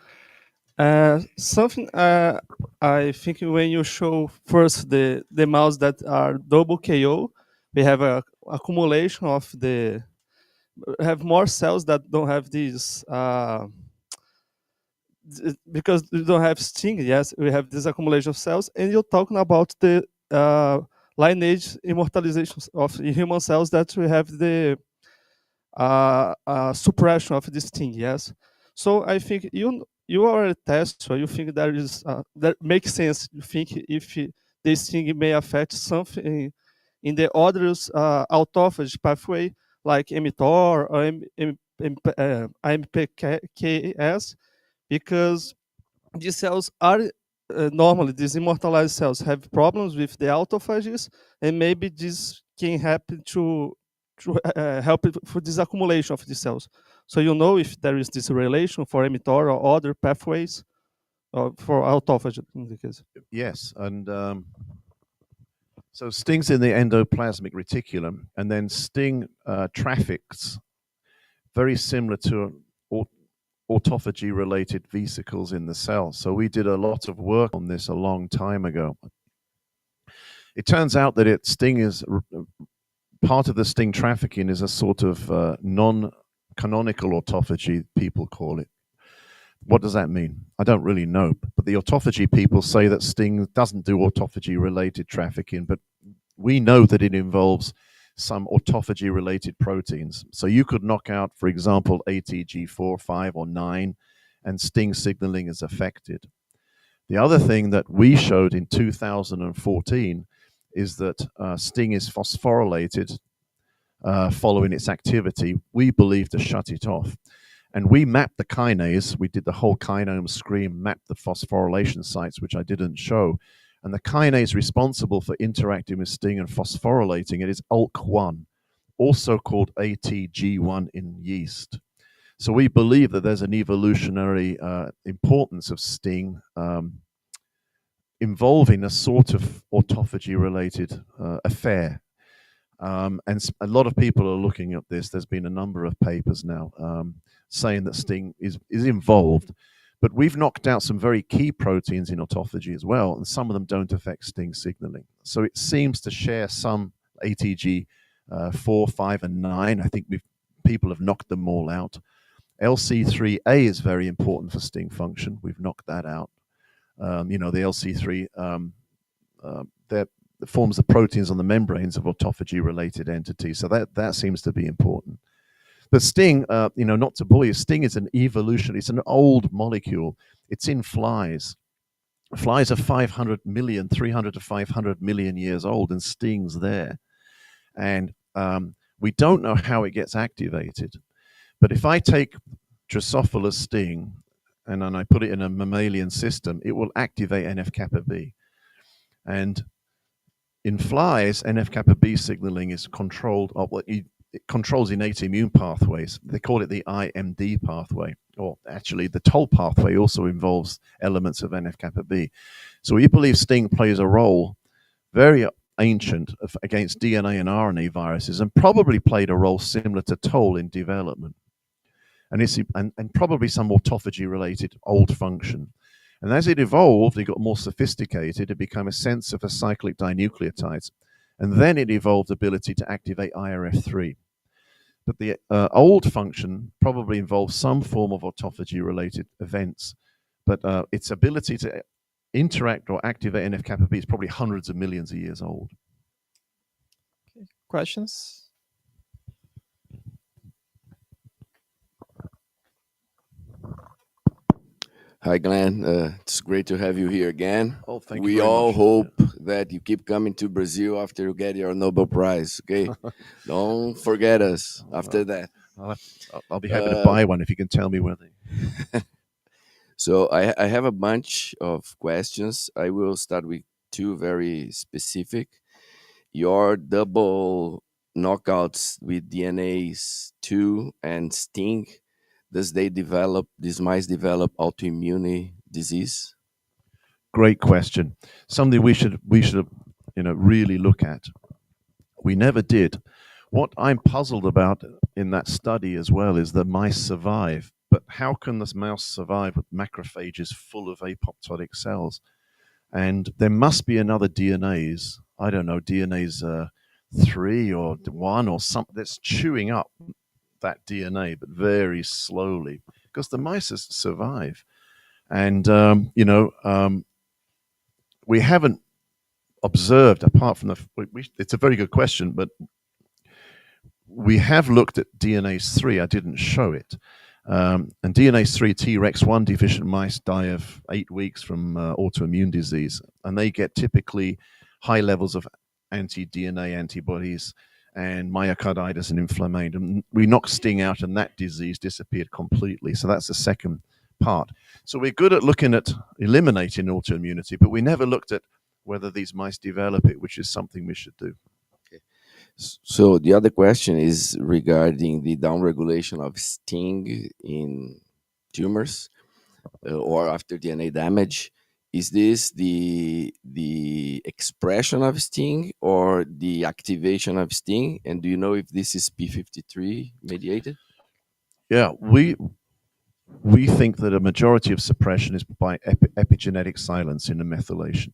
A: Something I think when you show first the mouse that are double KO, we have a accumulation of have more cells that don't have these because we don't have STING. Yes, we have this accumulation of cells, and you're talking about the lineage immortalization of human cells that we have the suppression of this thing. Yes, so I think you are a tester. You think there is that makes sense. You think if this thing may affect something in the others autophagy pathway like mTOR or AMPKS, because these cells are normally these immortalized cells have problems with the autophagies, and maybe this can happen to help for this accumulation of the cells. So you know if there is this relation for mTOR or other pathways for autophagy in the case.
H: Yes, and so STING's in the endoplasmic reticulum, and then STING traffics very similar to autophagy-related vesicles in the cell. So we did a lot of work on this a long time ago. It turns out that STING is part of the sting trafficking is a sort of non-canonical autophagy, people call it. What does that mean? I don't really know, but the autophagy people say that sting doesn't do autophagy-related trafficking, but we know that it involves some autophagy-related proteins. So you could knock out, for example, ATG4, 5, or 9, and sting signaling is affected. The other thing that we showed in 2014 is that sting is phosphorylated following its activity, we believe, to shut it off. And we mapped the kinase. We did the whole kinome screen, mapped the phosphorylation sites, which I didn't show. And the kinase responsible for interacting with sting and phosphorylating it is ULK1, also called ATG1 in yeast. So we believe that there's an evolutionary importance of sting involving a sort of autophagy-related affair. And a lot of people are looking at this. There's been a number of papers now saying that sting is involved, but we've knocked out some very key proteins in autophagy as well, and some of them don't affect sting signaling. So it seems to share some ATG 4, 5, and 9. I think people have knocked them all out. LC3A is very important for sting function. We've knocked that out. The LC3 that forms the proteins on the membranes of autophagy-related entities. So that seems to be important. But sting, not to bore you, sting is an evolution. It's an old molecule. It's in flies. Flies are 300 to 500 million years old, and sting's there. And we don't know how it gets activated. But if I take Drosophila sting and then I put it in a mammalian system, it will activate NF-kappa B. And in flies, NF-kappa B signaling is controlled. It controls innate immune pathways. They call it the IMD pathway, or actually the toll pathway also involves elements of NF-kappa B. So we believe sting plays a role, very ancient, against DNA and RNA viruses, and probably played a role similar to toll in development. And probably some autophagy-related old function. And as it evolved, it got more sophisticated. It became a sensor for cyclic dinucleotides. And then it evolved ability to activate IRF3. But the old function probably involves some form of autophagy-related events. But its ability to interact or activate NF-kappa B is probably hundreds of millions of years old.
A: Okay. Questions?
I: Hi, Glenn. It's great to have you here again.
H: Oh, thank you.
I: We
H: very
I: all
H: much.
I: hope that you keep coming to Brazil after you get your Nobel Prize. Okay, don't forget us after that.
H: I'll be happy to buy one if you can tell me where they.
I: So I have a bunch of questions. I will start with two very specific. Your double knockouts with DNase 2 and sting, these mice develop autoimmune disease?
H: Great question. Something we should really look at. We never did. What I'm puzzled about in that study as well is the mice survive, but how can this mouse survive with macrophages full of apoptotic cells? And there must be another DNase, I don't know, DNase 3 or 1 or something that's chewing up that DNA, but very slowly, because the mice survive. And, we haven't observed, apart from it's a very good question, but we have looked at DNase 3. I didn't show it. And DNase 3 Trex1 deficient mice die of 8 weeks from autoimmune disease, and they get typically high levels of anti-DNA antibodies and myocarditis and inflammation. And we knocked sting out, and that disease disappeared completely. So that's the second part. So we're good at looking at eliminating autoimmunity, but we never looked at whether these mice develop it, which is something we should do.
I: So the other question is regarding the downregulation of sting in tumors or after DNA damage. Is this the expression of sting or the activation of sting? And do you know if this is p53 mediated?
H: Yeah, we think that a majority of suppression is by epigenetic silence in a methylation.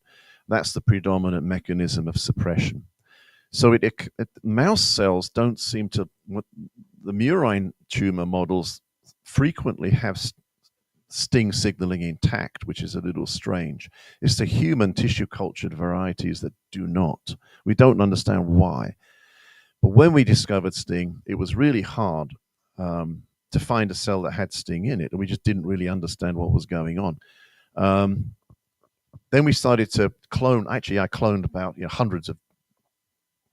H: That's the predominant mechanism of suppression. So mouse cells don't seem to. The murine tumor models frequently have sting signaling intact, which is a little strange. It's the human tissue cultured varieties that do not. We don't understand why. But when we discovered sting, it was really hard to find a cell that had sting in it, and we just didn't really understand what was going on. Then we started to clone. Actually, I cloned about hundreds of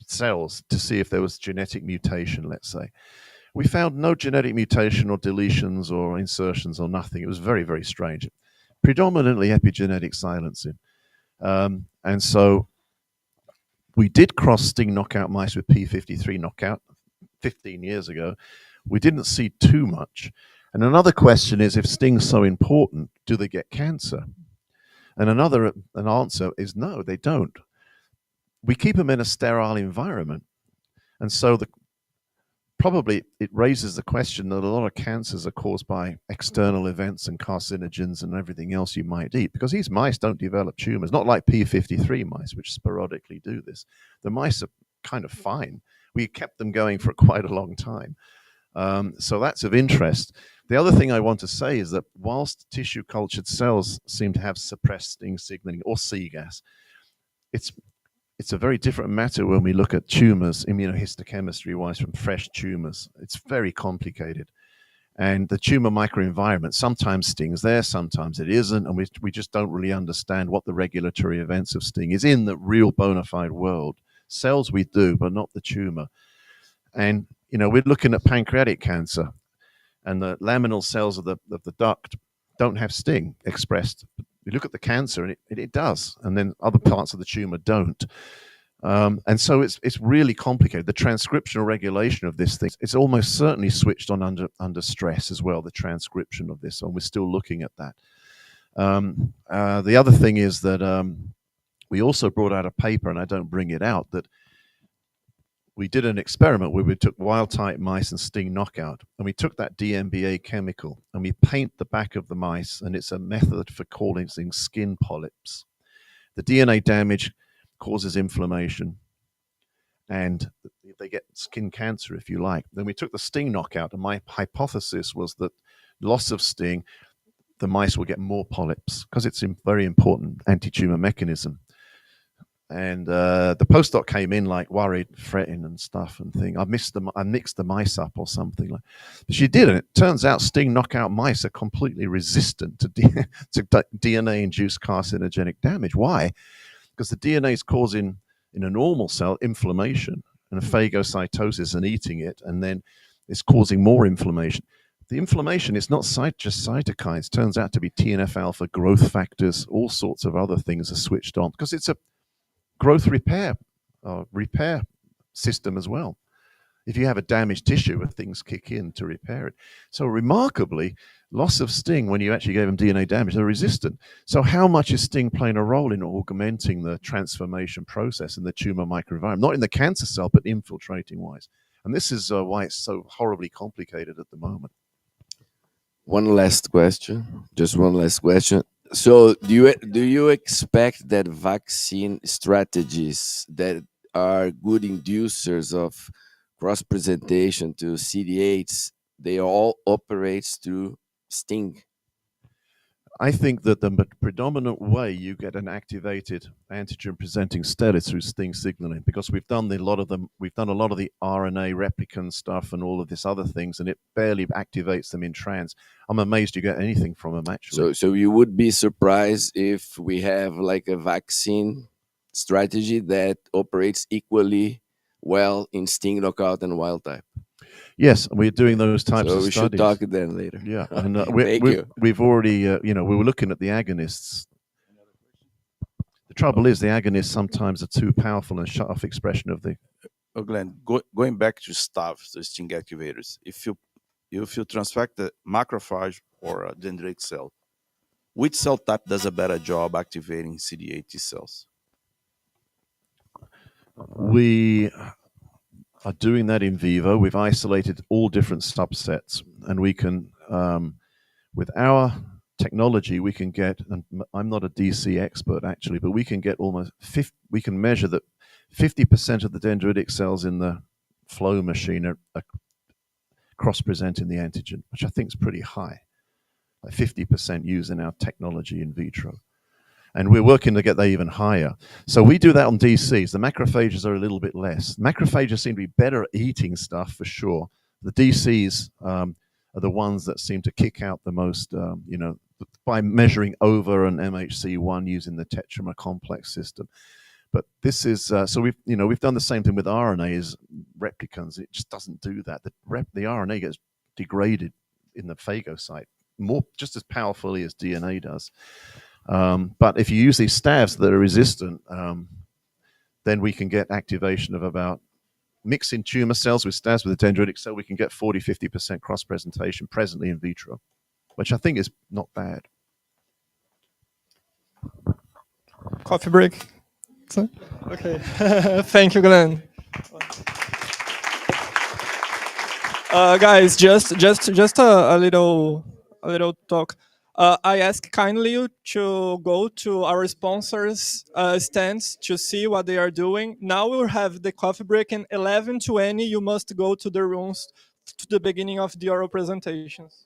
H: cells to see if there was genetic mutation, let's say. We found no genetic mutation or deletions or insertions or nothing. It was very, very strange. Predominantly epigenetic silencing. And so we did cross sting knockout mice with P53 knockout 15 years ago. We didn't see too much. And another question is, if sting's so important, do they get cancer? And an answer is no, they don't. We keep them in a sterile environment. And so probably it raises the question that a lot of cancers are caused by external events and carcinogens and everything else you might eat, because these mice don't develop tumors, not like P53 mice, which sporadically do this. The mice are kind of fine. We kept them going for quite a long time. So that's of interest. The other thing I want to say is that whilst tissue cultured cells seem to have suppressed sting signaling or CGAS, it's a very different matter when we look at tumors, immunohistochemistry-wise, from fresh tumors. It's very complicated. And the tumor microenvironment sometimes stings there, sometimes it isn't, and we just don't really understand what the regulatory events of sting is in the real bona fide world. Cells we do, but not the tumor. And we're looking at pancreatic cancer, and the laminal cells of the duct don't have sting expressed. You look at the cancer, and it does, and then other parts of the tumor don't. And so it's really complicated. The transcriptional regulation of this thing, it's almost certainly switched on under stress as well, the transcription of this, and we're still looking at that. The other thing is that we also brought out a paper, and I don't bring it out, that we did an experiment where we took wild-type mice and sting knockout, and we took that DMBA chemical, and we paint the back of the mice, and it's a method for causing skin polyps. The DNA damage causes inflammation, and they get skin cancer, if you like. Then we took the sting knockout, and my hypothesis was that loss of sting, the mice will get more polyps, because it's a very important anti-tumor mechanism. And the postdoc came in like worried, fretting and stuff, and think I mixed the mice up or something like. But she did, and it turns out sting knockout mice are completely resistant to DNA-induced carcinogenic damage. Why? Because the DNA is causing in a normal cell inflammation and phagocytosis and eating it, and then it's causing more inflammation. The inflammation is not just cytokines. It turns out to be TNF-alpha, growth factors, all sorts of other things are switched on, because it's a growth repair system as well. If you have a damaged tissue, things kick in to repair it. So remarkably, loss of sting when you actually gave them DNA damage, they're resistant. So how much is sting playing a role in augmenting the transformation process in the tumor microenvironment? Not in the cancer cell, but infiltrating wise. And this is why it's so horribly complicated at the moment.
I: One last question, just one last question. So, do you expect that vaccine strategies that are good inducers of cross presentation to CD8s, they all operate through sting?
H: I think that the predominant way you get an activated antigen presenting cell is through sting signaling, because we've done a lot of the RNA replicant stuff and all of this other things, and it barely activates them in trans. I'm amazed you get anything from them, actually.
I: So you would be surprised if we have like a vaccine strategy that operates equally well in sting knockout and wild type.
H: Yes, we're doing those types of
I: So we
H: studies.
I: should talk then later.
H: Yeah, and
I: Thank
H: we've already, we were looking at the agonists. The trouble is the agonists sometimes are too powerful and shut off expression of the.
J: Oh, Glenn, going back to STAV, the sting activators, if you transfect the macrophage or a dendritic cell, which cell type does a better job activating CD8 T cells?
H: We are doing that in vivo. We've isolated all different subsets, and we can, with our technology, we can get, and I'm not a DC expert actually, but we can get almost we can measure that 50% of the dendritic cells in the flow machine are cross-presenting the antigen, which I think is pretty high. Like 50% using our technology in vitro. And we're working to get that even higher. So we do that on DCs. The macrophages are a little bit less. Macrophages seem to be better at eating stuff for sure. The DCs are the ones that seem to kick out the most, by measuring over an MHC1 using the tetramer complex system. But this is so we've done the same thing with RNAs, replicons. It just doesn't do that. The RNA gets degraded in the phagocyte just as powerfully as DNA does. But if you use these staph that are resistant, then we can get activation of about mixing tumor cells with staph with a dendritic cell. We can get 40-50% cross presentation presently in vitro, which I think is not bad.
A: Coffee break. Okay. Thank you, Glenn. Guys, just a little talk. I ask kindly you to go to our sponsors' stands to see what they are doing. Now we'll have the coffee break, and 11:20 you must go to the rooms to the beginning of the oral presentations.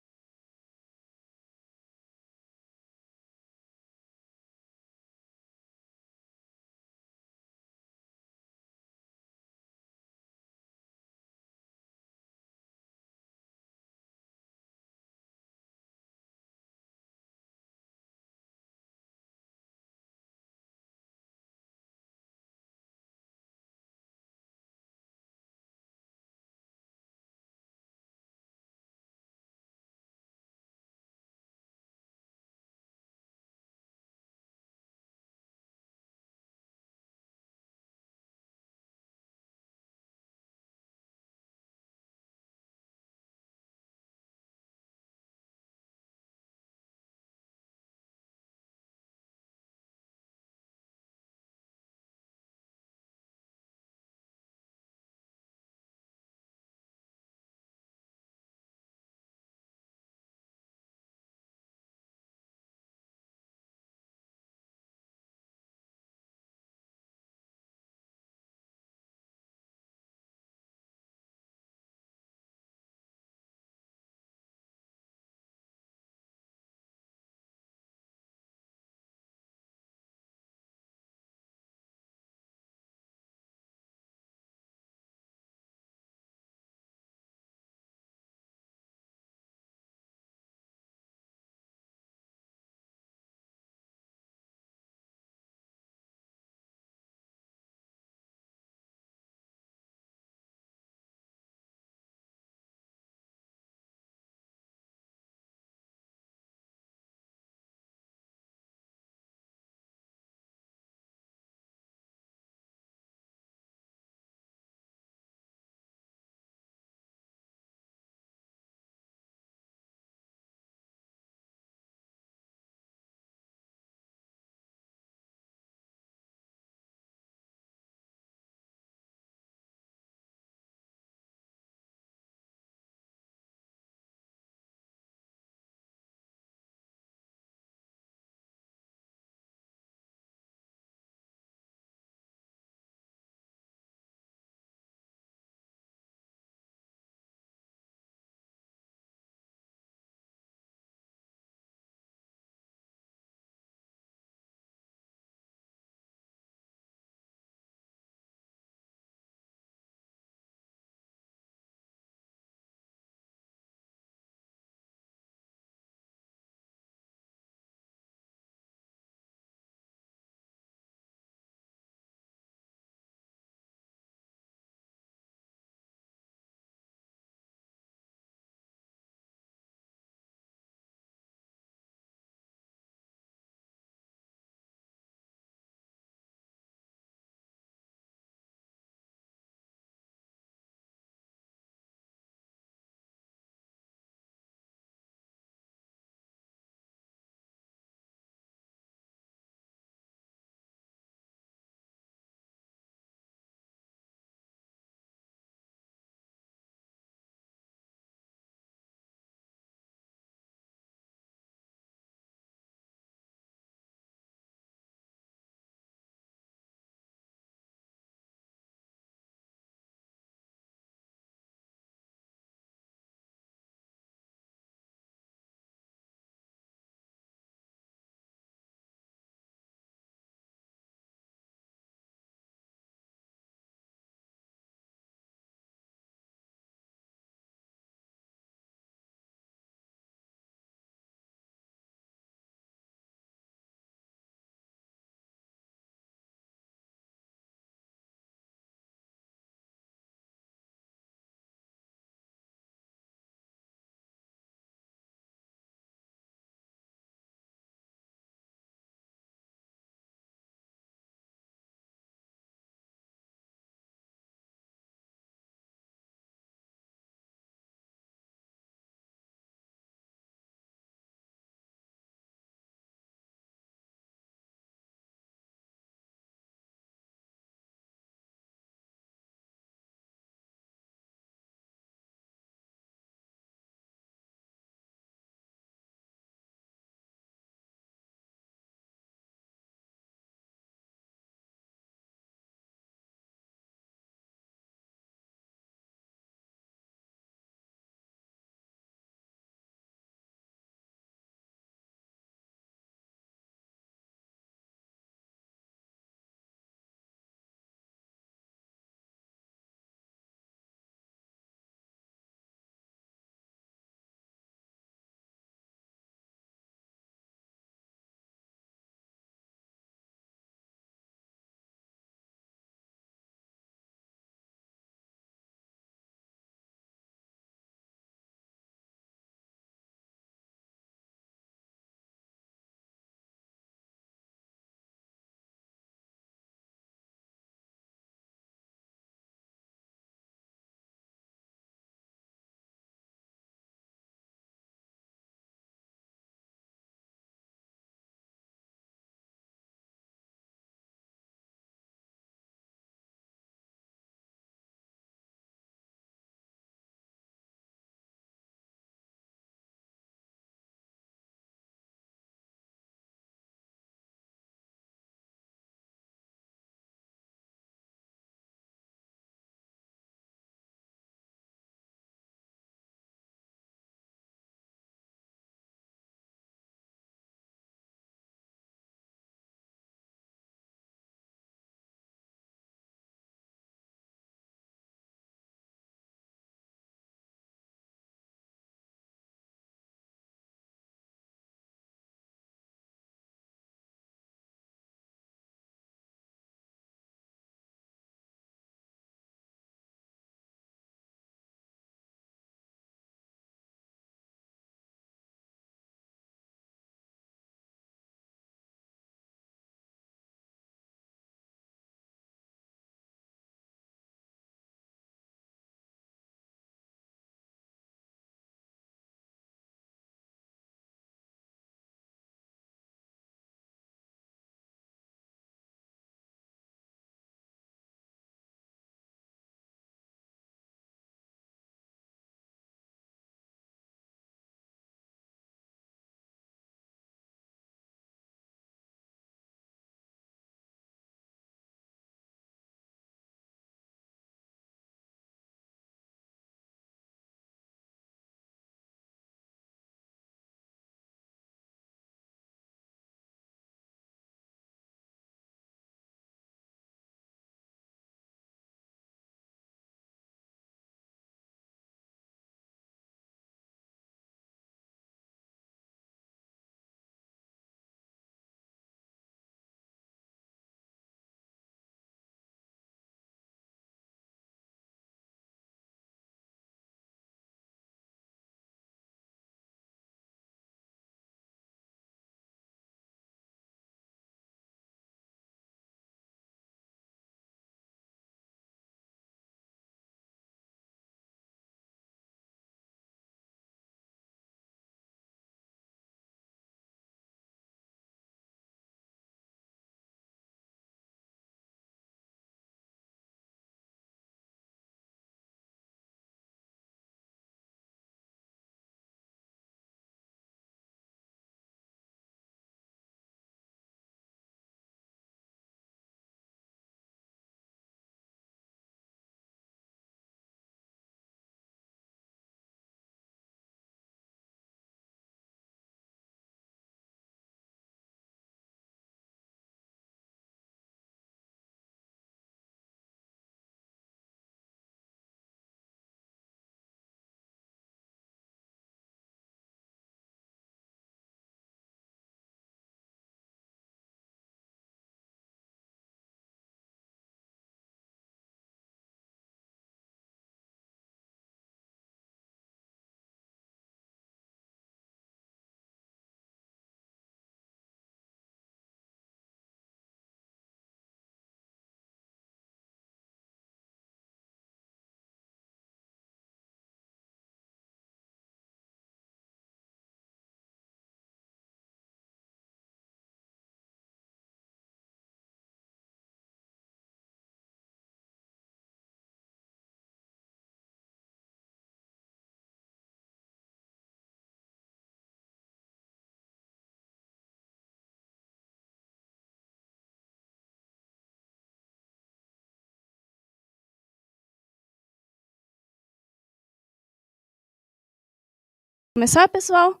K: Começar, pessoal?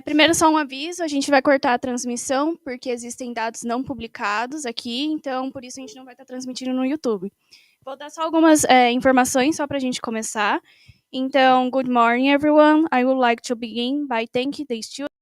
K: Primeiro, só um aviso: a gente vai cortar a transmissão, porque existem dados não publicados aqui, então por isso a gente não vai estar transmitindo no YouTube. Vou dar só algumas informações, só para a gente começar. Então, good morning, everyone. I would like to begin by thanking the students